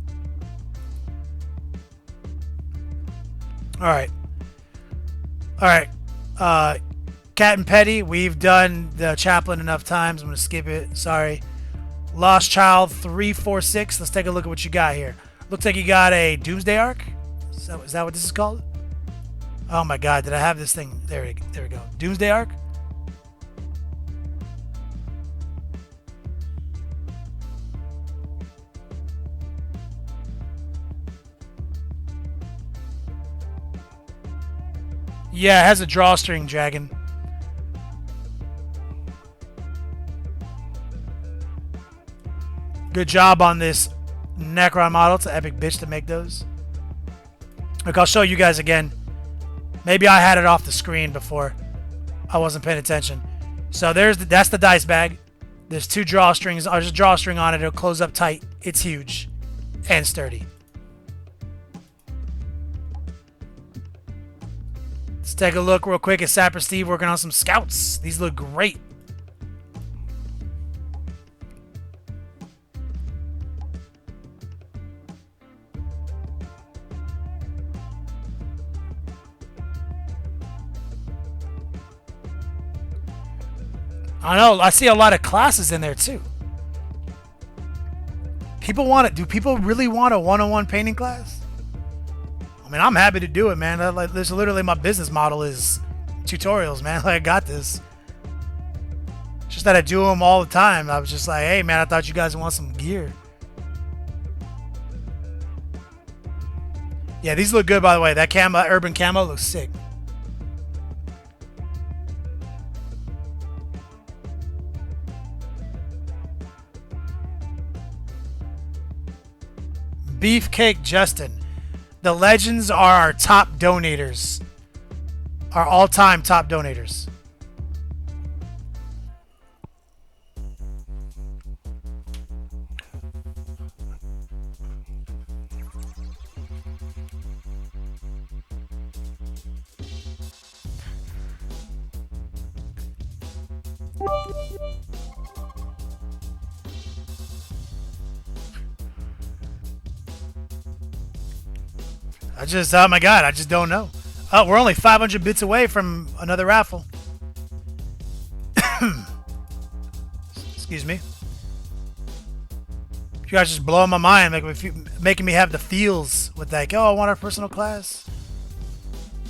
Alright. Cat and Petty, we've done the Chaplain enough times. I'm going to skip it. Sorry. Lost Child 346. Let's take a look at what you got here. Looks like you got a Doomsday Arc. Is that what this is called? Oh my god, did I have this thing? There we go. Doomsday Arc? Yeah, it has a drawstring dragon. Good job on this Necron model. It's an epic bitch to make those. Look, I'll show you guys again. Maybe I had it off the screen before. I wasn't paying attention. So that's the dice bag. There's 2 drawstrings. I'll just drawstring on it. It'll close up tight. It's huge and sturdy. Let's take a look real quick at Sapper Steve working on some scouts. These look great. I know, I see a lot of classes in there too. People want it. Do people really want a one-on-one painting class? I mean, I'm happy to do it, man. This is literally my business model is tutorials, man. Like, I got this. It's just that I do them all the time. I was just like, hey, man, I thought you guys want some gear. Yeah, these look good, by the way. That camo, urban camo looks sick. Beefcake Justin. The legends are our top donators. Our all-time top donators. Oh my god, I just don't know. Oh, we're only 500 bits away from another raffle. Excuse me. You guys just blowing my mind, making me have the feels with like, oh, I want our personal class.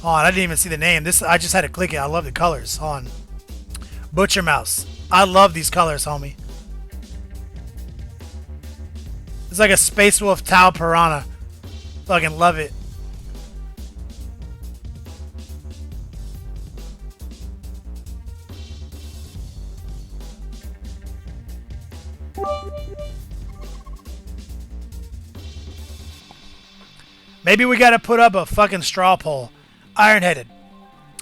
Oh, I didn't even see the name. I just had to click it. I love the colors. Hold on. Butcher Mouse. I love these colors, homie. It's like a Space Wolf Tau Piranha. Fucking love it. Maybe we gotta put up a fucking straw poll. Ironheaded.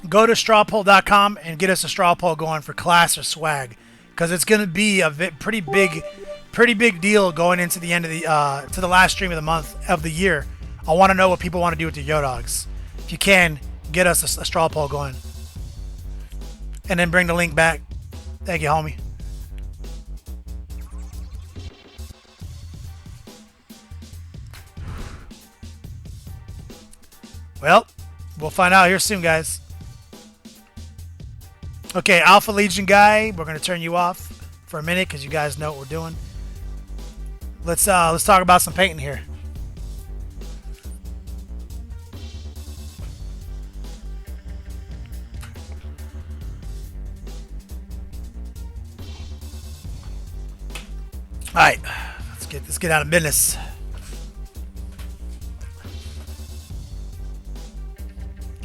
Go to strawpoll.com and get us a straw poll going for class or swag. Because it's gonna be a pretty big deal going into the end of the to the last stream of the month of the year. I want to know what people want to do with their Yodogs. If you can, get us a straw poll going. And then bring the link back. Thank you, homie. Well, we'll find out here soon, guys. Okay, Alpha Legion guy, we're going to turn you off for a minute because you guys know what we're doing. Let's talk about some painting here. All right, let's get out of business.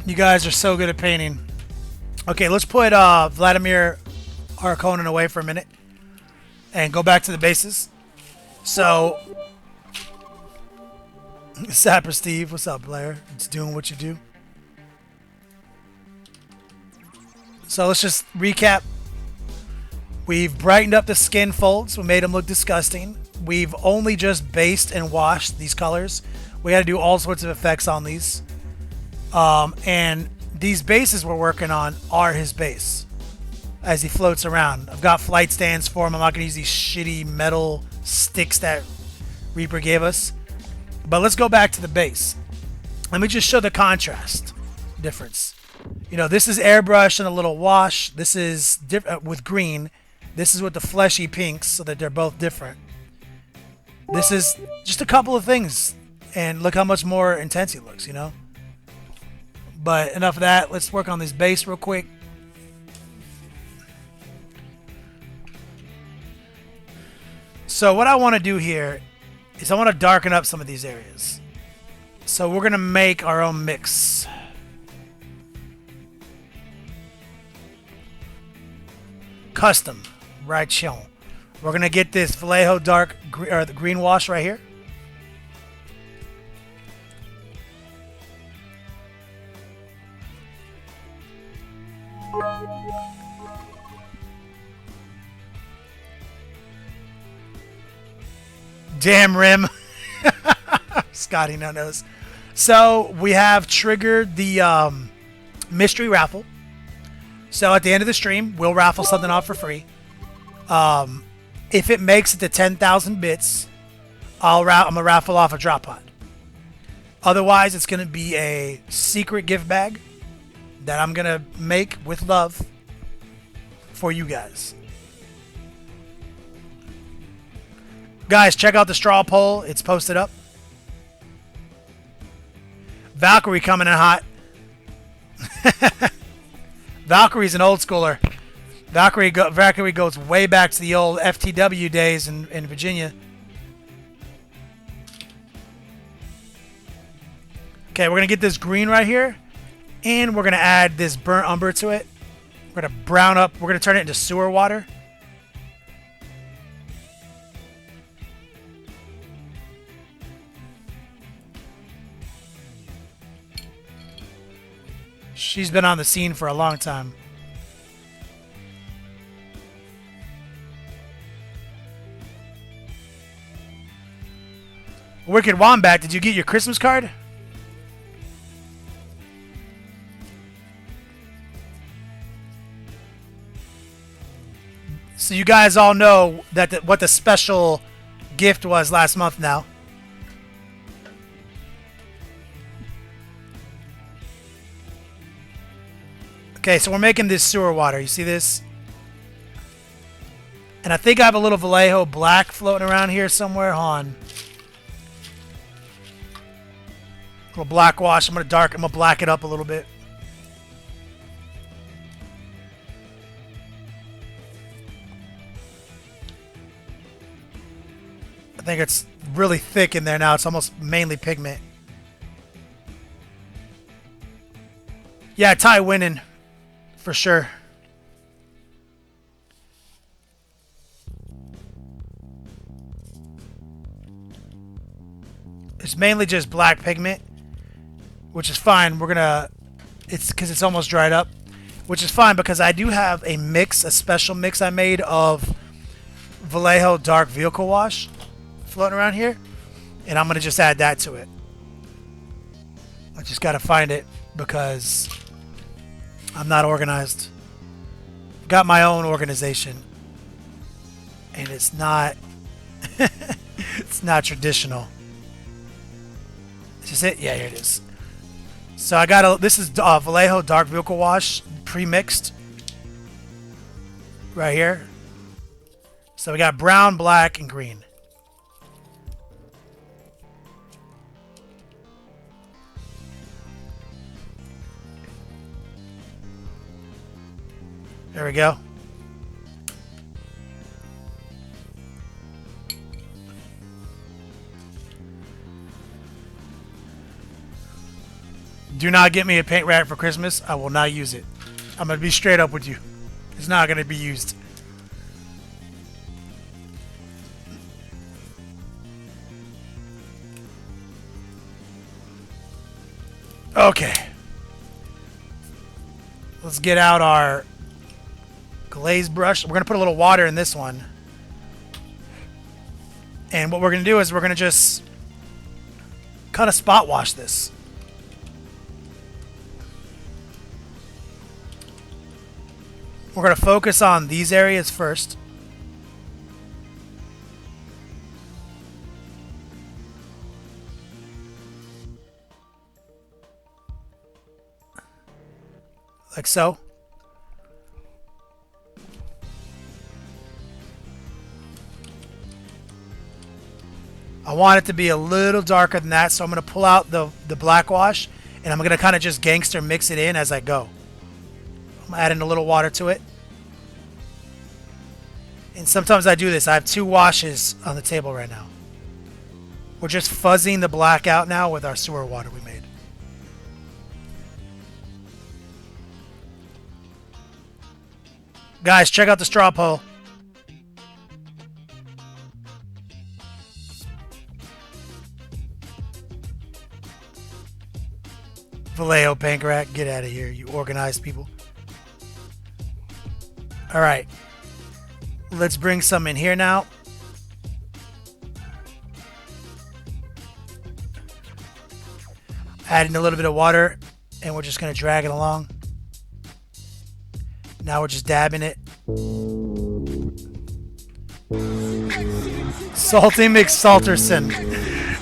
You guys are so good at painting. Okay, let's put Vladimir Harkonnen away for a minute and go back to the bases. So, Sapper Steve, what's up, Blair? It's doing what you do. So let's just recap. We've brightened up the skin folds. We made them look disgusting. We've only just based and washed these colors. We had to do all sorts of effects on these. And these bases we're working on are his base as he floats around. I've got flight stands for him. I'm not going to use these shitty metal sticks that Reaper gave us. But let's go back to the base. Let me just show the contrast difference. You know, this is airbrush and a little wash. This is with green. This is with the fleshy pinks, so that they're both different. This is just a couple of things. And look how much more intense he looks, you know? But enough of that. Let's work on this base real quick. So what I want to do here is I want to darken up some of these areas. So we're going to make our own mix. Custom. Right, chill. We're going to get this Vallejo dark the green wash right here. Damn rim. Scotty no knows. So we have triggered the mystery raffle. So at the end of the stream, we'll raffle something off for free. If it makes it to 10,000 bits, I'm gonna raffle off a drop pod. Otherwise, it's gonna be a secret gift bag that I'm gonna make with love for you guys. Guys, check out the straw poll. It's posted up. Valkyrie coming in hot. Valkyrie's an old schooler. Valkyrie goes way back to the old FTW days in Virginia. Okay, we're going to get this green right here. And we're going to add this burnt umber to it. We're going to brown up. We're going to turn it into sewer water. She's been on the scene for a long time. Wicked Wombat, did you get your Christmas card? So you guys all know that what the special gift was last month now. Okay, so we're making this sewer water. You see this? And I think I have a little Vallejo black floating around here somewhere. Hold on. A little black wash. I'm gonna black it up a little bit. I think it's really thick in there now. It's almost mainly pigment. Yeah, Ty winning. For sure. It's mainly just black pigment, which is fine. It's because it's almost dried up, which is fine because I do have a mix, a special mix I made of Vallejo Dark Vehicle Wash floating around here, and I'm going to just add that to it. I just got to find it because I'm not organized. I've got my own organization, and it's not it's not traditional. Is this it? Yeah, here it is. So I got this is Vallejo Dark Vehicle Wash pre-mixed right here. So we got brown, black, and green. There we go. Do not get me a paint rack for Christmas. I will not use it. I'm going to be straight up with you. It's not going to be used. Okay. Let's get out our glaze brush. We're going to put a little water in this one. And what we're going to do is we're going to just kind of spot wash this. We're going to focus on these areas first. Like so. I want it to be a little darker than that, so I'm going to pull out the black wash, and I'm going to kind of just gangster mix it in as I go. I'm adding a little water to it. And sometimes I do this. I have 2 washes on the table right now. We're just fuzzing the black out now with our sewer water we made. Guys, check out the straw poll. Vallejo Pancrack, get out of here, you organized people. All right. Let's bring some in here now. Adding a little bit of water, and we're just going to drag it along. Now we're just dabbing it. Salty McSalterson.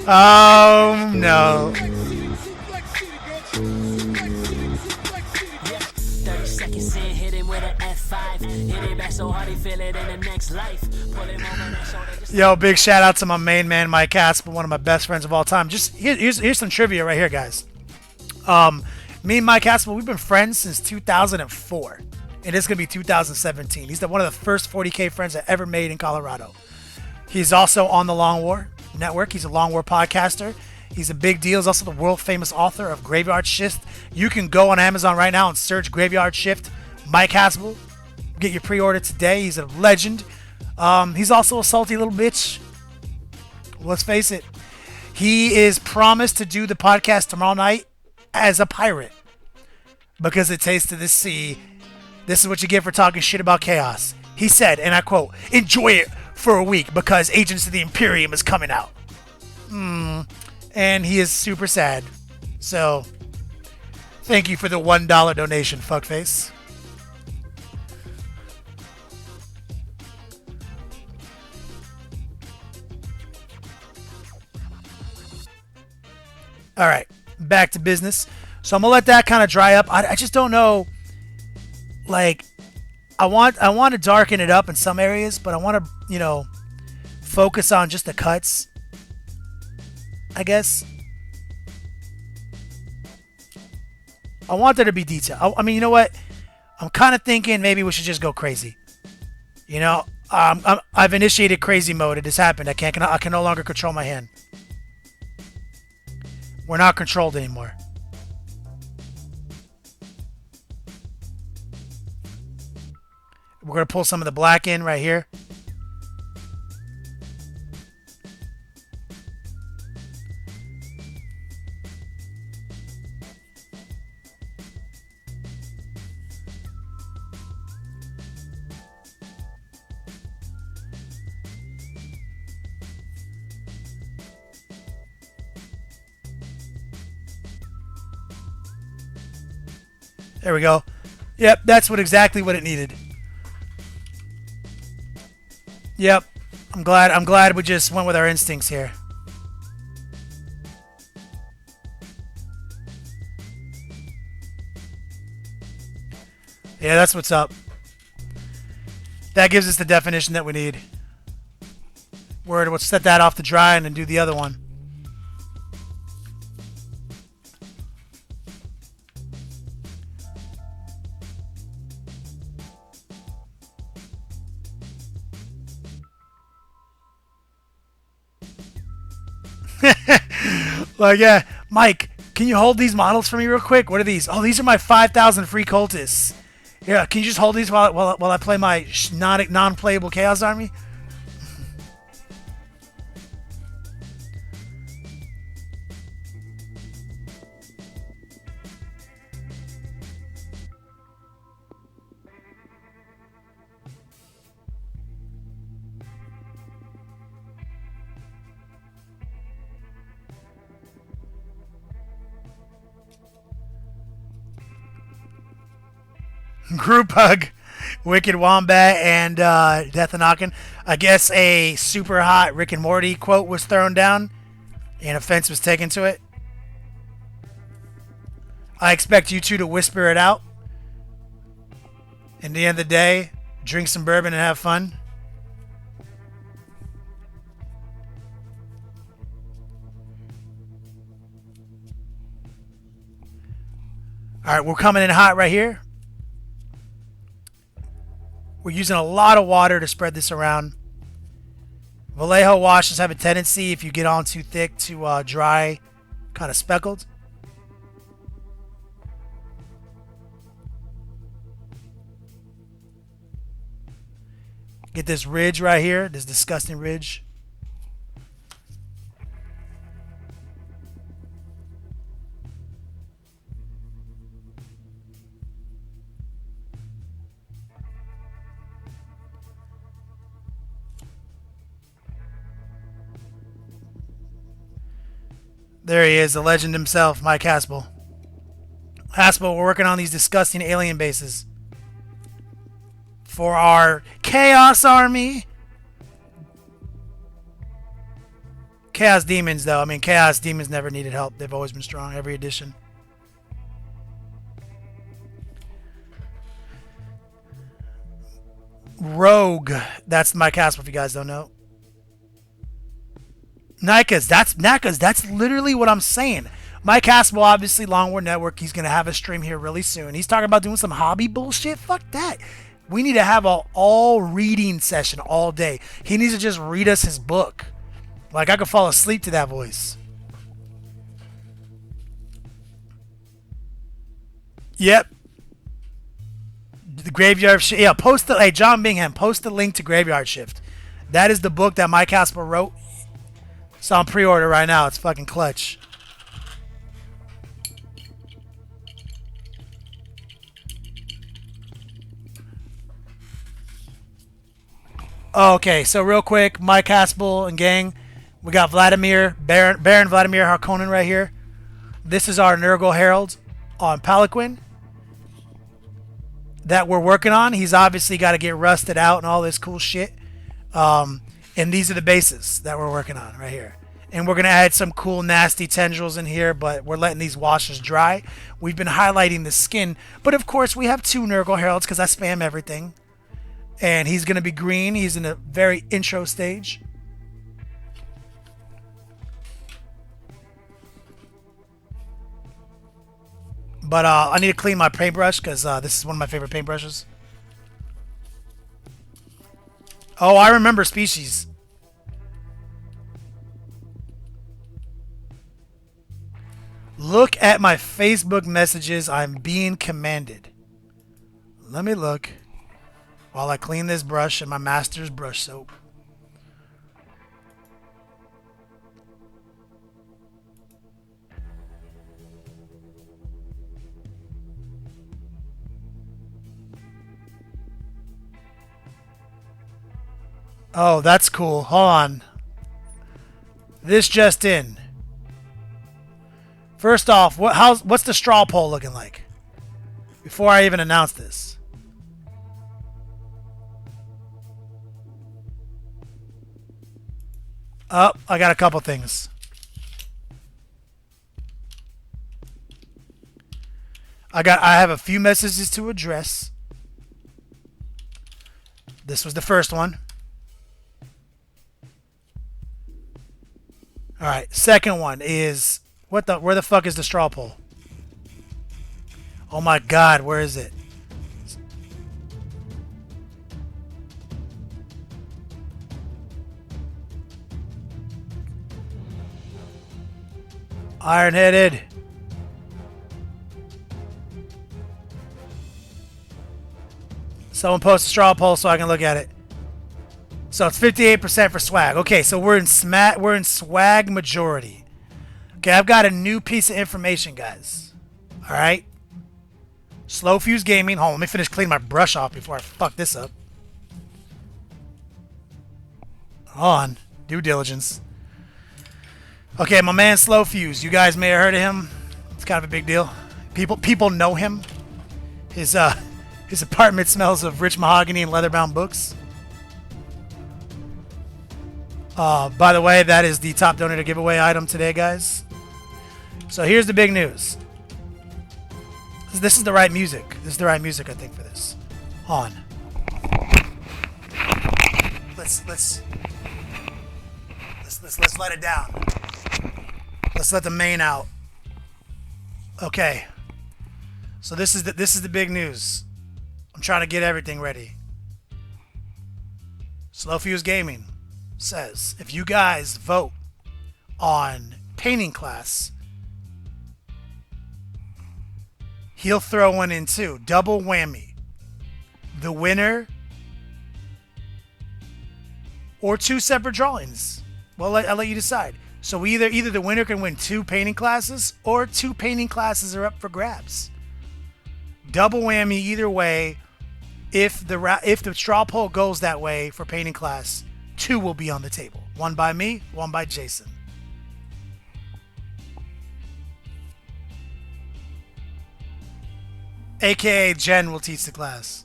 Oh, no. 30 seconds in, hit him with an F5. Hit it back so hard he feel it in the next life. Pull him over that shoulder. Yo, big shout out to my main man, Mike Casper, one of my best friends of all time. Just here's some trivia right here, guys. Me and Mike Casper, we've been friends since 2004. And it's going to be 2017. He's one of the first 40K friends I ever made in Colorado. He's also on the Long War Network. He's a Long War podcaster. He's a big deal. He's also the world famous author of Graveyard Shift. You can go on Amazon right now and search Graveyard Shift, Mike Haspel. Get your pre-order today. He's a legend. He's also a salty little bitch. Let's face it. He is promised to do the podcast tomorrow night as a pirate. Because it tastes of the sea. This is what you get for talking shit about chaos. He said, and I quote, "Enjoy it for a week because Agents of the Imperium is coming out." And he is super sad. So, thank you for the $1 donation, fuckface. All right, back to business. So I'm gonna let that kind of dry up. I just don't know. Like, I want to darken it up in some areas, but I want to, focus on just the cuts, I guess. I want there to be detail. I mean, you know what? I'm kind of thinking maybe we should just go crazy. I've initiated crazy mode. It has happened. I can no longer control my hand. We're not controlled anymore. We're going to pull some of the black in right here. There we go. Yep, that's exactly what it needed. Yep. I'm glad we just went with our instincts here. Yeah, that's what's up. That gives us the definition that we need. Word, we'll set that off to dry and then do the other one. Like, yeah, Mike, can you hold these models for me real quick? What are these? Oh, these are my 5,000 free cultists. Yeah, can you just hold these while I play my non-playable Chaos Army? Group hug, Wicked Wombat, and Death and Knockin'. I guess a super hot Rick and Morty quote was thrown down, and offense was taken to it. I expect you two to whisper it out. In the end of the day, drink some bourbon and have fun. All right, we're coming in hot right here. We're using a lot of water to spread this around. Vallejo washes have a tendency, if you get on too thick, to dry, kind of speckled. Get this ridge right here, this disgusting ridge. There he is, the legend himself, Mike Haspel. Haspel, we're working on these disgusting alien bases for our Chaos Army. Chaos Demons, though. I mean, Chaos Demons never needed help. They've always been strong, every edition. Rogue. That's Mike Haspel, if you guys don't know. Nikas, that's literally what I'm saying. Mike Haspel, obviously, Longward Network, he's going to have a stream here really soon. He's talking about doing some hobby bullshit. Fuck that. We need to have an all reading session all day. He needs to just read us his book. Like, I could fall asleep to that voice. Yep. The Graveyard Shift. Yeah, hey, John Bingham, post the link to Graveyard Shift. That is the book that Mike Haspel wrote. It's on pre-order right now. It's fucking clutch. Okay, so real quick, Mike Haspel and gang, we got Vladimir, Baron Vladimir Harkonnen right here. This is our Nurgle Herald on Peliquin that we're working on. He's obviously got to get rusted out and all this cool shit. And these are the bases that we're working on right here. And we're going to add some cool, nasty tendrils in here, but we're letting these washes dry. We've been highlighting the skin. But, of course, we have 2 Nurgle Heralds because I spam everything. And he's going to be green. He's in a very intro stage. But I need to clean my paintbrush because this is one of my favorite paintbrushes. Oh, I remember Species. Look at my Facebook messages. I'm being commanded. Let me look while I clean this brush and my master's brush soap. Oh, that's cool. Hold on. This just in. First off, what's the straw poll looking like? Before I even announce this. Oh, I got a couple things. I have a few messages to address. This was the first one. All right, second one is where the fuck is the straw poll? Oh my god, where is it? Iron-headed. Someone post a straw poll so I can look at it. So it's 58% for swag. Okay, so we're in swag majority. Okay, I've got a new piece of information, guys. All right. Slow Fuse Gaming. Hold on, let me finish cleaning my brush off before I fuck this up. Hold on. Due diligence. Okay, my man Slow Fuse. You guys may have heard of him. It's kind of a big deal. People know him. His apartment smells of rich mahogany and leather-bound books. By the way, that is the top donator giveaway item today, guys. So here's the big news. This is the right music. This is the right music, I think, for this. On. Let's let it down. Let's let the main out. Okay. So this is the big news. I'm trying to get everything ready. Slow Fuse Gaming says if you guys vote on painting class, he'll throw one in too. Double whammy. The winner or 2 separate drawings. Well, I'll let you decide. So either the winner can win 2 painting classes or 2 painting classes are up for grabs. Double whammy either way. If the straw poll goes that way for painting class, 2 will be on the table. One by me, one by Jason. AKA Jen will teach the class.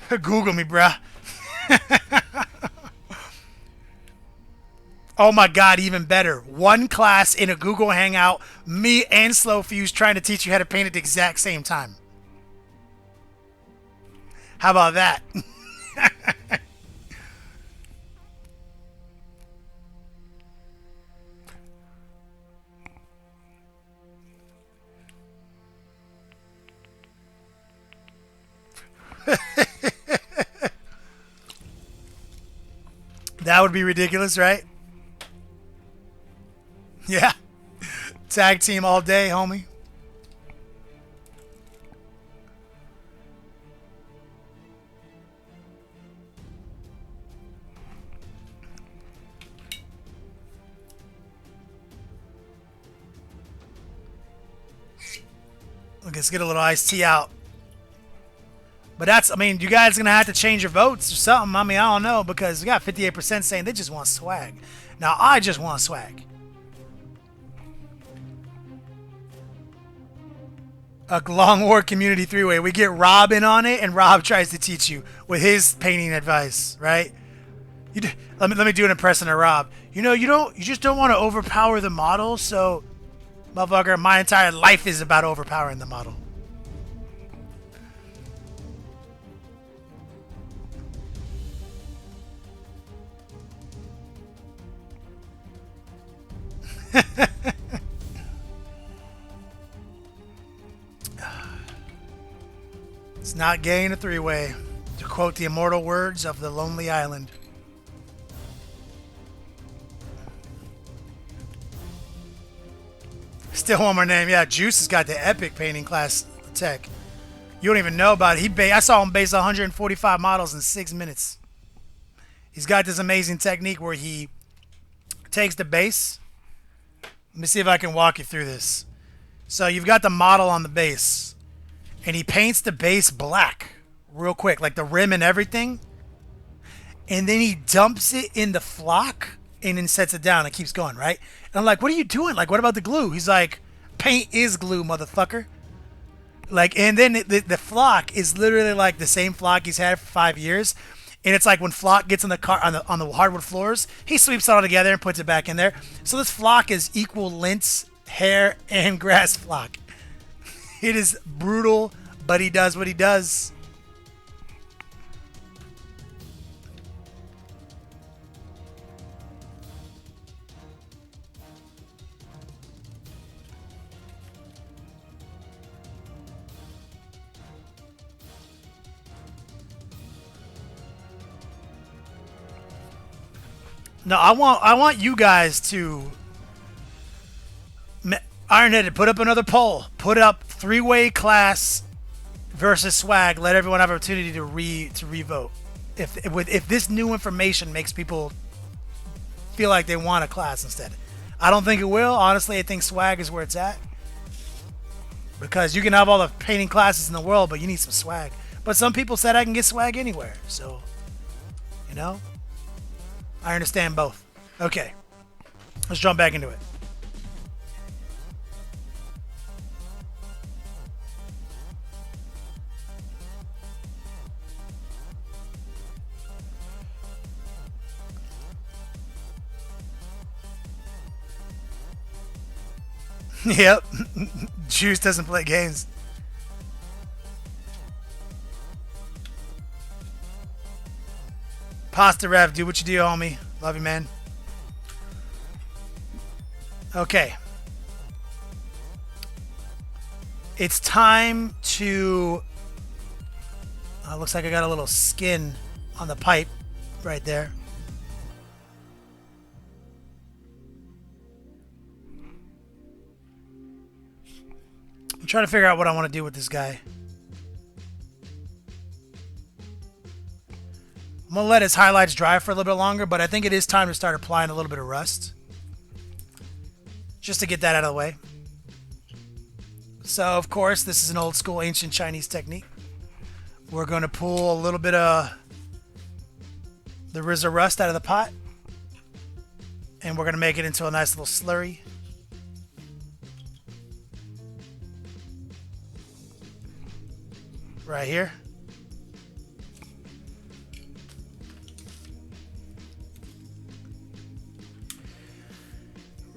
Google me, bruh. Oh my god, even better. One class in a Google Hangout, me and Slowfuse trying to teach you how to paint at the exact same time. How about that? That would be ridiculous, right? Yeah. Tag team all day, homie. Let's get a little iced tea out. But that's, I mean, you guys are going to have to change your votes or something. I mean, I don't know, because we got 58% saying they just want swag. Now, I just want swag. A Long War Community 3-way. We get Rob in on it, and Rob tries to teach you with his painting advice, right? Let me do an impression of Rob. You know, you just don't want to overpower the model, so, motherfucker, my entire life is about overpowering the model. It's not gay in a 3-way, to quote the immortal words of the Lonely Island. Still one more name. Yeah, Juice has got the epic painting class tech. You don't even know about it. I saw him base 145 models in 6 minutes. He's got this amazing technique where he takes the base. Let me see if I can walk you through this. So you've got the model on the base, and he paints the base black real quick, like the rim and everything. And then he dumps it in the flock and then sets it down and keeps going, right? And I'm like, what are you doing? Like, what about the glue? He's like, paint is glue, motherfucker. Like, and then the flock is literally like the same flock he's had for 5 years. And it's like when flock gets on the hardwood floors, he sweeps it all together and puts it back in there. So this flock is equal lint, hair, and grass flock. It is brutal, but he does what he does. No, I want you guys to Ironheaded, put up another poll. Put up 3-way class versus swag. Let everyone have an opportunity to revote. If this new information makes people feel like they want a class instead. I don't think it will. Honestly, I think swag is where it's at. Because you can have all the painting classes in the world, but you need some swag. But some people said I can get swag anywhere. So, you know, I understand both. Okay. Let's jump back into it. Yep. Juice doesn't play games. Pasta Rev, do what you do, homie. Love you, man. Okay. It's time to... looks like I got a little skin on the pipe right there. I'm trying to figure out what I want to do with this guy. I'm going to let his highlights dry for a little bit longer, but I think it is time to start applying a little bit of rust. Just to get that out of the way. So, of course, this is an old school ancient Chinese technique. We're going to pull a little bit of the Rizza rust out of the pot. And we're going to make it into a nice little slurry. Right here.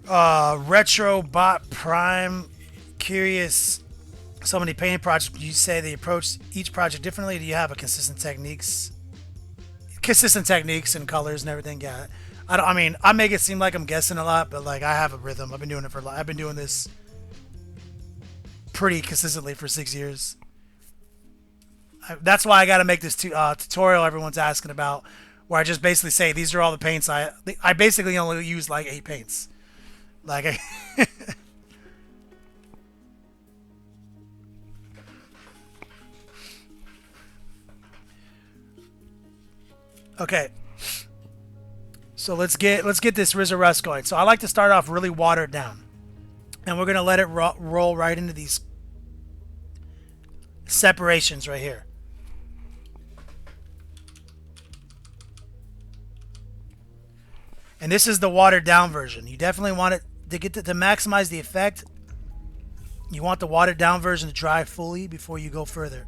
Retro Bot Prime. Curious. So many painting projects. You say they approach each project differently. Do you have a consistent techniques and colors and everything? Yeah. I mean, I make it seem like I'm guessing a lot, but like I have a rhythm. I've been doing it for. I've been doing this pretty consistently for 6 years. That's why I got to make this tutorial everyone's asking about, where I just basically say these are all the paints I basically only use like 8 paints. Like okay. So let's get this Rizza Rust going. So I like to start off really watered down. And we're going to let it roll right into these separations right here. And this is the watered down version. You definitely want it to maximize the effect. You want the watered down version to dry fully before you go further.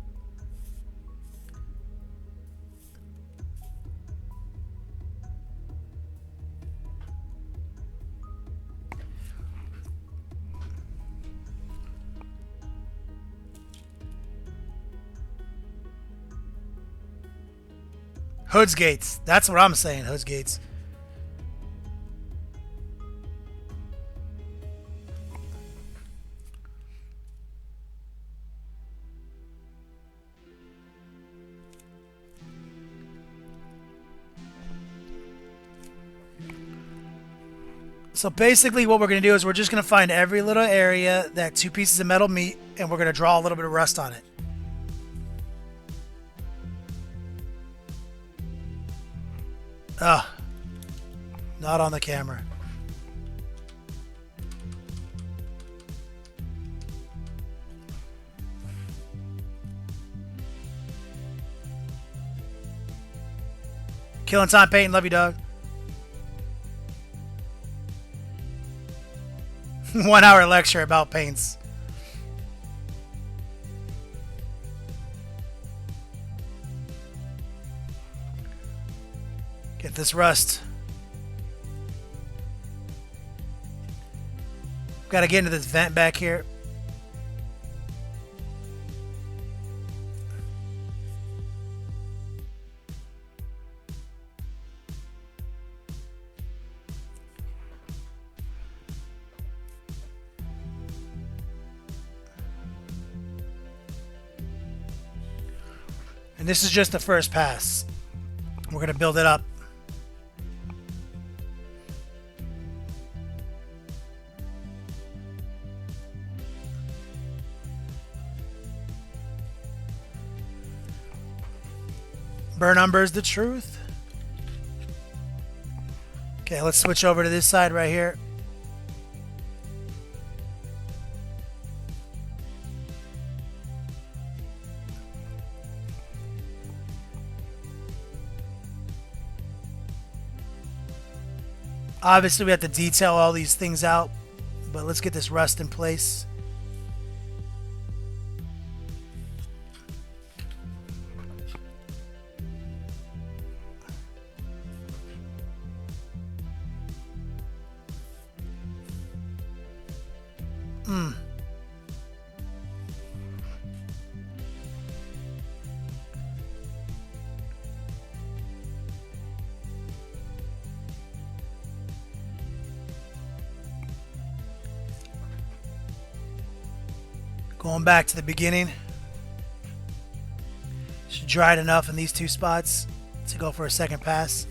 Hood's Gates. That's what I'm saying, Hood's Gates. So basically what we're going to do is we're just going to find every little area that 2 pieces of metal meet, and we're going to draw a little bit of rust on it. Ugh. Not on the camera. Killing time painting. Love you, dog. 1 hour lecture about paints. Get this rust. Got to get into this vent back here. And this is just the first pass. We're going to build it up. Burn umber is the truth. Okay, let's switch over to this side right here. Obviously, we have to detail all these things out, but let's get this rust in place. Going back to the beginning. Should dry it enough in these 2 spots to go for a second pass.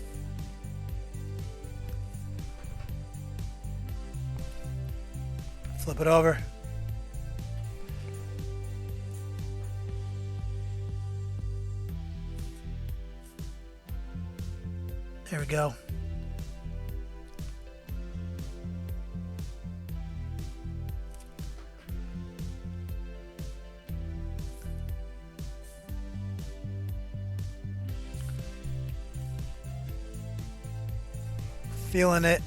Flip it over. There we go. Feeling it.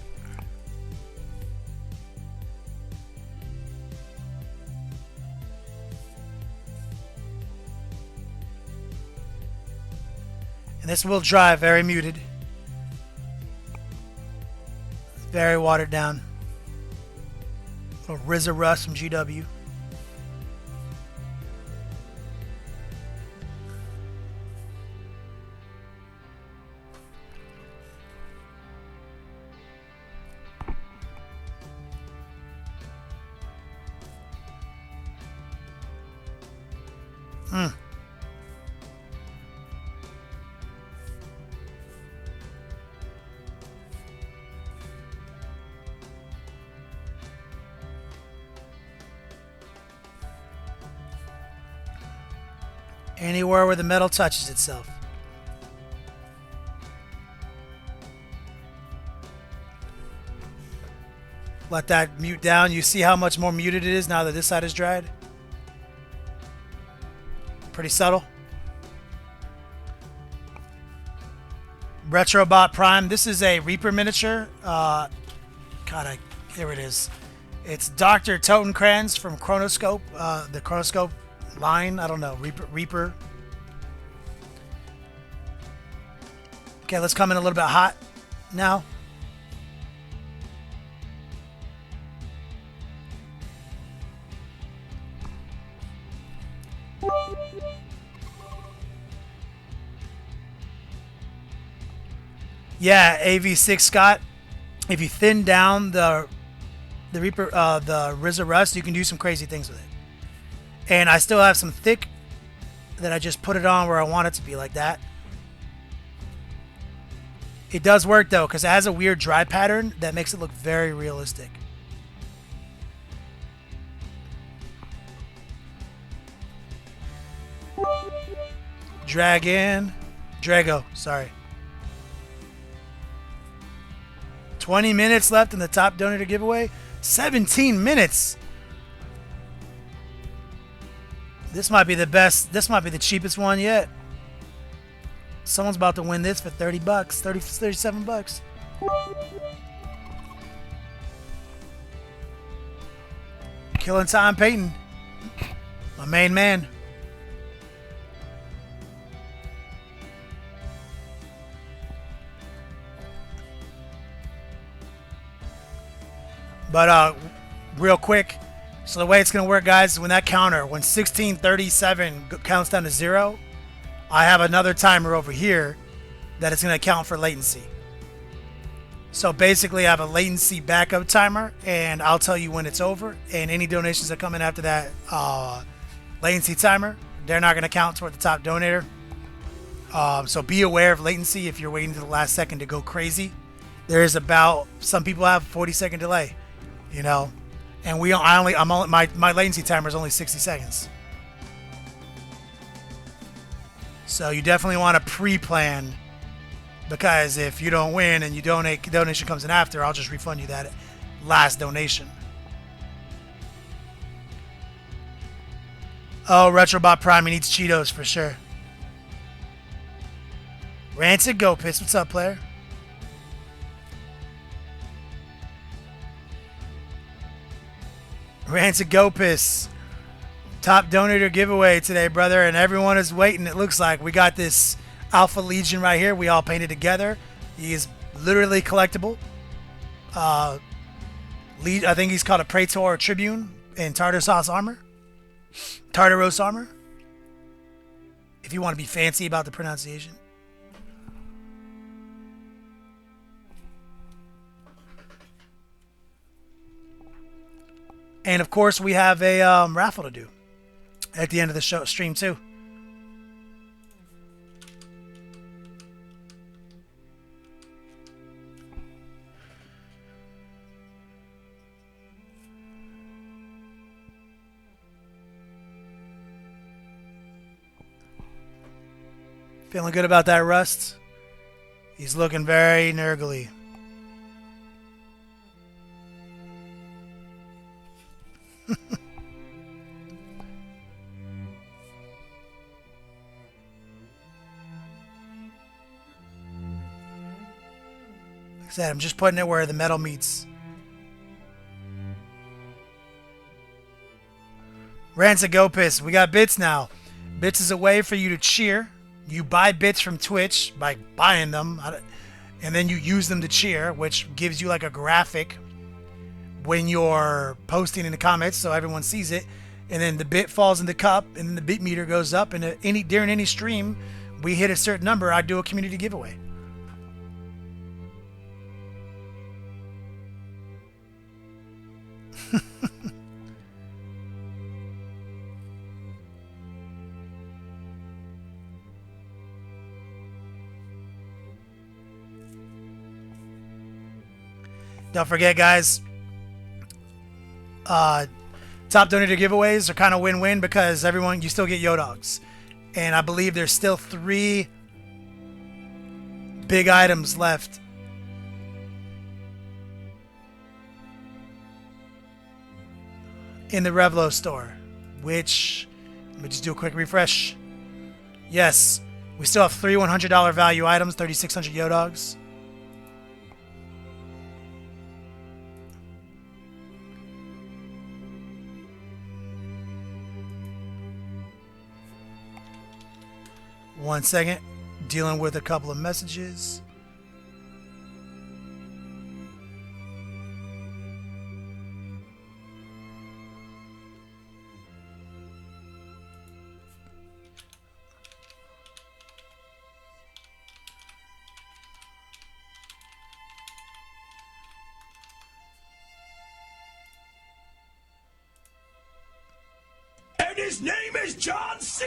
And this will dry very muted. Very watered down. A little RZA Rust from GW. Anywhere where the metal touches itself. Let that mute down. You see how much more muted it is now that this side is dried? Pretty subtle. Retrobot Prime. This is a Reaper miniature. Here it is. It's Dr. Totenkranz from Chronoscope. The Chronoscope line. I don't know. Reaper. Okay, let's come in a little bit hot now. Yeah, AV6 Scott. If you thin down the Reaper, the RZA Rust, you can do some crazy things with it. And I still have some thick that I just put it on where I want it to be like that. It does work though, because it has a weird dry pattern that makes it look very realistic. Drago, sorry. 20 minutes left in the top donator giveaway. 17 minutes. This might be the best. This might be the cheapest one yet. Someone's about to win this for 30 bucks, 37 bucks. Killing time, Peyton. My main man. But real quick, so the way it's going to work, guys, is when 1637 counts down to 0, I have another timer over here that is going to account for latency. So basically, I have a latency backup timer, and I'll tell you when it's over. And any donations that come in after that latency timer, they're not going to count toward the top donator. So be aware of latency if you're waiting to the last second to go crazy. There is some people have a 40-second delay. You know, and my latency timer is only 60 seconds. So you definitely want to pre-plan, because if you don't win and you donate, donation comes in after, I'll just refund you that last donation. Oh, Retrobot Prime, he needs Cheetos for sure. Rancid Go Piss, what's up, player? Rancid Go Piss. Top donator giveaway today, brother, and everyone is waiting. It looks like we got this Alpha Legion right here. We all painted together. He is literally collectible. I think he's called a Praetor or Tribune in Tartaros armor. If you want to be fancy about the pronunciation. And of course, we have a raffle to do at the end of the stream too. Feeling good about that Rust? He's looking very Nurgle-y. Like I said, I'm just putting it where the metal meets. Rancid Go Piss. We got bits now. Bits is a way for you to cheer You buy bits from Twitch by buying them, and then you use them to cheer, which gives you like a graphic when you're posting in the comments so everyone sees it. And then the bit falls in the cup, and then the bit meter goes up. And during any stream, we hit a certain number, I do a community giveaway. Don't forget, guys, top donator giveaways are kind of win-win because you still get Yodogs. And I believe there's still 3 big items left. In the Revlo store, which, let me just do a quick refresh. Yes, we still have 3 $100 value items, 3,600 Yodogs. One second, dealing with a couple of messages. And his name is John C.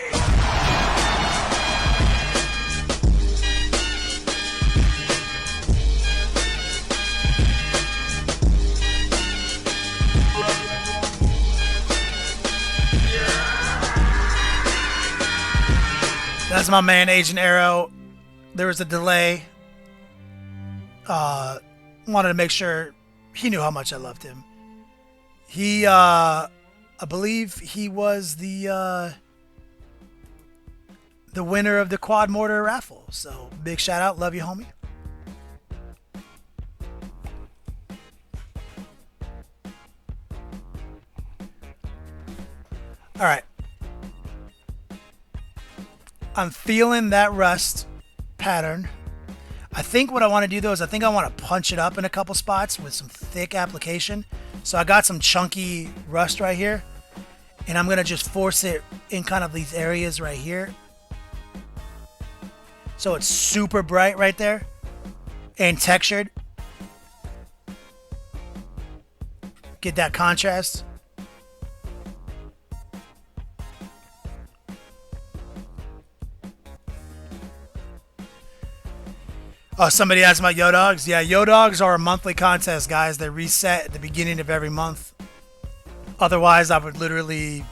That's my man, Agent Arrow. There was a delay. Wanted to make sure he knew how much I loved him. He, I believe he was the winner of the quad mortar raffle. So big shout out, love you, homie. All right. I'm feeling that rust pattern. I think what I want to do though is I think I want to punch it up in a couple spots with some thick application. So I got some chunky rust right here, and I'm going to just force it in kind of these areas right here. So it's super bright right there and textured. Get that contrast. Oh, somebody asked about Yodogs. Yeah, Yodogs are a monthly contest, guys. They reset at the beginning of every month. Otherwise, I would literally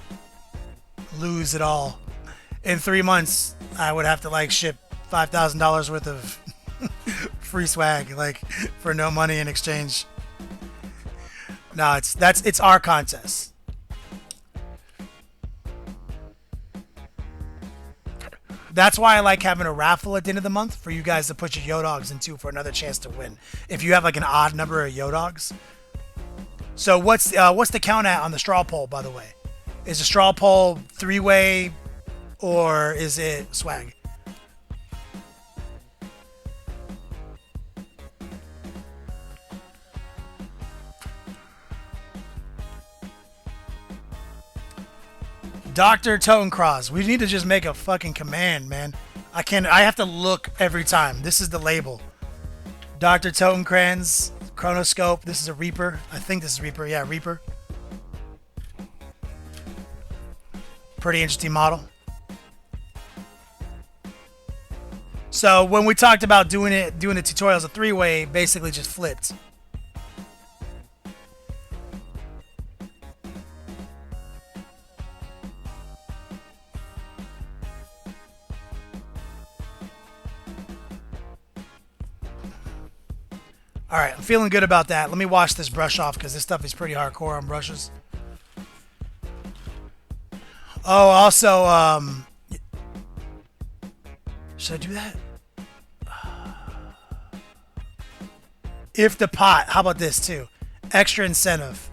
lose it all. In 3 months, I would have to like ship $5,000 worth of free swag, like for no money in exchange. No, it's our contest. That's why I like having a raffle at the end of the month for you guys to put your Yodogs into for another chance to win. If you have like an odd number of Yodogs. So what's the count at on the straw poll, by the way? Is the straw poll 3-way or is it swag? Dr. Totencross. We need to just make a fucking command, man. I have to look every time. This is the label. Dr. Totencrans, Chronoscope. This is a Reaper. I think this is Reaper. Yeah, Reaper. Pretty interesting model. So when we talked about doing the tutorial as a 3-way, basically just flipped. All right, I'm feeling good about that. Let me wash this brush off because this stuff is pretty hardcore on brushes. Oh, also, should I do that? If the pot, how about this too? Extra incentive.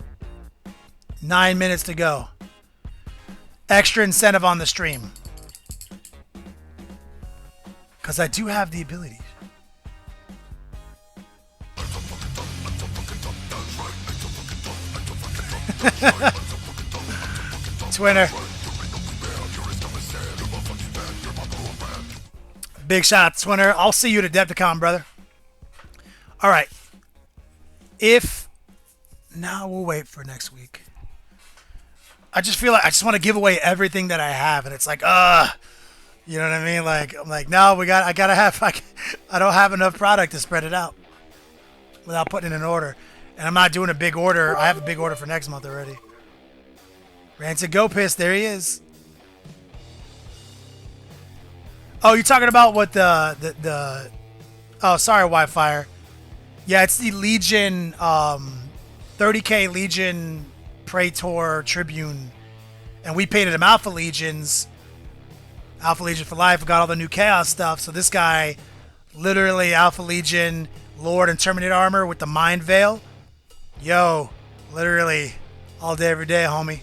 9 minutes to go. Extra incentive on the stream. Because I do have the ability. Twinner. Big shout out to Twinner. I'll see you at Adepticon, brother. All right. No, we'll wait for next week. I just feel like I just want to give away everything that I have, and it's like, you know what I mean? Like, I'm like, no, I don't have enough product to spread it out without putting in an order. And I'm not doing a big order. I have a big order for next month already. Rancid Go Piss, there he is. Oh, you're talking about what the oh, sorry, Wi-Fi. Yeah, it's the Legion, 30k Legion Praetor Tribune. And we painted him Alpha Legions. Alpha Legion for life. We got all the new Chaos stuff. So this guy, literally Alpha Legion, Lord and Terminator armor with the Mind Veil. Yo, literally all day, every day, homie.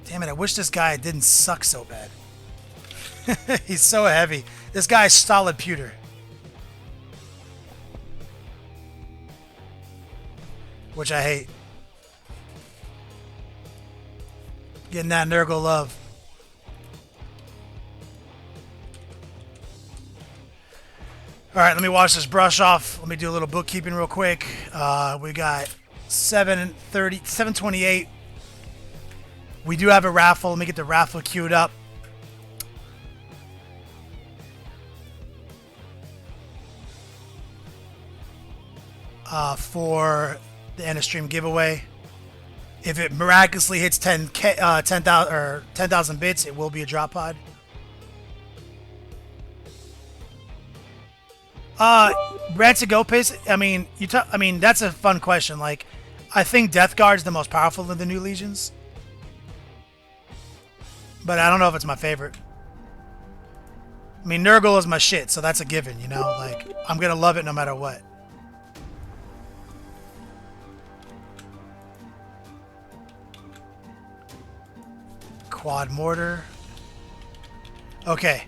Damn it, I wish this guy didn't suck so bad. He's so heavy. This guy's solid pewter. Which I hate. Getting that Nurgle love. Alright, let me wash this brush off. Let me do a little bookkeeping real quick. We got 728. We do have a raffle. Let me get the raffle queued up. For the end of stream giveaway. If it miraculously hits 10,000 bits, it will be a drop pod. Rancid Go Piss, I mean, that's a fun question. Like, I think Death Guard's the most powerful of the new legions. But I don't know if it's my favorite. I mean, Nurgle is my shit, so that's a given, you know? Like, I'm gonna love it no matter what. Quad mortar. Okay.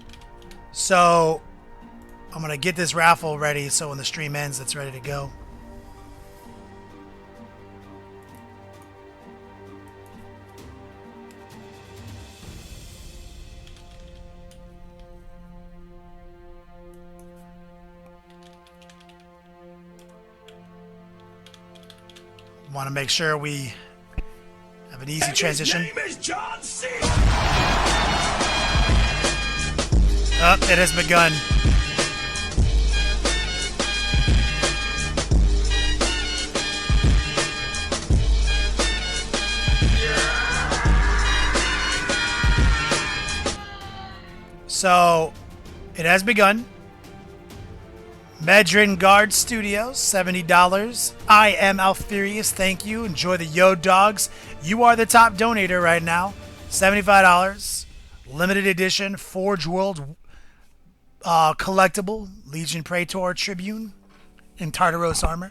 So, I'm gonna get this raffle ready so when the stream ends, it's ready to go. Want to make sure we have an easy transition. His name is John C. Oh, it has begun. So, it has begun. Medrin Guard Studios, $70. I am Alfurious, thank you. Enjoy the Yo Dogs. You are the top donator right now. $75. Limited edition Forge World collectible Legion Praetor Tribune in Tartaros armor.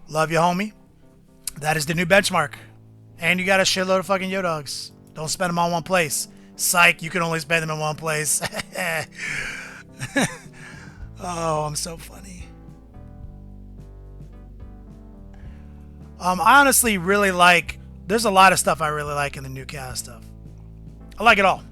Love you, homie. That is the new benchmark. And you got a shitload of fucking Yo Dogs. Don't spend them all in one place. Psych, you can only spend them in one place. Oh, I'm so funny. I honestly really like... There's a lot of stuff I really like in the new cast stuff. I like it all.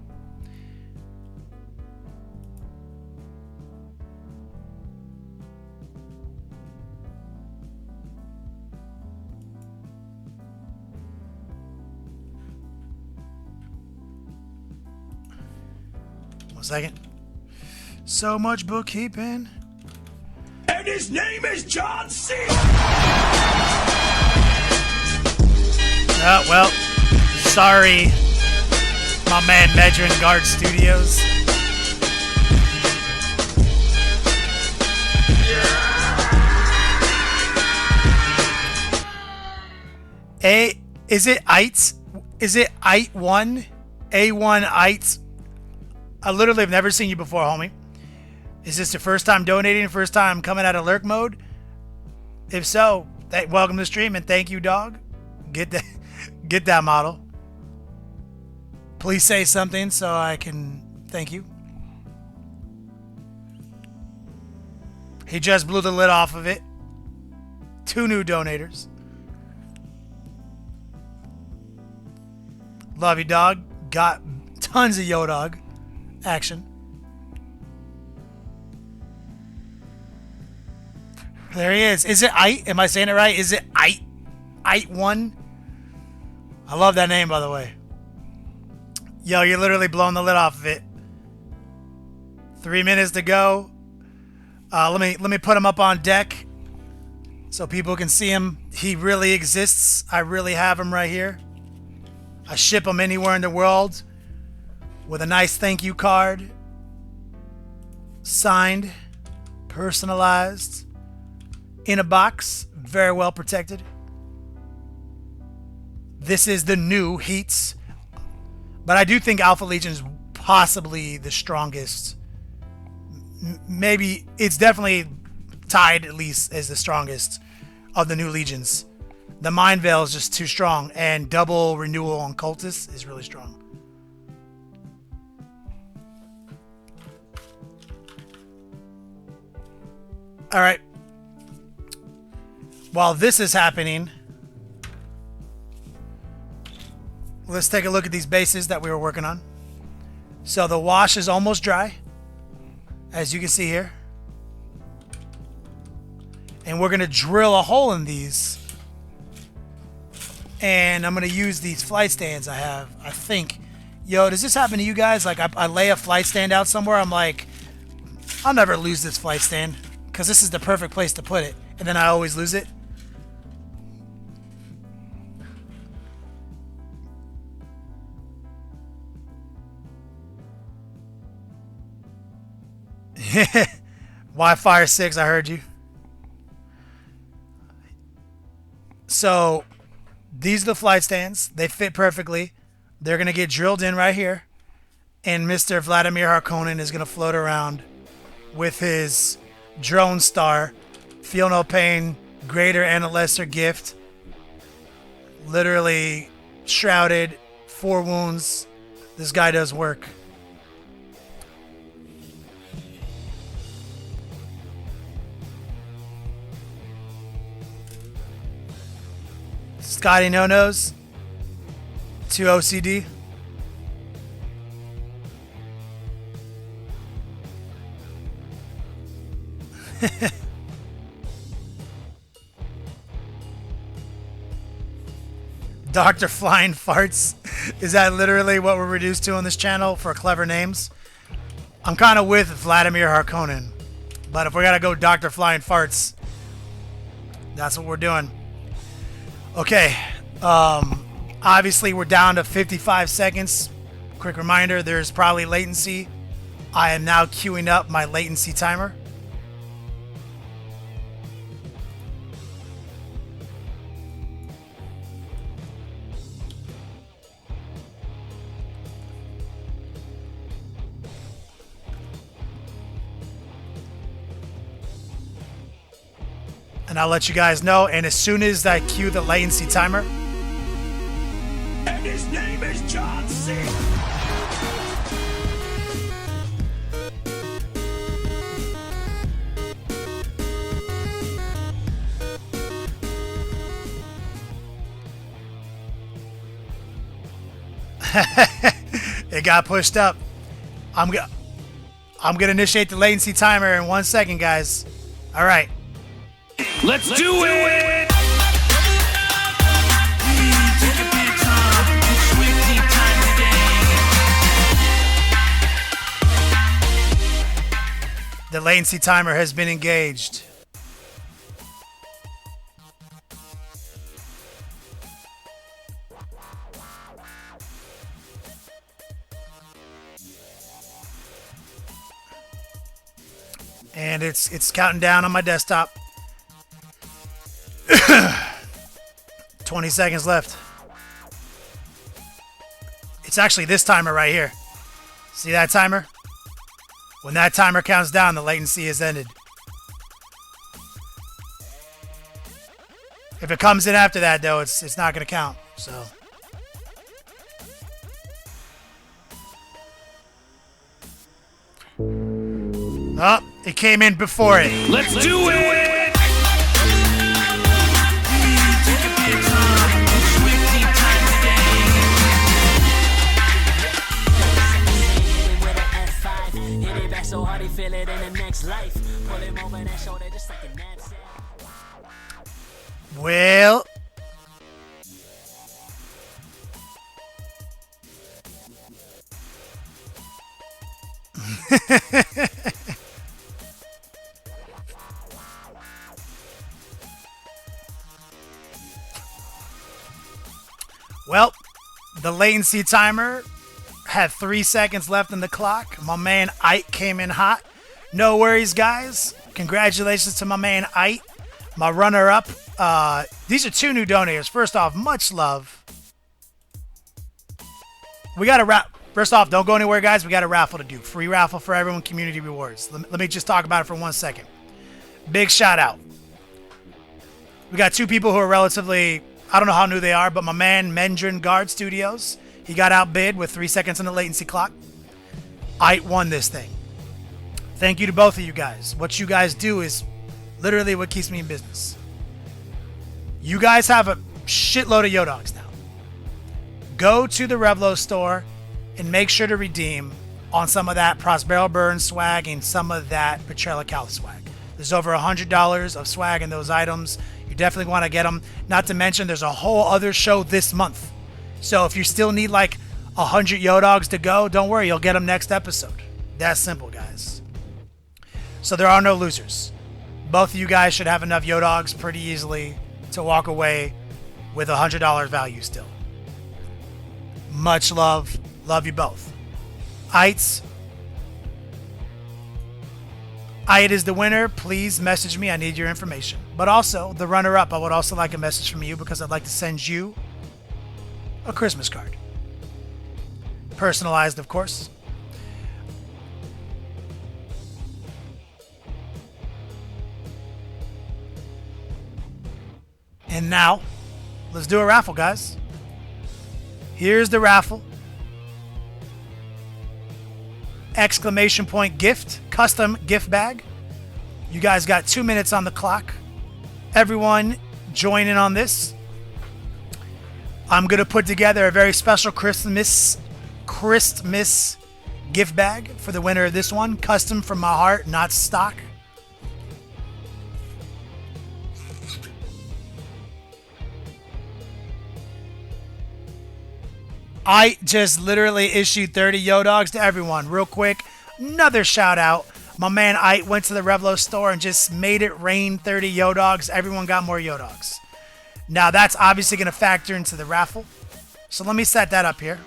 One second. So much bookkeeping. And his name is John C. Well, sorry, my man Medrin Guard Studios. Is it Eites? Is it Eit1? A1 Eites? I literally have never seen you before, homie. Is this your first time donating? First time coming out of lurk mode? If so, welcome to the stream and thank you, dog. Get that model. Please say something so I can thank you. He just blew the lid off of it. 2 new donators. Love you, dog. Got tons of Yo-Dog action. There he is. Is it Ite? Am I saying it right? Is it Ite? Ite1? I love that name, by the way. Yo, you're literally blowing the lid off of it. 3 minutes to go. Let me put him up on deck so people can see him. He really exists. I really have him right here. I ship him anywhere in the world with a nice thank you card. Signed, personalized, in a box, very well protected. This is the new Heats. But I do think Alpha Legion is possibly the strongest. Maybe it's definitely tied at least as the strongest of the new Legions. The Mind Veil is just too strong, and double renewal on Cultists is really strong. All right. While this is happening, let's take a look at these bases that we were working on. So the wash is almost dry, as you can see here. And we're going to drill a hole in these. And I'm going to use these flight stands I have, I think. Yo, does this happen to you guys? Like, I lay a flight stand out somewhere. I'm like, I'll never lose this flight stand because this is the perfect place to put it. And then I always lose it. Wi-Fi 6, I heard you. So these are the flight stands. They fit perfectly. They're going to get drilled in right here. And Mr. Vladimir Harkonnen is going to float around with his drone star. Feel no pain, greater and a lesser gift. Literally shrouded, 4 wounds. This guy does work. Scotty no-nos. 2 OCD. Dr. Flying Farts. Is that literally what we're reduced to on this channel for clever names? I'm kind of with Vladimir Harkonnen. But if we gotta go Dr. Flying Farts, that's what we're doing. Okay, obviously we're down to 55 seconds. Quick reminder, there's probably latency. I am now queuing up my latency timer. And I'll let you guys know. And as soon as I cue the latency timer. And his name is John C. It got pushed up. I'm gonna initiate the latency timer in 1 second, guys. All right. Let's do it! The latency timer has been engaged. And it's counting down on my desktop. 20 seconds left. It's actually this timer right here. See that timer? When that timer counts down, the latency is ended. If it comes in after that, though, it's not going to count. So. Oh, it came in before it. Let's do it! So hard he feel it in the next life. Pull him over that shoulder just like a gnat. Well. Well, the latency timer had 3 seconds left in the clock. My man Ike came in hot. No worries, guys. Congratulations to my man Ike, my runner-up. These are 2 new donators. First off, much love. We got a wrap. First off, don't go anywhere, guys. We got a raffle to do. Free raffle for everyone, community rewards. Let me just talk about it for 1 second. Big shout out. We got 2 people who are relatively, I don't know how new they are, but my man Mendrin Guard Studios, he got outbid with 3 seconds on the latency clock. I won this thing. Thank you to both of you guys. What you guys do is literally what keeps me in business. You guys have a shitload of Yodogs now. Go to the Revlo store and make sure to redeem on some of that Prospero Burn swag and some of that Petrella Cal swag. There's over $100 of swag in those items. You definitely want to get them. Not to mention there's a whole other show this month. So if you still need like 100 Yodogs to go, don't worry, you'll get them next episode. That's simple, guys. So there are no losers. Both of you guys should have enough Yodogs pretty easily to walk away with $100 value still. Much love. Love you both. It is the winner. Please message me. I need your information. But also, the runner-up, I would also like a message from you because I'd like to send you a Christmas card. Personalized, of course. And now, let's do a raffle, guys. Here's the raffle. Exclamation point gift, custom gift bag. You guys got 2 minutes on the clock. Everyone join in on this. I'm going to put together a very special Christmas gift bag for the winner of this one. Custom from my heart, not stock. I just literally issued 30 Yodogs to everyone. Real quick, another shout out. My man Ike went to the Revlo store and just made it rain 30 Yodogs. Everyone got more Yodogs. Now that's obviously going to factor into the raffle. So let me set that up here.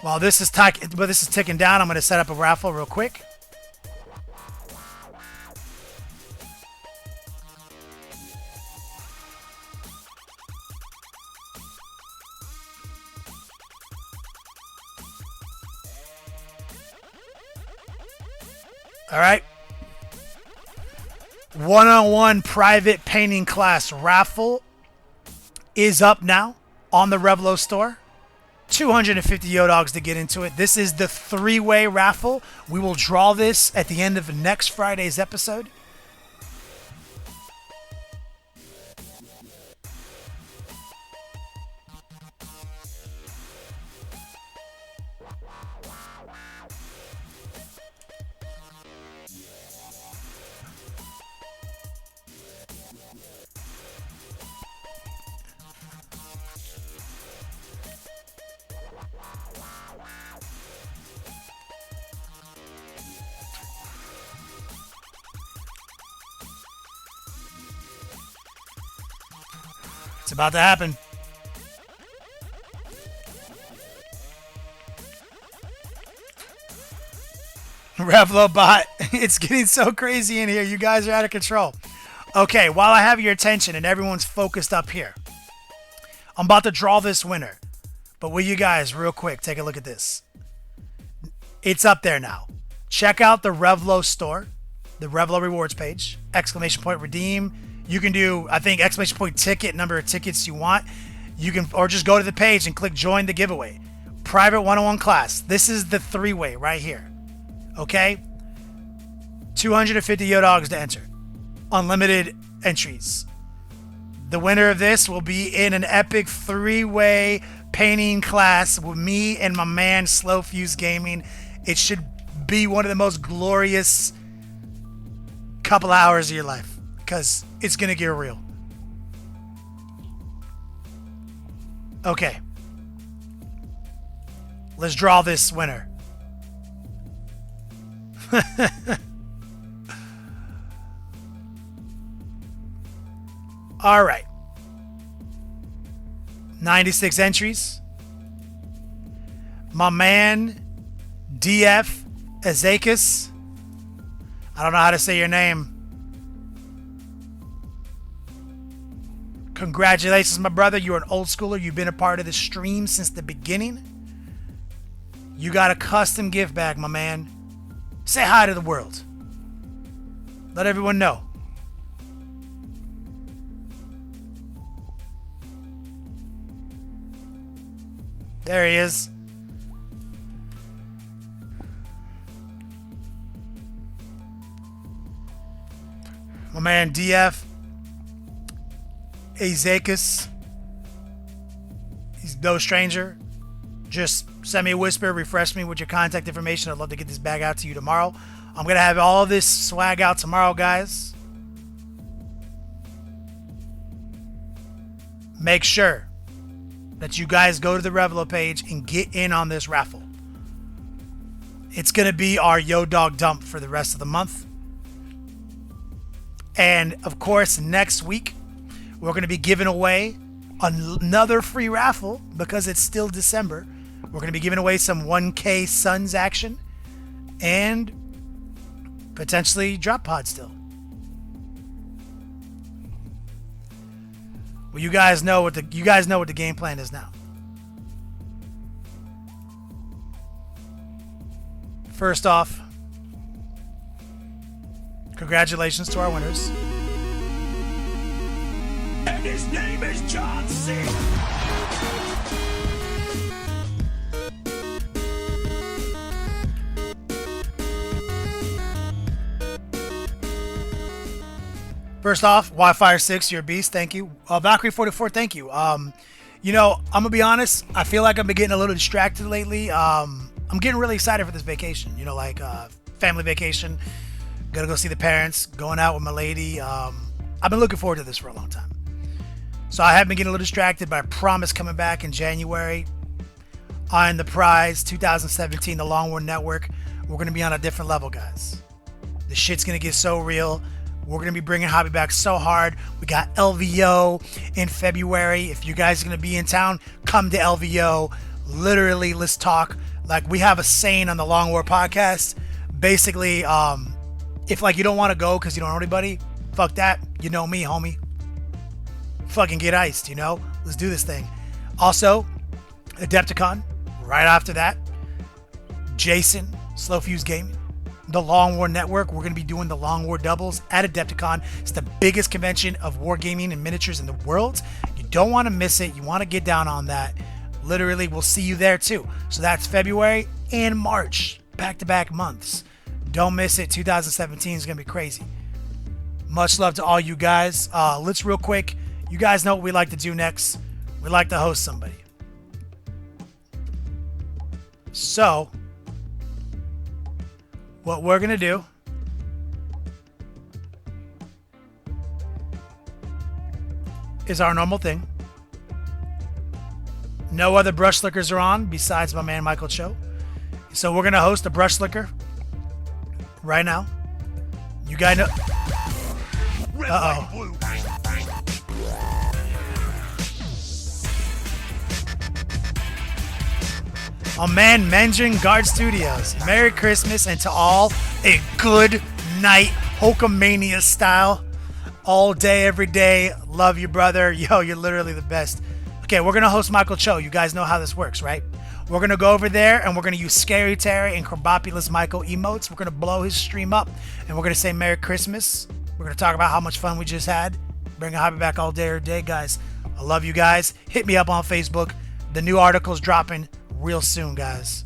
While this is ticking down, I'm going to set up a raffle real quick. All right. One-on-one private painting class raffle is up now on the Revlo store. 250 Yodogs to get into it. This is the 3-way raffle. We will draw this at the end of next Friday's episode. It's about to happen. Revlo bot, it's getting so crazy in here. You guys are out of control. Okay, while I have your attention and everyone's focused up here, I'm about to draw this winner. But will you guys, real quick, take a look at this. It's up there now. Check out the Revlo store, the Revlo rewards page, exclamation point redeem. You can do, I think, exclamation point ticket, number of tickets you want. You can, or just go to the page and click join the giveaway. Private 101 class. This is the 3-way right here. Okay? 250 Yodogs to enter. Unlimited entries. The winner of this will be in an epic 3-way painting class with me and my man Slow Fuse Gaming. It should be one of the most glorious couple hours of your life because it's gonna get real. Okay, let's draw this winner. All right, 96 entries. My man DF Ezekis. I don't know how to say your name. Congratulations, my brother. You're an old schooler. You've been a part of the stream since the beginning. You got a custom gift bag, my man. Say hi to the world. Let everyone know. There he is. My man DF Ezekis. He's no stranger. Just send me a whisper, refresh me with your contact information. I'd love to get this bag out to you tomorrow. I'm going to have all of this swag out tomorrow, guys. Make sure that you guys go to the Revlo page and get in on this raffle. It's going to be our Yo Dog dump for the rest of the month. And of course, next week, we're going to be giving away another free raffle because it's still December. We're going to be giving away some 1K Suns action and potentially drop pod still. Well, you guys know what the game plan is now. First off, congratulations to our winners. And his name is John C. First off, Wi-Fi 6, you're a beast. Thank you. Valkyrie 44, thank you. You know, I'm gonna be honest. I feel like I've been getting a little distracted lately. I'm getting really excited for this vacation. You know, like family vacation. Gonna go see the parents. Going out with my lady. I've been looking forward to this for a long time. So I have been getting a little distracted, but I promise coming back in January on the prize 2017, the Long War Network. We're gonna be on a different level, guys. The shit's gonna get so real. We're going to be bringing Hobby back so hard. We got LVO in February. If you guys are going to be in town, come to LVO. Literally, let's talk. Like, we have a saying on the Long War podcast. Basically, if, like, you don't want to go because you don't know anybody, fuck that. You know me, homie. Fucking get iced, you know? Let's do this thing. Also, Adepticon, right after that. Jason, Slow Fuse Gaming. The Long War Network. We're going to be doing the Long War doubles at Adepticon. It's the biggest convention of wargaming and miniatures in the world. You don't want to miss it. You want to get down on that. Literally, we'll see you there too. So that's February and March. Back-to-back months. Don't miss it. 2017 is going to be crazy. Much love to all you guys. Let's real quick. You guys know what we like to do next. We like to host somebody. So what we're going to do is our normal thing. No other brush slickers are on besides my man Michael Cho. So we're going to host a brush slicker right now. You guys know... Uh-oh. Oh man, Mandarin Guard Studios. Merry Christmas, and to all, a good night, Hulkamania style. All day, every day. Love you, brother. Yo, you're literally the best. Okay, we're gonna host Michael Cho. You guys know how this works, right? We're gonna go over there and we're gonna use Scary Terry and Carbopulous Michael emotes. We're gonna blow his stream up and we're gonna say Merry Christmas. We're gonna talk about how much fun we just had. Bring a hobby back all day every day, guys. I love you guys. Hit me up on Facebook. The new article's dropping real soon, guys.